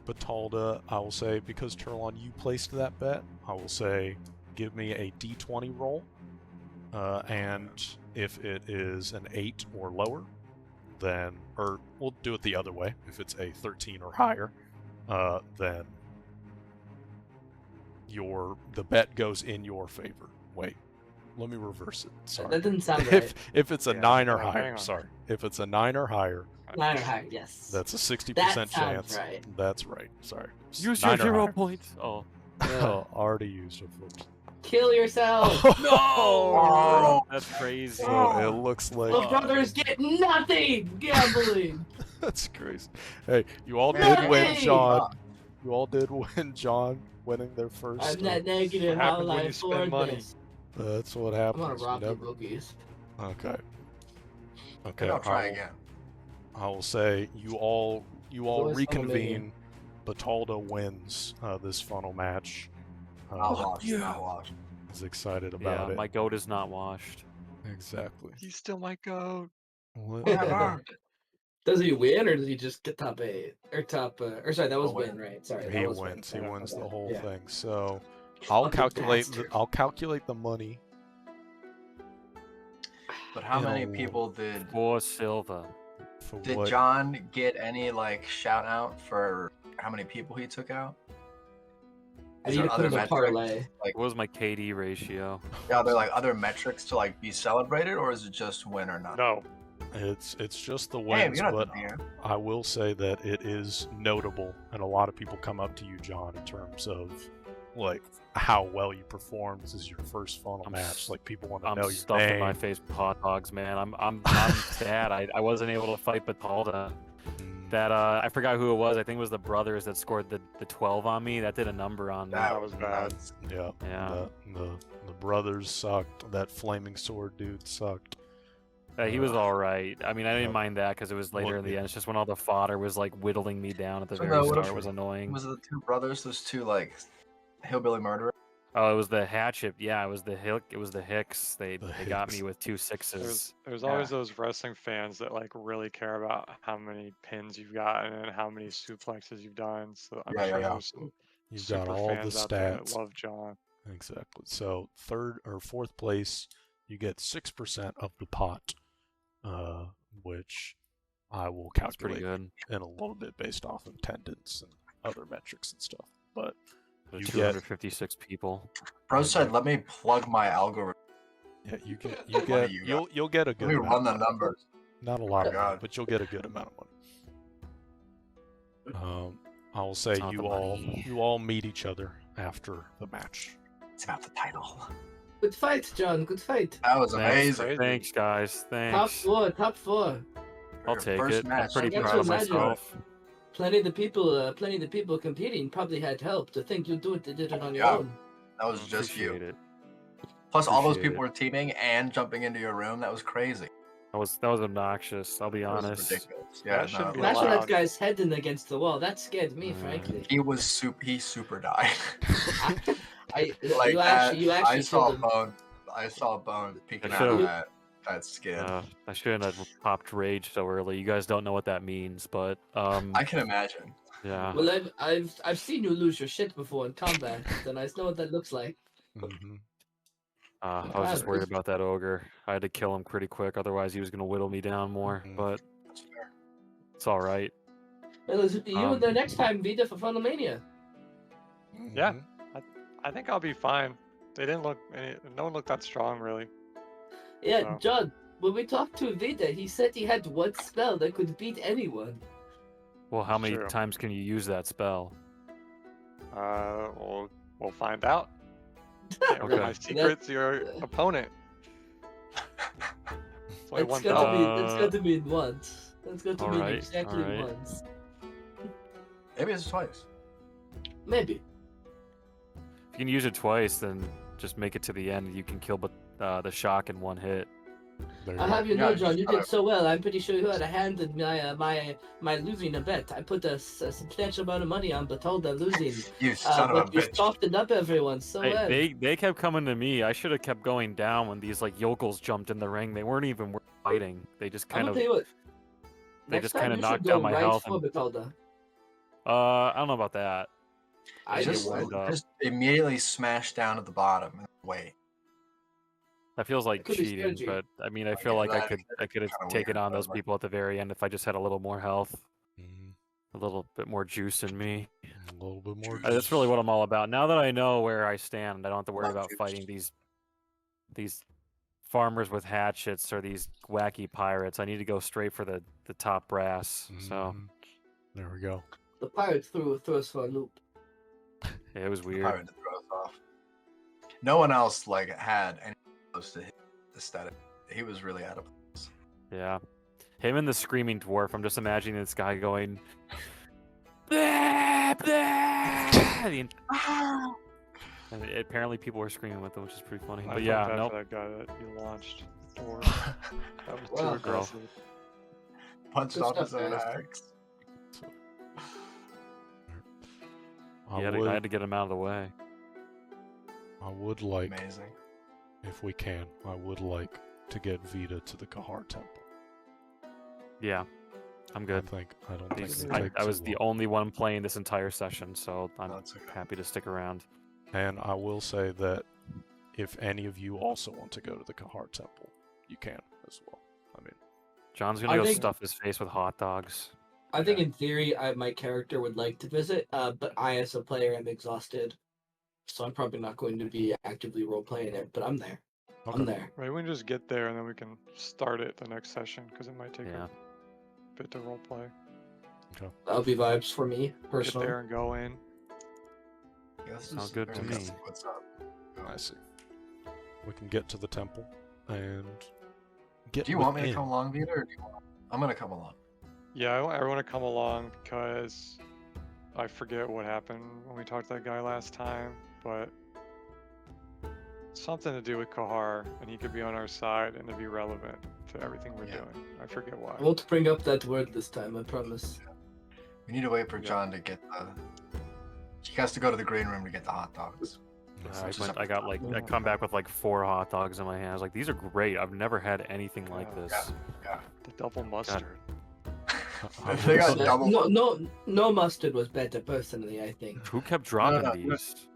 [SPEAKER 1] Batalda, I will say, because Turlon, you placed that bet, I will say give me a d20 roll. And if it is an 8 or lower, then, or we'll do it the other way. If it's a 13 or higher, then the bet goes in your favor. Wait, let me reverse it. Sorry.
[SPEAKER 2] That didn't sound right.
[SPEAKER 1] If it's a
[SPEAKER 5] Yeah,
[SPEAKER 1] 9 or
[SPEAKER 5] hang
[SPEAKER 1] higher,
[SPEAKER 5] on.
[SPEAKER 1] sorry. If it's a 9 or higher,
[SPEAKER 2] 9 or higher, yes.
[SPEAKER 1] that's a 60%
[SPEAKER 2] That sounds
[SPEAKER 1] chance.
[SPEAKER 2] right.
[SPEAKER 1] That's right. Sorry.
[SPEAKER 3] Use
[SPEAKER 1] 9
[SPEAKER 3] your
[SPEAKER 1] or
[SPEAKER 3] 0
[SPEAKER 1] higher.
[SPEAKER 3] points. Oh.
[SPEAKER 1] Oh, already used it.
[SPEAKER 2] Kill yourself!
[SPEAKER 3] No!
[SPEAKER 6] Oh.
[SPEAKER 3] That's crazy.
[SPEAKER 1] So it looks like
[SPEAKER 2] The brothers get nothing! Gambling!
[SPEAKER 1] that's crazy. Hey, you all
[SPEAKER 6] Man,
[SPEAKER 1] did win,
[SPEAKER 2] Nothing!
[SPEAKER 1] John. You all did win, John, winning their first.
[SPEAKER 2] I'm net negative.
[SPEAKER 5] What
[SPEAKER 2] How
[SPEAKER 5] happens
[SPEAKER 2] will
[SPEAKER 5] when
[SPEAKER 2] I
[SPEAKER 5] you spend
[SPEAKER 2] afford
[SPEAKER 5] money?
[SPEAKER 2] this?
[SPEAKER 1] That's what
[SPEAKER 2] I'm
[SPEAKER 1] happens.
[SPEAKER 2] gonna
[SPEAKER 1] You
[SPEAKER 2] rob the
[SPEAKER 1] never-
[SPEAKER 2] bookies.
[SPEAKER 1] Okay. Okay.
[SPEAKER 6] Maybe I'll try again.
[SPEAKER 1] I will say you all
[SPEAKER 2] always
[SPEAKER 1] reconvene. Batalda wins this funnel match.
[SPEAKER 6] Not washed.
[SPEAKER 3] yeah.
[SPEAKER 6] Not washed.
[SPEAKER 1] Is excited about
[SPEAKER 3] Yeah,
[SPEAKER 1] it.
[SPEAKER 3] my goat is not washed.
[SPEAKER 1] Exactly.
[SPEAKER 5] He's still my goat.
[SPEAKER 6] Whatever.
[SPEAKER 2] Does he win or does he just get top 8? Or top, or sorry, that was
[SPEAKER 6] He'll win.
[SPEAKER 2] win, right? Sorry,
[SPEAKER 1] He
[SPEAKER 2] that was
[SPEAKER 1] wins.
[SPEAKER 2] Win.
[SPEAKER 1] He
[SPEAKER 2] Oh,
[SPEAKER 1] wins the
[SPEAKER 2] okay.
[SPEAKER 1] whole
[SPEAKER 2] Yeah.
[SPEAKER 1] thing. So I'll
[SPEAKER 2] Fucking
[SPEAKER 1] calculate.
[SPEAKER 2] bastard.
[SPEAKER 1] I'll calculate the money.
[SPEAKER 6] But how many
[SPEAKER 1] Ew.
[SPEAKER 6] people did
[SPEAKER 3] For silver.
[SPEAKER 1] For
[SPEAKER 6] did
[SPEAKER 1] what?
[SPEAKER 6] John get any like shout out for how many people he took out?
[SPEAKER 2] I
[SPEAKER 6] Is
[SPEAKER 2] need
[SPEAKER 6] there
[SPEAKER 2] to put
[SPEAKER 6] other
[SPEAKER 2] in a
[SPEAKER 6] metrics?
[SPEAKER 2] parlay.
[SPEAKER 3] What was my KD ratio?
[SPEAKER 6] Are there like other metrics to like be celebrated, or is it just win or not?
[SPEAKER 5] No.
[SPEAKER 1] It's just the
[SPEAKER 6] Hey,
[SPEAKER 1] wins,
[SPEAKER 6] you're not
[SPEAKER 1] but
[SPEAKER 6] the DM.
[SPEAKER 1] I will say that it is notable, and a lot of people come up to you, John, in terms of like how well you performed. This is your first funnel match. Like people want to
[SPEAKER 3] I'm
[SPEAKER 1] know your
[SPEAKER 3] stuffed in
[SPEAKER 1] name.
[SPEAKER 3] my face with hot dogs, man. I'm sad. I wasn't able to fight Batalda.
[SPEAKER 1] Mm,
[SPEAKER 3] That I forgot who it was. I think it was the brothers that scored the 12 on me. That did a number on me.
[SPEAKER 5] That was bad.
[SPEAKER 6] nuts.
[SPEAKER 1] yeah.
[SPEAKER 3] Yeah.
[SPEAKER 1] The brothers sucked. That flaming sword dude sucked.
[SPEAKER 3] He was all right. I mean, I
[SPEAKER 1] Yep.
[SPEAKER 3] didn't mind that because it was later
[SPEAKER 1] Well,
[SPEAKER 3] in the
[SPEAKER 1] yeah.
[SPEAKER 3] end. It's just when all the fodder was like whittling me down at the
[SPEAKER 6] So
[SPEAKER 3] very
[SPEAKER 6] no, what
[SPEAKER 3] start
[SPEAKER 6] if-
[SPEAKER 3] was annoying.
[SPEAKER 6] Was it the two brothers? Those two like hillbilly murderers?
[SPEAKER 3] Oh, it was the hatchet. Yeah, it was the hick. It was the Hicks. They
[SPEAKER 1] The
[SPEAKER 3] got me
[SPEAKER 1] Hicks.
[SPEAKER 3] with 2 6s.
[SPEAKER 5] There's
[SPEAKER 6] Yeah.
[SPEAKER 5] always those wrestling fans that like really care about how many pins you've gotten and how many suplexes you've done. So I'm
[SPEAKER 6] Yeah,
[SPEAKER 5] sure
[SPEAKER 6] yeah.
[SPEAKER 5] there's some
[SPEAKER 1] You've got
[SPEAKER 5] super
[SPEAKER 1] all the
[SPEAKER 5] fans out there that
[SPEAKER 1] stats.
[SPEAKER 5] love John.
[SPEAKER 1] Exactly. So third or fourth place, you get 6% of the pot, which I will
[SPEAKER 3] That's pretty
[SPEAKER 1] calculate
[SPEAKER 3] good.
[SPEAKER 1] in a little bit based off of attendance and other metrics and stuff. But
[SPEAKER 3] There's
[SPEAKER 1] you get
[SPEAKER 3] 256 people.
[SPEAKER 6] Bro said, "Let me plug my algorithm.
[SPEAKER 1] yeah, you get
[SPEAKER 6] What money you got?
[SPEAKER 1] you'll get a
[SPEAKER 6] Let
[SPEAKER 1] good
[SPEAKER 6] me
[SPEAKER 1] amount.
[SPEAKER 6] run the
[SPEAKER 1] of money.
[SPEAKER 6] numbers."
[SPEAKER 1] Not a lot
[SPEAKER 6] Oh,
[SPEAKER 1] of money,
[SPEAKER 6] God.
[SPEAKER 1] but you'll get a good amount of money. I will say
[SPEAKER 3] Not the money.
[SPEAKER 1] you all meet each other after the match.
[SPEAKER 6] It's about the title.
[SPEAKER 2] Good fight, John. Good fight.
[SPEAKER 6] That was
[SPEAKER 3] Thanks.
[SPEAKER 6] amazing.
[SPEAKER 5] Crazy.
[SPEAKER 3] Thanks, guys.
[SPEAKER 2] Top
[SPEAKER 3] Thanks.
[SPEAKER 2] 4, top 4.
[SPEAKER 3] I'll
[SPEAKER 6] Your
[SPEAKER 3] take
[SPEAKER 6] first
[SPEAKER 3] it. I'm
[SPEAKER 6] match.
[SPEAKER 3] pretty
[SPEAKER 2] I got
[SPEAKER 3] proud
[SPEAKER 2] to
[SPEAKER 3] of
[SPEAKER 2] imagine.
[SPEAKER 3] myself.
[SPEAKER 2] Plenty of the people competing probably had help. To think you did it on your
[SPEAKER 6] Yeah.
[SPEAKER 2] own.
[SPEAKER 6] That was just you.
[SPEAKER 3] Appreciate it.
[SPEAKER 6] Plus, all those
[SPEAKER 3] Appreciate
[SPEAKER 6] people
[SPEAKER 3] it.
[SPEAKER 6] were teaming and jumping into your room. That was crazy.
[SPEAKER 3] That was obnoxious. I'll be
[SPEAKER 6] That was
[SPEAKER 3] honest.
[SPEAKER 6] ridiculous. Yeah,
[SPEAKER 5] That shouldn't be
[SPEAKER 2] Imagine
[SPEAKER 5] allowed.
[SPEAKER 2] that guy's head in against the wall. That scared me,
[SPEAKER 3] Mm.
[SPEAKER 2] frankly.
[SPEAKER 6] He was he super died.
[SPEAKER 2] I
[SPEAKER 6] like
[SPEAKER 2] you
[SPEAKER 6] that,
[SPEAKER 2] actually
[SPEAKER 6] I saw
[SPEAKER 2] killed him.
[SPEAKER 6] Bone. I saw Bone peeking
[SPEAKER 3] I
[SPEAKER 6] out of
[SPEAKER 3] should've-
[SPEAKER 6] that skin.
[SPEAKER 3] I shouldn't have popped rage so early. You guys don't know what that means, but
[SPEAKER 6] I can imagine.
[SPEAKER 3] Yeah.
[SPEAKER 2] Well, I've seen you lose your shit before in combat, and I know what that looks like.
[SPEAKER 1] Mm-hmm.
[SPEAKER 3] I was just worried about that ogre. I had to kill him pretty quick, otherwise he was gonna whittle me down more.
[SPEAKER 1] Mhm.
[SPEAKER 3] But it's all right.
[SPEAKER 2] Well, it's you and the next time, Vita, for Funnelmania.
[SPEAKER 5] Yeah. I think I'll be fine. They didn't look. No one looked that strong, really.
[SPEAKER 2] Yeah,
[SPEAKER 5] So.
[SPEAKER 2] John. When we talked to Vita, he said he had one spell that could beat anyone.
[SPEAKER 3] Well, how many
[SPEAKER 5] True.
[SPEAKER 3] times can you use that spell?
[SPEAKER 5] We'll find out. Can't reveal my secrets to your opponent. It's only one spell.
[SPEAKER 2] That's got to mean once. That's got to mean
[SPEAKER 3] Alright,
[SPEAKER 2] exactly
[SPEAKER 3] alright.
[SPEAKER 2] once.
[SPEAKER 6] Maybe it's twice.
[SPEAKER 2] Maybe.
[SPEAKER 3] If you can use it twice, then just make it to the end. You can kill the shock in one hit.
[SPEAKER 1] There
[SPEAKER 2] I'll
[SPEAKER 1] you
[SPEAKER 2] have
[SPEAKER 1] go.
[SPEAKER 2] you know,
[SPEAKER 6] Yeah,
[SPEAKER 2] John, you
[SPEAKER 6] just,
[SPEAKER 2] did so well. I'm pretty sure you had a hand in my losing a bet. I put a substantial amount of money on Batolda losing.
[SPEAKER 6] You son of a
[SPEAKER 2] But you
[SPEAKER 6] bitch.
[SPEAKER 2] softened up everyone so well.
[SPEAKER 3] They kept coming to me. I should have kept going down when these like yokels jumped in the ring. They weren't even worth fighting. They just
[SPEAKER 2] I'm
[SPEAKER 3] kind
[SPEAKER 2] gonna
[SPEAKER 3] of
[SPEAKER 2] tell you what.
[SPEAKER 3] they
[SPEAKER 2] Next
[SPEAKER 3] just
[SPEAKER 2] time
[SPEAKER 3] kind of
[SPEAKER 2] you
[SPEAKER 3] knocked
[SPEAKER 2] should
[SPEAKER 3] down
[SPEAKER 2] go
[SPEAKER 3] my
[SPEAKER 2] right
[SPEAKER 3] health.
[SPEAKER 2] for Batolda.
[SPEAKER 3] I don't know about that.
[SPEAKER 2] I
[SPEAKER 3] get
[SPEAKER 6] just,
[SPEAKER 3] warmed up.
[SPEAKER 6] just immediately smash down at the bottom and wait.
[SPEAKER 3] That feels like
[SPEAKER 2] It could be
[SPEAKER 3] cheating,
[SPEAKER 2] strategy.
[SPEAKER 3] but I mean, I feel
[SPEAKER 6] Yeah,
[SPEAKER 3] like
[SPEAKER 6] that-
[SPEAKER 3] I could have
[SPEAKER 6] kinda
[SPEAKER 3] taken
[SPEAKER 6] weird,
[SPEAKER 3] on
[SPEAKER 6] but,
[SPEAKER 3] those
[SPEAKER 6] like-
[SPEAKER 3] people at the very end if I just had a little more health,
[SPEAKER 1] Mhm.
[SPEAKER 3] a little bit more juice in me.
[SPEAKER 1] A little bit more.
[SPEAKER 3] That's really what I'm all about. Now that I know where I stand, I don't have to worry
[SPEAKER 6] Love
[SPEAKER 3] about
[SPEAKER 6] juice.
[SPEAKER 3] fighting these farmers with hatchets or these wacky pirates. I need to go straight for the top brass. So
[SPEAKER 1] Mhm. There we go.
[SPEAKER 2] The pirate threw us for a loop.
[SPEAKER 3] yeah, it was weird.
[SPEAKER 6] Pirate to throw us off. No one else like had any close to his aesthetic. He was really out of place.
[SPEAKER 3] Yeah, him and the screaming dwarf. I'm just imagining this guy going. "Blah, blah," and apparently people were screaming with him, which is pretty funny.
[SPEAKER 5] I
[SPEAKER 3] But
[SPEAKER 5] felt
[SPEAKER 3] yeah,
[SPEAKER 5] bad
[SPEAKER 3] nope.
[SPEAKER 5] for that guy that you launched. Or that was too
[SPEAKER 2] Wow.
[SPEAKER 5] aggressive.
[SPEAKER 6] Punched
[SPEAKER 2] Good
[SPEAKER 6] off his
[SPEAKER 2] stuff,
[SPEAKER 6] own
[SPEAKER 2] guys.
[SPEAKER 6] axe.
[SPEAKER 1] I
[SPEAKER 3] I
[SPEAKER 1] would,
[SPEAKER 3] had to get him out of the way.
[SPEAKER 1] I would like,
[SPEAKER 6] Amazing.
[SPEAKER 1] if we can, I would like to get Vita to the Kahar Temple.
[SPEAKER 3] Yeah, I'm good.
[SPEAKER 1] I don't think
[SPEAKER 3] These-
[SPEAKER 1] it'll
[SPEAKER 3] I,
[SPEAKER 1] take
[SPEAKER 3] I
[SPEAKER 1] too
[SPEAKER 3] was the
[SPEAKER 1] long.
[SPEAKER 3] only one playing this entire session, so I'm
[SPEAKER 6] That's okay.
[SPEAKER 3] happy to stick around.
[SPEAKER 1] And I will say that if any of you also want to go to the Kahar Temple, you can as well. I mean,
[SPEAKER 3] John's gonna
[SPEAKER 2] I
[SPEAKER 3] go
[SPEAKER 2] think-
[SPEAKER 3] stuff his face with hot dogs.
[SPEAKER 2] I think in theory, my character would like to visit, but I, as a player, am exhausted, so I'm probably not going to be actively role playing it. But I'm there. I'm
[SPEAKER 1] okay.
[SPEAKER 2] there.
[SPEAKER 5] Maybe we can just get there and then we can start it the next session because it might take
[SPEAKER 3] Yeah.
[SPEAKER 5] a bit to roleplay.
[SPEAKER 2] That'll be vibes for me
[SPEAKER 5] Get
[SPEAKER 2] personally.
[SPEAKER 5] there and go in.
[SPEAKER 6] Yeah, this
[SPEAKER 3] Sounds
[SPEAKER 6] is
[SPEAKER 3] good to
[SPEAKER 6] very
[SPEAKER 3] me.
[SPEAKER 6] What's up?
[SPEAKER 1] I see. We can get to the temple and get.
[SPEAKER 6] Do you want me to
[SPEAKER 1] within.
[SPEAKER 6] come along, Vita, or do you want? I'm gonna come along.
[SPEAKER 5] Yeah, I want everyone to come along because I forget what happened when we talked to that guy last time, but something to do with Kahar, and he could be on our side and it'd be relevant to everything we're
[SPEAKER 6] Yeah.
[SPEAKER 5] doing. I forget why.
[SPEAKER 2] I won't bring up that word this time. I promise.
[SPEAKER 6] We need to wait for
[SPEAKER 5] Yeah.
[SPEAKER 6] John to get the. He has to go to the green room to get the hot dogs.
[SPEAKER 3] I got like I come back with like 4 hot dogs in my hand. I was like, these are great. I've never had anything like
[SPEAKER 5] Yeah.
[SPEAKER 3] this.
[SPEAKER 5] The double mustard.
[SPEAKER 1] I
[SPEAKER 6] They got
[SPEAKER 1] will-
[SPEAKER 6] double.
[SPEAKER 2] No mustard was better personally. I think.
[SPEAKER 3] Who kept dropping
[SPEAKER 6] no,
[SPEAKER 3] these?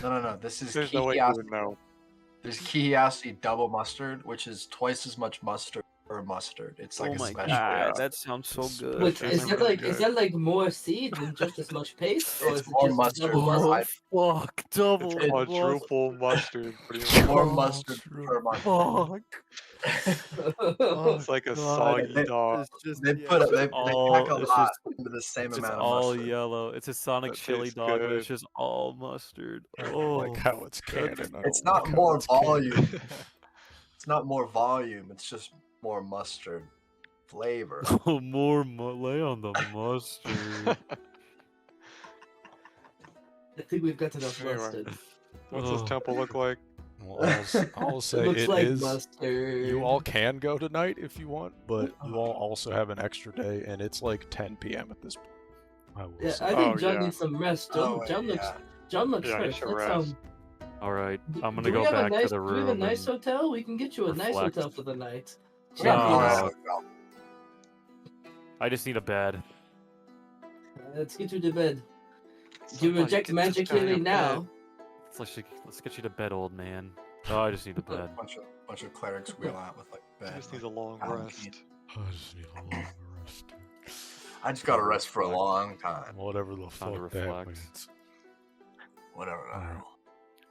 [SPEAKER 6] No. This is
[SPEAKER 5] There's no way you
[SPEAKER 6] Kihiyasi.
[SPEAKER 5] would know.
[SPEAKER 6] There's Kihiyasi double mustard, which is twice as much mustard per mustard. It's like a special.
[SPEAKER 3] that sounds so good.
[SPEAKER 2] Wait,
[SPEAKER 5] That
[SPEAKER 2] is
[SPEAKER 5] sounds
[SPEAKER 2] that
[SPEAKER 5] really
[SPEAKER 2] like
[SPEAKER 5] good.
[SPEAKER 2] more seed and just as much paste, or
[SPEAKER 6] It's
[SPEAKER 2] is it
[SPEAKER 6] more
[SPEAKER 2] just
[SPEAKER 6] mustard.
[SPEAKER 2] double
[SPEAKER 6] Oh,
[SPEAKER 2] mustard?
[SPEAKER 3] fuck, double
[SPEAKER 5] It's quadruple mustard. Pretty much.
[SPEAKER 6] More
[SPEAKER 3] Oh,
[SPEAKER 6] mustard per mustard.
[SPEAKER 5] It's like a soggy
[SPEAKER 6] They-
[SPEAKER 5] dog.
[SPEAKER 6] They put it. They pack a
[SPEAKER 3] it's
[SPEAKER 6] lot
[SPEAKER 3] just-
[SPEAKER 6] into the same
[SPEAKER 3] It's
[SPEAKER 6] amount of
[SPEAKER 3] all
[SPEAKER 6] mustard.
[SPEAKER 3] yellow. It's a Sonic
[SPEAKER 5] That
[SPEAKER 3] chili
[SPEAKER 5] tastes
[SPEAKER 3] dog, but it's
[SPEAKER 5] good.
[SPEAKER 3] just all mustard.
[SPEAKER 1] I don't
[SPEAKER 3] Oh,
[SPEAKER 1] like how it's canon. I
[SPEAKER 6] It's
[SPEAKER 1] don't like
[SPEAKER 6] not
[SPEAKER 1] how
[SPEAKER 6] more
[SPEAKER 1] it's canon.
[SPEAKER 6] volume. It's not more volume. It's just more mustard flavor.
[SPEAKER 3] more lay on the mustard.
[SPEAKER 2] I think we've got enough
[SPEAKER 5] Anyway.
[SPEAKER 2] mustard.
[SPEAKER 5] What's this
[SPEAKER 3] Oh.
[SPEAKER 5] temple look like?
[SPEAKER 1] Well, I'll say
[SPEAKER 2] It looks
[SPEAKER 1] it
[SPEAKER 2] like
[SPEAKER 1] is.
[SPEAKER 2] mustard.
[SPEAKER 1] You all can go tonight if you want, but you all also have an extra day, and it's like 10 p.m. at this point. I will
[SPEAKER 2] Yeah,
[SPEAKER 1] say.
[SPEAKER 2] I think
[SPEAKER 5] Oh,
[SPEAKER 2] John
[SPEAKER 5] yeah.
[SPEAKER 2] needs some rest.
[SPEAKER 6] Oh,
[SPEAKER 2] John looks.
[SPEAKER 6] yeah.
[SPEAKER 2] John looks
[SPEAKER 5] Yeah, he
[SPEAKER 2] fresh.
[SPEAKER 5] should
[SPEAKER 2] Let's,
[SPEAKER 5] rest.
[SPEAKER 3] All right, I'm
[SPEAKER 2] do
[SPEAKER 3] gonna go
[SPEAKER 2] we have a
[SPEAKER 3] back
[SPEAKER 2] nice,
[SPEAKER 3] to the
[SPEAKER 2] Do we have a
[SPEAKER 3] room.
[SPEAKER 2] nice hotel? We can get you a nice
[SPEAKER 3] reflect.
[SPEAKER 2] hotel for the night.
[SPEAKER 6] Yeah,
[SPEAKER 3] No.
[SPEAKER 6] nice
[SPEAKER 2] Champions.
[SPEAKER 6] hotel.
[SPEAKER 3] I just need a bed.
[SPEAKER 2] Let's get you to bed.
[SPEAKER 5] So
[SPEAKER 2] You
[SPEAKER 5] no,
[SPEAKER 2] reject
[SPEAKER 5] get
[SPEAKER 2] magic
[SPEAKER 5] this guy to
[SPEAKER 2] healing
[SPEAKER 5] bed.
[SPEAKER 2] now.
[SPEAKER 3] Let's get you to bed, old man. Oh, I just need to bed.
[SPEAKER 6] Bunch of clerics wheel out with like
[SPEAKER 5] He
[SPEAKER 6] bed.
[SPEAKER 5] just needs
[SPEAKER 6] like,
[SPEAKER 5] a long
[SPEAKER 6] pound
[SPEAKER 5] rest.
[SPEAKER 6] feet.
[SPEAKER 1] I just need a long rest.
[SPEAKER 6] I just got to
[SPEAKER 3] Time to
[SPEAKER 6] rest for a
[SPEAKER 3] reflect.
[SPEAKER 6] long time.
[SPEAKER 1] Whatever the
[SPEAKER 3] Time to
[SPEAKER 1] fuck that
[SPEAKER 3] reflect.
[SPEAKER 1] means.
[SPEAKER 6] Whatever. I don't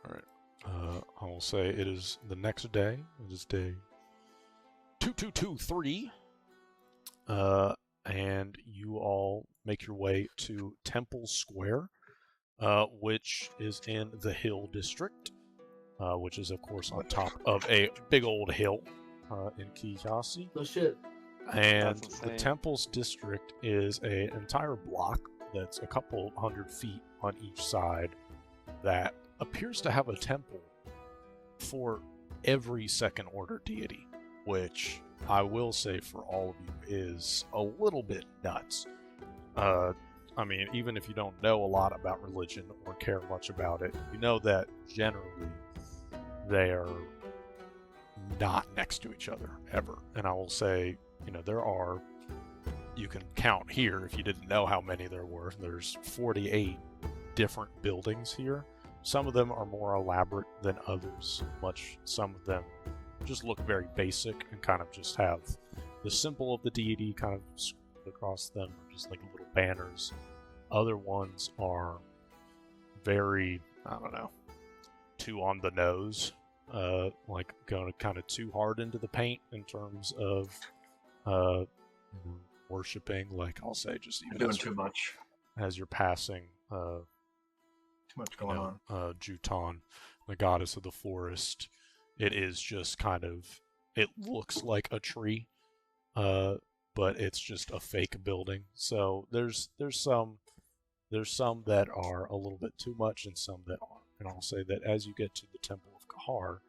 [SPEAKER 1] Alright.
[SPEAKER 6] know.
[SPEAKER 1] Alright. I will say it is the next day. It is day 2223. And you all make your way to Temple Square, which is in the Hill District, which is, of course, on top of a big old hill in Kiyasi.
[SPEAKER 2] No shit.
[SPEAKER 1] And
[SPEAKER 5] That's
[SPEAKER 1] the
[SPEAKER 5] insane.
[SPEAKER 1] Temples District is an entire block that's a couple 100 feet on each side that appears to have a temple for every second order deity, which I will say for all of you is a little bit nuts. I mean, even if you don't know a lot about religion or care much about it, you know that generally they're not next to each other ever. And I will say, you know, you can count here if you didn't know how many there were. There's 48 different buildings here. Some of them are more elaborate than others. Some of them just look very basic and kind of just have the symbol of the deity kind of scrolled across them, just like little banners. Other ones are very, I don't know, too on the nose, like going kind of too hard into the paint in terms of worshiping. Like I'll say, just
[SPEAKER 6] You're
[SPEAKER 1] even
[SPEAKER 6] doing
[SPEAKER 1] as
[SPEAKER 6] too much.
[SPEAKER 1] as you're passing,
[SPEAKER 6] Too much going on.
[SPEAKER 1] Juton, the goddess of the forest. It is just kind of, it looks like a tree, but it's just a fake building. So there's some that are a little bit too much and some that aren't. And I'll say that as you get to the Temple of Kahar,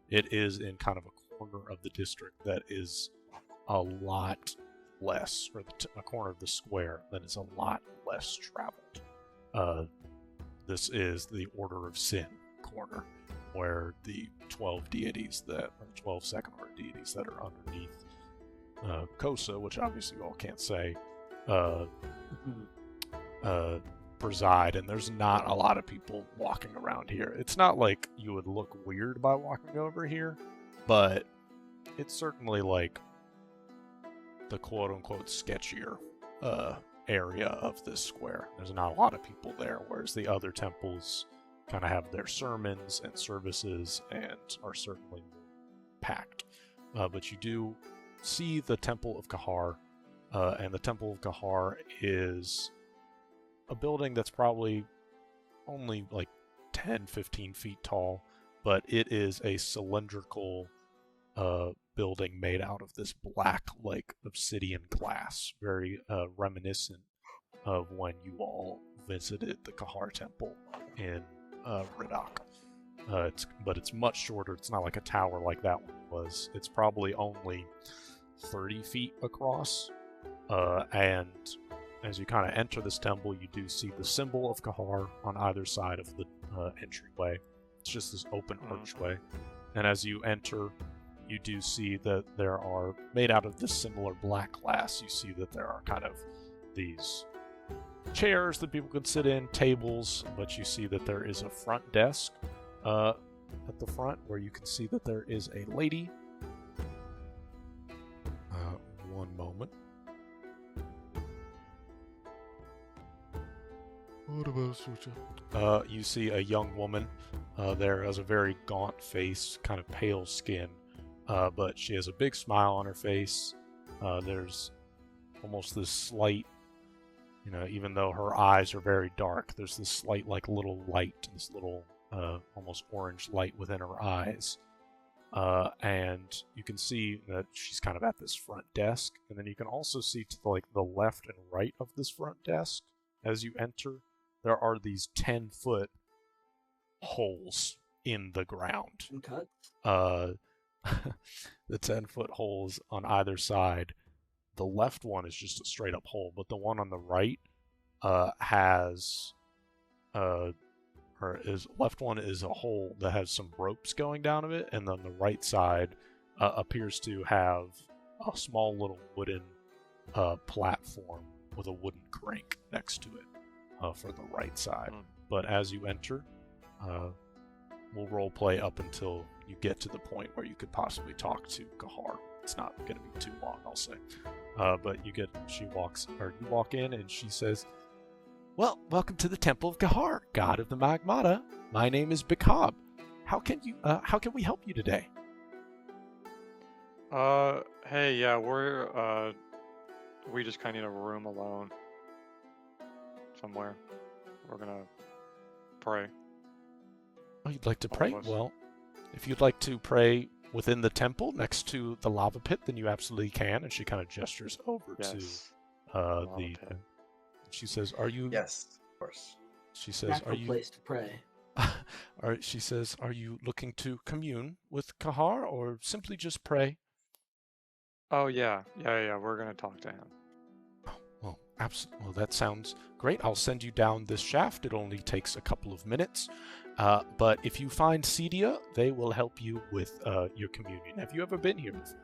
[SPEAKER 1] it is in kind of a corner of the district that is a lot less, or a corner of the square that is a lot less traveled. This is the Order of Sin corner, where the 12 deities or 12 second order deities that are underneath Kosa, which obviously you all can't say, preside, and there's not a lot of people walking around here. It's not like you would look weird by walking over here, but it's certainly like the quote-unquote sketchier area of this square. There's not a lot of people there, whereas the other temples kind of have their sermons and services and are certainly packed. But you do see the Temple of Kahar, and the Temple of Kahar is a building that's probably only like 10-15 feet tall, but it is a cylindrical building made out of this black, like obsidian glass, very reminiscent of when you all visited the Kahar Temple in Ridak. But it's much shorter. It's not like a tower like that one was. It's probably only 30 feet across, and as you kind of enter this temple, you do see the symbol of Kahar on either side of the entryway. It's just this open archway. And as you enter, you do see that there are, made out of this similar black glass, you see that there are kind of these chairs that people could sit in, tables, but you see that there is a front desk at the front where you can see that there is a lady. One moment. You see a young woman there has a very gaunt face, kind of pale skin, but she has a big smile on her face. There's almost this slight, even though her eyes are very dark, there's this slight, like, little light, this little almost orange light within her eyes. And you can see that she's kind of at this front desk, and then you can also see to the left and right of this front desk, as you enter, there are these 10-foot holes in the ground.
[SPEAKER 2] Cut.
[SPEAKER 1] The 10-foot holes on either side. The left one is just a straight up hole, but the one on the right left one is a hole that has some ropes going down of it, and then the right side appears to have a small little wooden platform with a wooden crank next to it for the right side.
[SPEAKER 5] Mm.
[SPEAKER 1] But as you enter, we'll role play up until you get to the point where you could possibly talk to Kahar. It's not going to be too long, I'll say. But you walk in and she says, "Well, welcome to the Temple of Kahar, God of the Magmata. My name is Bikab. How can we help you today?"
[SPEAKER 5] Hey, yeah, we just kind of need a room alone somewhere. We're gonna pray.
[SPEAKER 1] Oh, you'd like to
[SPEAKER 5] All
[SPEAKER 1] pray?
[SPEAKER 5] of us.
[SPEAKER 1] Well, if you'd like to pray within the temple next to the lava pit, then you absolutely can. And she kind of gestures over
[SPEAKER 5] Yes.
[SPEAKER 1] to
[SPEAKER 5] Lava
[SPEAKER 1] the.
[SPEAKER 5] pit.
[SPEAKER 1] She says, "Are you?"
[SPEAKER 6] Yes, of course.
[SPEAKER 1] She says, "Are
[SPEAKER 2] Natural
[SPEAKER 1] you?"
[SPEAKER 2] place to pray.
[SPEAKER 1] She says, "Are you looking to commune with Kahar, or simply just pray?"
[SPEAKER 5] Oh yeah. We're gonna talk to him.
[SPEAKER 1] Well, absolutely. Well, that sounds great. I'll send you down this shaft. It only takes a couple of minutes. But if you find Cedia, they will help you with your communion. Have you ever been here before?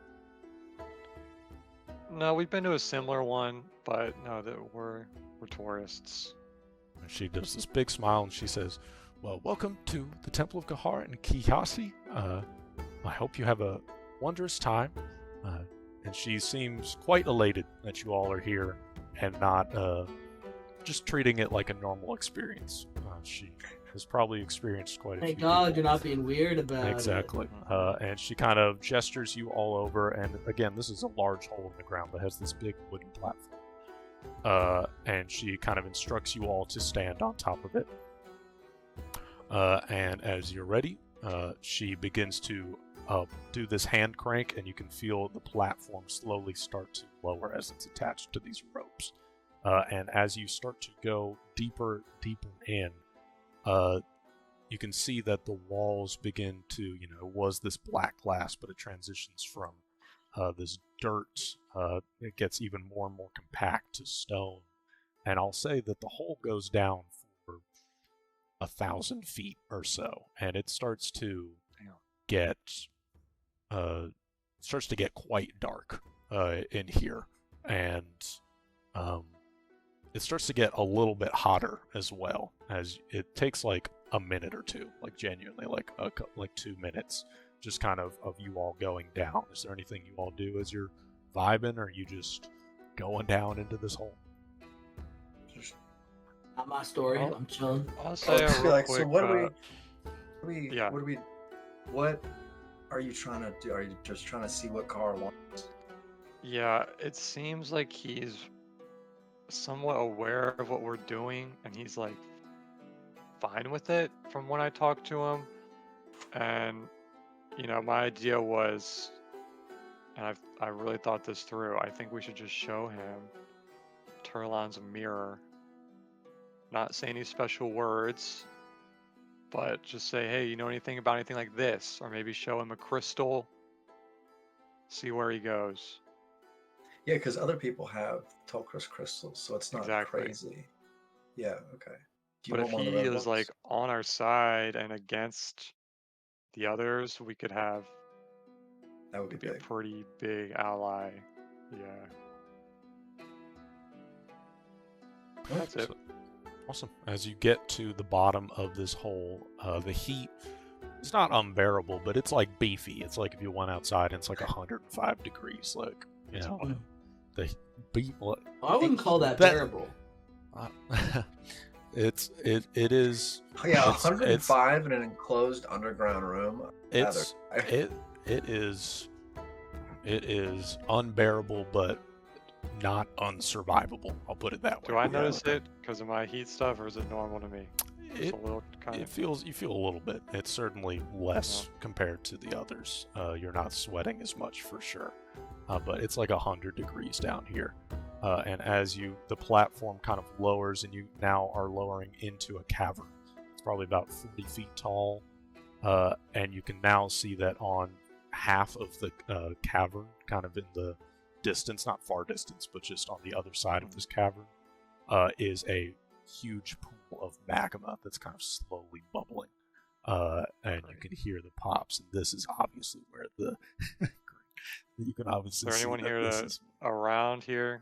[SPEAKER 5] No, we've been to a similar one, but no, that we're tourists.
[SPEAKER 1] And she does this big smile and she says, "Well, welcome to the Temple of Kahar in Kihasi. I hope you have a wondrous time." And she seems quite elated that you all are here and not just treating it like a normal experience. She has probably experienced quite a
[SPEAKER 2] Thank
[SPEAKER 1] few
[SPEAKER 2] God
[SPEAKER 1] people.
[SPEAKER 2] you're not being weird about
[SPEAKER 1] Exactly. And she kind of gestures you all over. And again, this is a large hole in the ground that has this big wooden platform. And she kind of instructs you all to stand on top of it. And as you're ready, she begins to do this hand crank, and you can feel the platform slowly start to lower as it's attached to these ropes. And as you start to go deeper in, you can see that the walls begin to, was this black glass, but it transitions from this dirt. It gets even more and more compact to stone. And I'll say that the hole goes down for 1,000 feet or so, and it starts to get quite dark in here, and it starts to get a little bit hotter as well. As it takes like a minute or two, like genuinely, like 2 minutes, just kind of you all going down. Is there anything you all do as you're vibing, or are you just going down into this hole?
[SPEAKER 2] Not my story.
[SPEAKER 5] I'll-
[SPEAKER 2] I'm chilling.
[SPEAKER 5] I'll
[SPEAKER 6] I
[SPEAKER 5] say
[SPEAKER 6] would
[SPEAKER 5] a
[SPEAKER 6] just be
[SPEAKER 5] real
[SPEAKER 6] like,
[SPEAKER 5] quick.
[SPEAKER 6] so what are we?
[SPEAKER 5] yeah.
[SPEAKER 6] What are you trying to do? Are you just trying to see what car wants?
[SPEAKER 5] Yeah, it seems like he's somewhat aware of what we're doing, and he's like fine with it from when I talked to him. And my idea was, and I really thought this through. I think we should just show him Turlan's mirror. Not say any special words, but just say, hey, you know anything about anything like this? Or maybe show him a crystal. See where he goes.
[SPEAKER 6] Yeah, because other people have Tulkrus crystals, so it's not
[SPEAKER 5] Exactly.
[SPEAKER 6] crazy. Yeah, okay. Do you
[SPEAKER 5] But if
[SPEAKER 6] want one of
[SPEAKER 5] he
[SPEAKER 6] the red
[SPEAKER 5] is
[SPEAKER 6] ones?
[SPEAKER 5] like on our side and against the others, we could have
[SPEAKER 6] That would be
[SPEAKER 5] be a
[SPEAKER 6] big.
[SPEAKER 5] pretty big ally. Yeah. That's it.
[SPEAKER 1] So- awesome. As you get to the bottom of this hole, the heat is not unbearable, but it's like beefy. It's like if you went outside and it's like 105 degrees. Like, the beat.
[SPEAKER 2] I wouldn't call that
[SPEAKER 1] That-
[SPEAKER 2] bearable.
[SPEAKER 1] it is.
[SPEAKER 6] Oh, yeah,
[SPEAKER 1] It's-
[SPEAKER 6] 105 in an enclosed underground room.
[SPEAKER 1] It's it is unbearable, but not unsurvivable. I'll put it that way.
[SPEAKER 5] Do I
[SPEAKER 6] Yeah,
[SPEAKER 5] notice
[SPEAKER 6] okay.
[SPEAKER 5] it because of my heat stuff, or is it normal to me? It's
[SPEAKER 1] It
[SPEAKER 5] a little kind
[SPEAKER 1] you
[SPEAKER 5] of.
[SPEAKER 1] feel a little bit. It's certainly less compared to the others. You're not sweating as much for sure, but it's like 100 degrees down here. And as the platform kind of lowers, and you now are lowering into a cavern. It's probably about 40 feet tall, and you can now see that on half of the cavern, kind of in the distance, not far distance, but just on the other side of this cavern, is a huge pool of magma that's kind of slowly bubbling, and you can hear the pops. And this is obviously where the you can obviously
[SPEAKER 5] Is there
[SPEAKER 1] see
[SPEAKER 5] anyone
[SPEAKER 1] that
[SPEAKER 5] here
[SPEAKER 1] this is.
[SPEAKER 5] around here?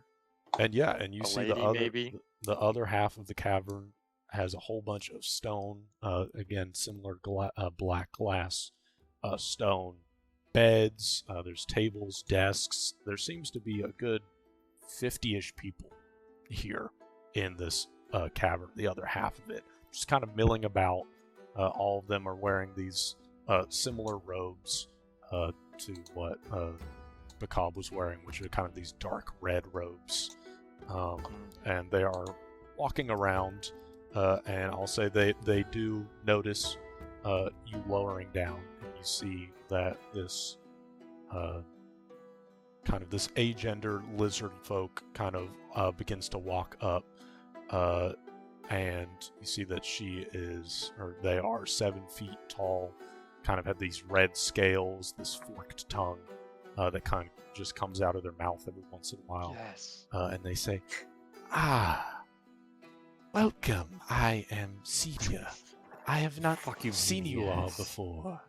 [SPEAKER 1] And yeah, and you
[SPEAKER 5] A
[SPEAKER 1] see
[SPEAKER 5] lady, maybe?
[SPEAKER 1] the other half of the cavern has a whole bunch of stone. Again, similar black glass stone beds. There's tables, desks. There seems to be a good 50-ish people here in this cavern. The other half of it, just kind of milling about. All of them are wearing these similar robes to what Bakab was wearing, which are kind of these dark red robes. And they are walking around, and I'll say they do notice you lowering down, and you see that this kind of this agender lizard folk kind of begins to walk up, and you see that they are 7 feet tall, kind of have these red scales, this forked tongue that kind of just comes out of their mouth every once in a while.
[SPEAKER 5] Yes.
[SPEAKER 1] And they say, "Ah, welcome. I am Sumia. I have not seen you all
[SPEAKER 3] yes.
[SPEAKER 1] before.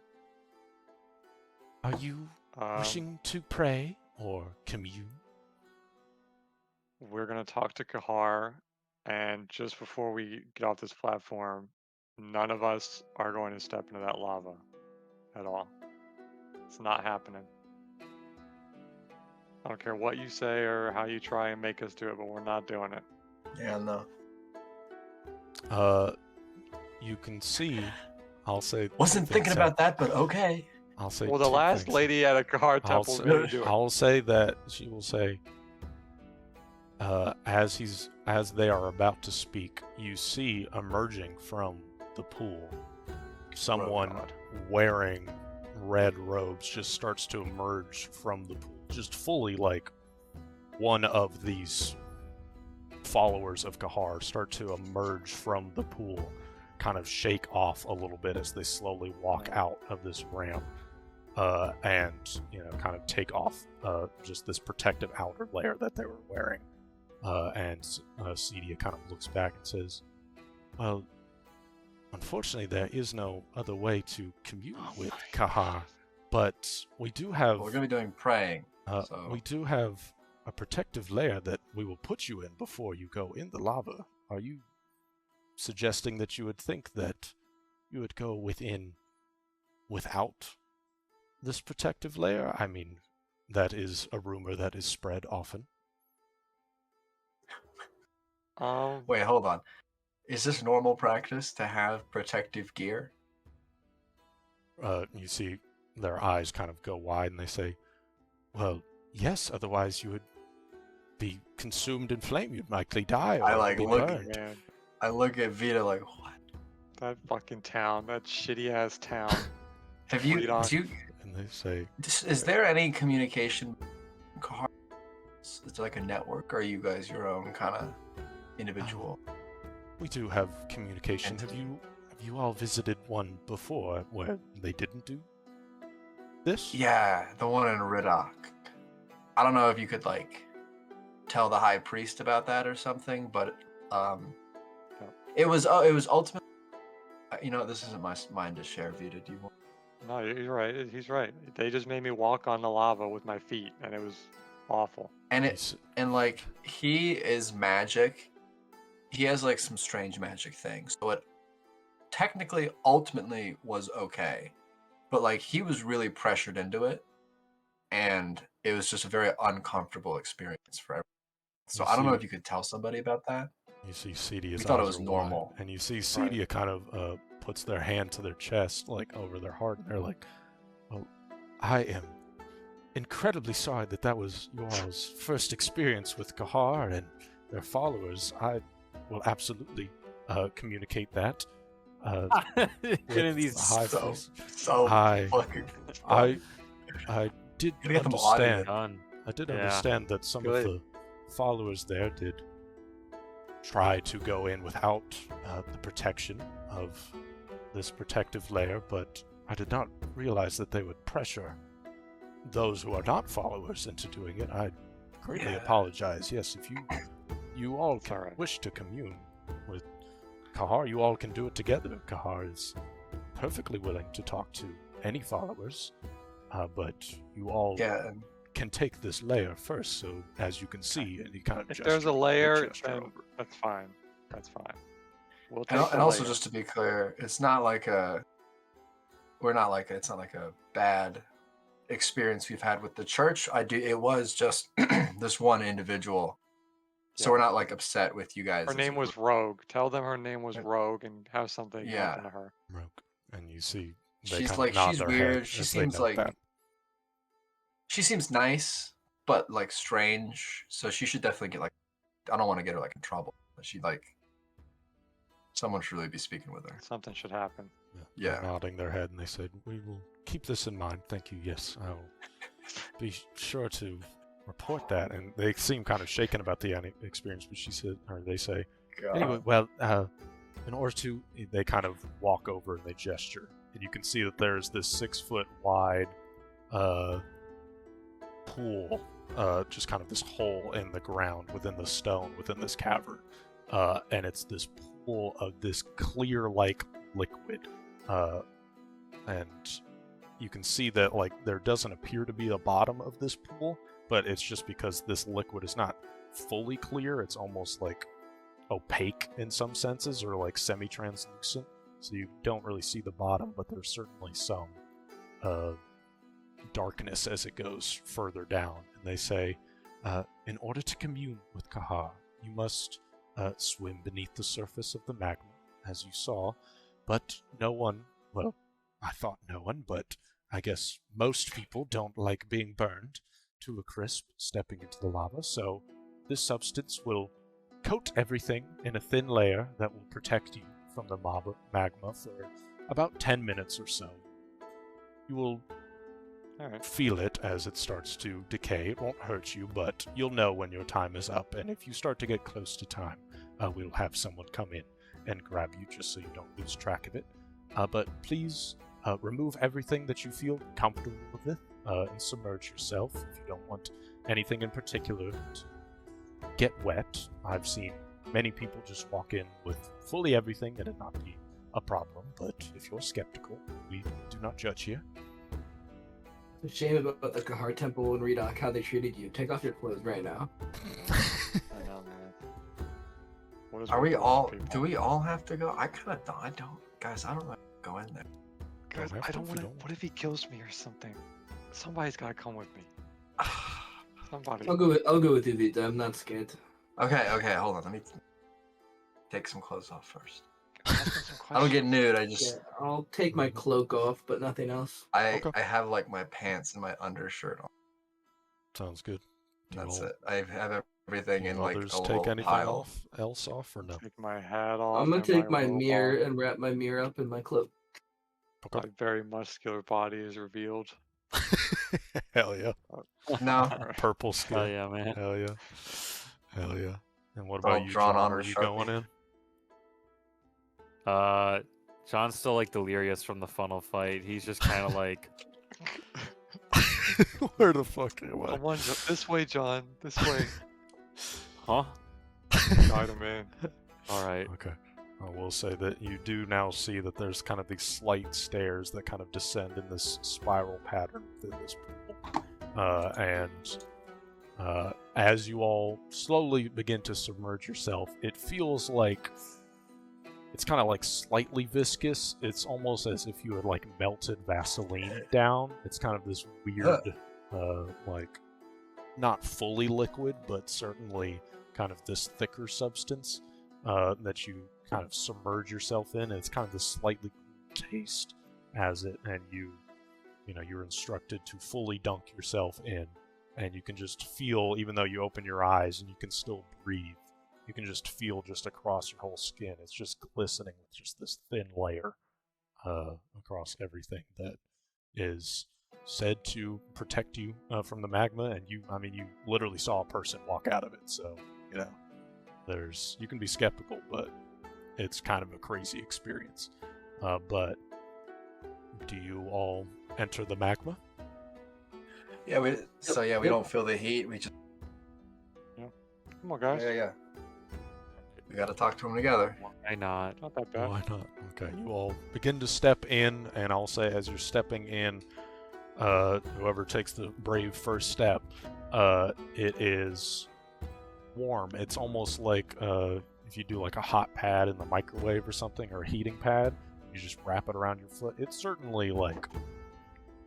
[SPEAKER 1] Are you
[SPEAKER 5] Um,
[SPEAKER 1] wishing to pray or commune?"
[SPEAKER 5] We're gonna talk to Kahar, and just before we get off this platform, none of us are going to step into that lava at all. It's not happening. I don't care what you say or how you try and make us do it, but we're not doing it.
[SPEAKER 6] Yeah, no.
[SPEAKER 1] You can see, I'll say.
[SPEAKER 6] Wasn't
[SPEAKER 1] two
[SPEAKER 6] thinking
[SPEAKER 1] things
[SPEAKER 6] about that, but okay.
[SPEAKER 1] I'll say.
[SPEAKER 5] Well, the
[SPEAKER 1] two
[SPEAKER 5] last
[SPEAKER 1] things.
[SPEAKER 5] lady at a Kahar
[SPEAKER 1] I'll
[SPEAKER 5] temple
[SPEAKER 1] say,
[SPEAKER 5] made me do it.
[SPEAKER 1] I'll say that she will say, as they are about to speak, you see emerging from the pool, someone
[SPEAKER 6] God.
[SPEAKER 1] wearing red robes just starts to emerge from the pool, just fully like one of these followers of Kahar start to emerge from the pool, kind of shake off a little bit as they slowly walk out of this ramp, and kind of take off just this protective outer layer that they were wearing. And Cedia kind of looks back and says, "Well, unfortunately, there is no other way to commune with Kahar, but we do have
[SPEAKER 6] We're gonna be doing praying. So
[SPEAKER 1] we do have a protective layer that we will put you in before you go in the lava. Are you suggesting that you would think that you would go within without this protective layer? I mean, that is a rumor that is spread often."
[SPEAKER 6] wait, hold on. Is this normal practice to have protective gear?
[SPEAKER 1] You see their eyes kind of go wide and they say, "Well, yes, otherwise you would be consumed in flame. You'd likely die or
[SPEAKER 6] I, like,
[SPEAKER 1] be
[SPEAKER 6] look-
[SPEAKER 1] burned."
[SPEAKER 5] Man,
[SPEAKER 6] I look at Vita like, what?
[SPEAKER 5] that fucking town, that shitty ass town.
[SPEAKER 6] Have you?
[SPEAKER 5] Read on.
[SPEAKER 6] Do you?
[SPEAKER 1] And they say,
[SPEAKER 6] Is there any communication? Is it like a network, or are you guys your own kind of individual?
[SPEAKER 1] "We do have communication. Have you all visited one before where they didn't do this?"
[SPEAKER 6] Yeah, the one in Riddock. I don't know if you could like tell the high priest about that or something, but it was ultimately. This isn't mine to share. Vita, do you want?
[SPEAKER 5] No, you're right. He's right. They just made me walk on the lava with my feet, and it was awful.
[SPEAKER 6] And
[SPEAKER 1] He's-
[SPEAKER 6] like he is magic. He has like some strange magic things. So it technically ultimately was okay. But like he was really pressured into it. And it was just a very uncomfortable experience for everyone. So
[SPEAKER 1] You
[SPEAKER 6] I don't know
[SPEAKER 1] see-
[SPEAKER 6] if you could tell somebody about that.
[SPEAKER 1] You see Cedia's
[SPEAKER 6] We thought it
[SPEAKER 1] eyes
[SPEAKER 6] was
[SPEAKER 1] are wide,
[SPEAKER 6] normal.
[SPEAKER 1] and you see Cedia kind of puts their hand to their chest, like over their heart, and they're like, "Well, I am incredibly sorry that was your all's first experience with Kahar and their followers. I will absolutely communicate that."
[SPEAKER 3] Getting these
[SPEAKER 1] the high
[SPEAKER 6] so
[SPEAKER 1] priest.
[SPEAKER 6] so
[SPEAKER 1] I
[SPEAKER 6] fucking
[SPEAKER 1] I did
[SPEAKER 6] Gotta get them audited.
[SPEAKER 1] understand.
[SPEAKER 3] done.
[SPEAKER 1] I did
[SPEAKER 3] Yeah.
[SPEAKER 1] understand that some
[SPEAKER 3] Good.
[SPEAKER 1] of the followers there did try to go in without the protection of this protective layer, but I did not realize that they would pressure those who are not followers into doing it. I greatly
[SPEAKER 6] Yeah.
[SPEAKER 1] apologize. Yes, if you all
[SPEAKER 5] It's
[SPEAKER 1] can
[SPEAKER 5] alright.
[SPEAKER 1] wish to commune with Kahar, you all can do it together. Kahar is perfectly willing to talk to any followers, but you all
[SPEAKER 6] Yeah,
[SPEAKER 1] can take this layer first, so as you can see, and he kind of
[SPEAKER 5] If there's a layer, then
[SPEAKER 1] over.
[SPEAKER 5] that's fine. That's fine. We'll take
[SPEAKER 6] And
[SPEAKER 5] the
[SPEAKER 6] also,
[SPEAKER 5] layer.
[SPEAKER 6] just to be clear, it's not like a bad experience we've had with the church. It was just this one individual. So
[SPEAKER 5] Yeah.
[SPEAKER 6] we're not like upset with you guys.
[SPEAKER 5] Her
[SPEAKER 6] as
[SPEAKER 5] name
[SPEAKER 6] a
[SPEAKER 5] was
[SPEAKER 6] group.
[SPEAKER 5] Rogue. Tell them her name was
[SPEAKER 6] Yeah.
[SPEAKER 5] Rogue and have something happen to her.
[SPEAKER 1] Rogue. And you see they
[SPEAKER 6] She's
[SPEAKER 1] kind
[SPEAKER 6] like
[SPEAKER 1] of nod
[SPEAKER 6] she's
[SPEAKER 1] their
[SPEAKER 6] weird.
[SPEAKER 1] head
[SPEAKER 6] She
[SPEAKER 1] as they
[SPEAKER 6] seems
[SPEAKER 1] note
[SPEAKER 6] like
[SPEAKER 1] that.
[SPEAKER 6] she seems nice, but like strange. So she should definitely get like. I don't want to get her like in trouble, but she like. Someone should really be speaking with her.
[SPEAKER 5] Something should happen.
[SPEAKER 1] They're
[SPEAKER 6] Yeah.
[SPEAKER 1] nodding their head, and they said, "We will keep this in mind. Thank you. Yes, I will be sure to report that." And they seem kind of shaken about the experience, but she said, or they say, "Anyway, well, in order to," they kind of walk over and they gesture, and you can see that there's this 6-foot wide pool, just kind of this hole in the ground within the stone within this cavern, and it's this pool of this clear-like liquid, and you can see that like there doesn't appear to be a bottom of this pool, but it's just because this liquid is not fully clear. It's almost like opaque in some senses, or like semi-translucent, so you don't really see the bottom, but there's certainly some darkness as it goes further down. And they say, in order to commune with Kahar, you must swim beneath the surface of the magma, as you saw, but no one, well, I thought no one, but I guess most people don't like being burned to a crisp stepping into the lava, so this substance will coat everything in a thin layer that will protect you from the magma for about 10 minutes or so. You will feel it as it starts to decay. It won't hurt you, but you'll know when your time is up, and if you start to get close to time, we'll have someone come in and grab you just so you don't lose track of it. But please remove everything that you feel comfortable with and submerge yourself if you don't want anything in particular to get wet. I've seen many people just walk in with fully everything and it not be a problem, but if you're skeptical, we do not judge here.
[SPEAKER 2] It's a shame about the Kahar Temple and Redok, how they treated you. Take off your clothes right now.
[SPEAKER 5] I know, man. What is
[SPEAKER 6] Are
[SPEAKER 5] with
[SPEAKER 6] we
[SPEAKER 5] those
[SPEAKER 6] all?
[SPEAKER 5] people?
[SPEAKER 6] Do we all have to go? I kind of don't. I don't, guys. I don't want to go in there.
[SPEAKER 5] Guys,
[SPEAKER 1] Don't have
[SPEAKER 5] I
[SPEAKER 1] to
[SPEAKER 5] don't
[SPEAKER 1] if
[SPEAKER 5] want
[SPEAKER 1] you
[SPEAKER 5] to.
[SPEAKER 1] don't.
[SPEAKER 5] What if he kills me or something? Somebody's gotta come with me. Somebody.
[SPEAKER 2] I'll go with you, Vita. I'm not scared.
[SPEAKER 6] Okay. Hold on. Let me take some clothes off first.
[SPEAKER 5] Ask him some
[SPEAKER 6] I don't get
[SPEAKER 5] questions.
[SPEAKER 6] nude. I
[SPEAKER 2] Yeah,
[SPEAKER 6] just.
[SPEAKER 2] I'll take my cloak off, but nothing else.
[SPEAKER 6] I
[SPEAKER 1] Okay.
[SPEAKER 6] have like my pants and my undershirt on.
[SPEAKER 1] Sounds good. Do
[SPEAKER 6] That's
[SPEAKER 1] all-
[SPEAKER 6] it. I have everything
[SPEAKER 1] do
[SPEAKER 6] in like
[SPEAKER 1] others
[SPEAKER 6] a
[SPEAKER 1] take
[SPEAKER 6] little
[SPEAKER 1] anything
[SPEAKER 6] pile.
[SPEAKER 1] else off or no?
[SPEAKER 5] Take my hat off.
[SPEAKER 2] I'm gonna
[SPEAKER 5] and
[SPEAKER 2] take my
[SPEAKER 5] robe
[SPEAKER 2] mirror
[SPEAKER 5] off.
[SPEAKER 2] and wrap my mirror up in my cloak.
[SPEAKER 1] Okay.
[SPEAKER 5] My very muscular body is revealed.
[SPEAKER 1] Hell yeah.
[SPEAKER 6] No,
[SPEAKER 1] Purple skin.
[SPEAKER 3] Oh yeah, man.
[SPEAKER 1] Hell yeah. Hell yeah. And what
[SPEAKER 6] all
[SPEAKER 1] about you,
[SPEAKER 6] drawn
[SPEAKER 1] John?
[SPEAKER 6] on
[SPEAKER 1] Are
[SPEAKER 6] with
[SPEAKER 1] you
[SPEAKER 6] Sharpie.
[SPEAKER 1] going in?
[SPEAKER 3] John's still like delirious from the funnel fight. He's just kind of like,
[SPEAKER 1] Where the fuck am I?
[SPEAKER 5] Come on, this way, John. This way.
[SPEAKER 3] huh?
[SPEAKER 5] Guide him in.
[SPEAKER 3] All right.
[SPEAKER 1] Okay. I will say that you do now see that there's kind of these slight stairs that kind of descend in this spiral pattern within this pool. And as you all slowly begin to submerge yourself, it feels like it's kind of like slightly viscous. It's almost as if you had like melted Vaseline down. It's kind of this weird, like not fully liquid, but certainly kind of this thicker substance that you kind of submerge yourself in. And it's kind of this slightly taste as it, and you're instructed to fully dunk yourself in, and you can just feel, even though you open your eyes and you can still breathe, you can just feel just across your whole skin. It's just glistening with just this thin layer across everything that is said to protect you from the magma. And you literally saw a person walk out of it, so you can be skeptical, but it's kind of a crazy experience. But do you all enter the magma?
[SPEAKER 6] Yeah, we don't feel the heat. We just
[SPEAKER 5] Come on, guys.
[SPEAKER 6] yeah. We gotta talk to him together.
[SPEAKER 3] Why not?
[SPEAKER 5] Not that bad.
[SPEAKER 1] Why not? Okay, you all begin to step in, and I'll say as you're stepping in, whoever takes the brave first step, it is warm. It's almost like if you do like a hot pad in the microwave or something, or a heating pad, you just wrap it around your foot. It's certainly like,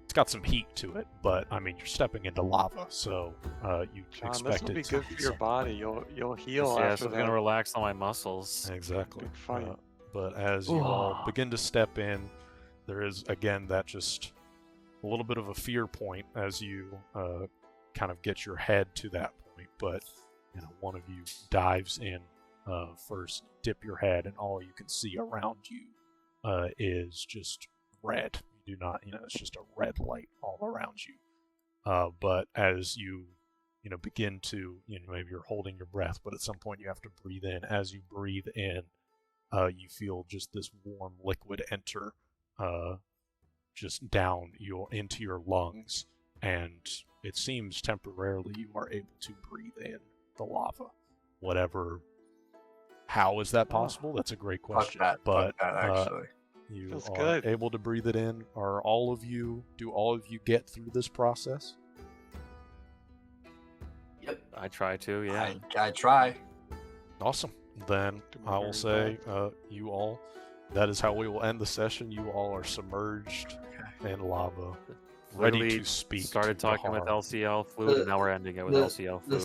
[SPEAKER 1] it's got some heat to it, but I mean, you're stepping into lava, so you
[SPEAKER 5] John,
[SPEAKER 1] expect
[SPEAKER 5] this will
[SPEAKER 1] it
[SPEAKER 5] be
[SPEAKER 1] to
[SPEAKER 5] good
[SPEAKER 1] be
[SPEAKER 5] for your
[SPEAKER 1] something.
[SPEAKER 5] body. You'll heal
[SPEAKER 3] Yeah,
[SPEAKER 5] after
[SPEAKER 3] so I'm
[SPEAKER 5] that.
[SPEAKER 3] gonna relax all my muscles.
[SPEAKER 1] Exactly.
[SPEAKER 5] Big fight.
[SPEAKER 1] But as you all begin to step in, there is again that just a little bit of a fear point as you kind of get your head to that point. But one of you dives in first, dip your head, and all you can see around you is just red. You do not, it's just a red light all around you. But as you begin to, maybe you're holding your breath, but at some point you have to breathe in. As you breathe in, you feel just this warm liquid enter just down into your lungs, and it seems temporarily you are able to breathe in the lava. How is that possible? That's a great question.
[SPEAKER 6] Fuck that, actually.
[SPEAKER 1] You
[SPEAKER 5] Feels
[SPEAKER 1] are
[SPEAKER 5] good.
[SPEAKER 1] able to breathe it in. Do all of you get through this process?
[SPEAKER 2] Yep.
[SPEAKER 3] I try to, yeah.
[SPEAKER 6] I try.
[SPEAKER 1] Awesome. Then
[SPEAKER 5] Do my
[SPEAKER 1] I will
[SPEAKER 5] very
[SPEAKER 1] say, you all, that is how we will end the session. You all are submerged in lava, ready
[SPEAKER 3] Literally
[SPEAKER 1] to speak.
[SPEAKER 3] started
[SPEAKER 1] to
[SPEAKER 3] talking with
[SPEAKER 1] Bahar.
[SPEAKER 3] LCL fluid, and now we're ending it with
[SPEAKER 2] the-
[SPEAKER 3] LCL
[SPEAKER 2] the
[SPEAKER 3] fluid.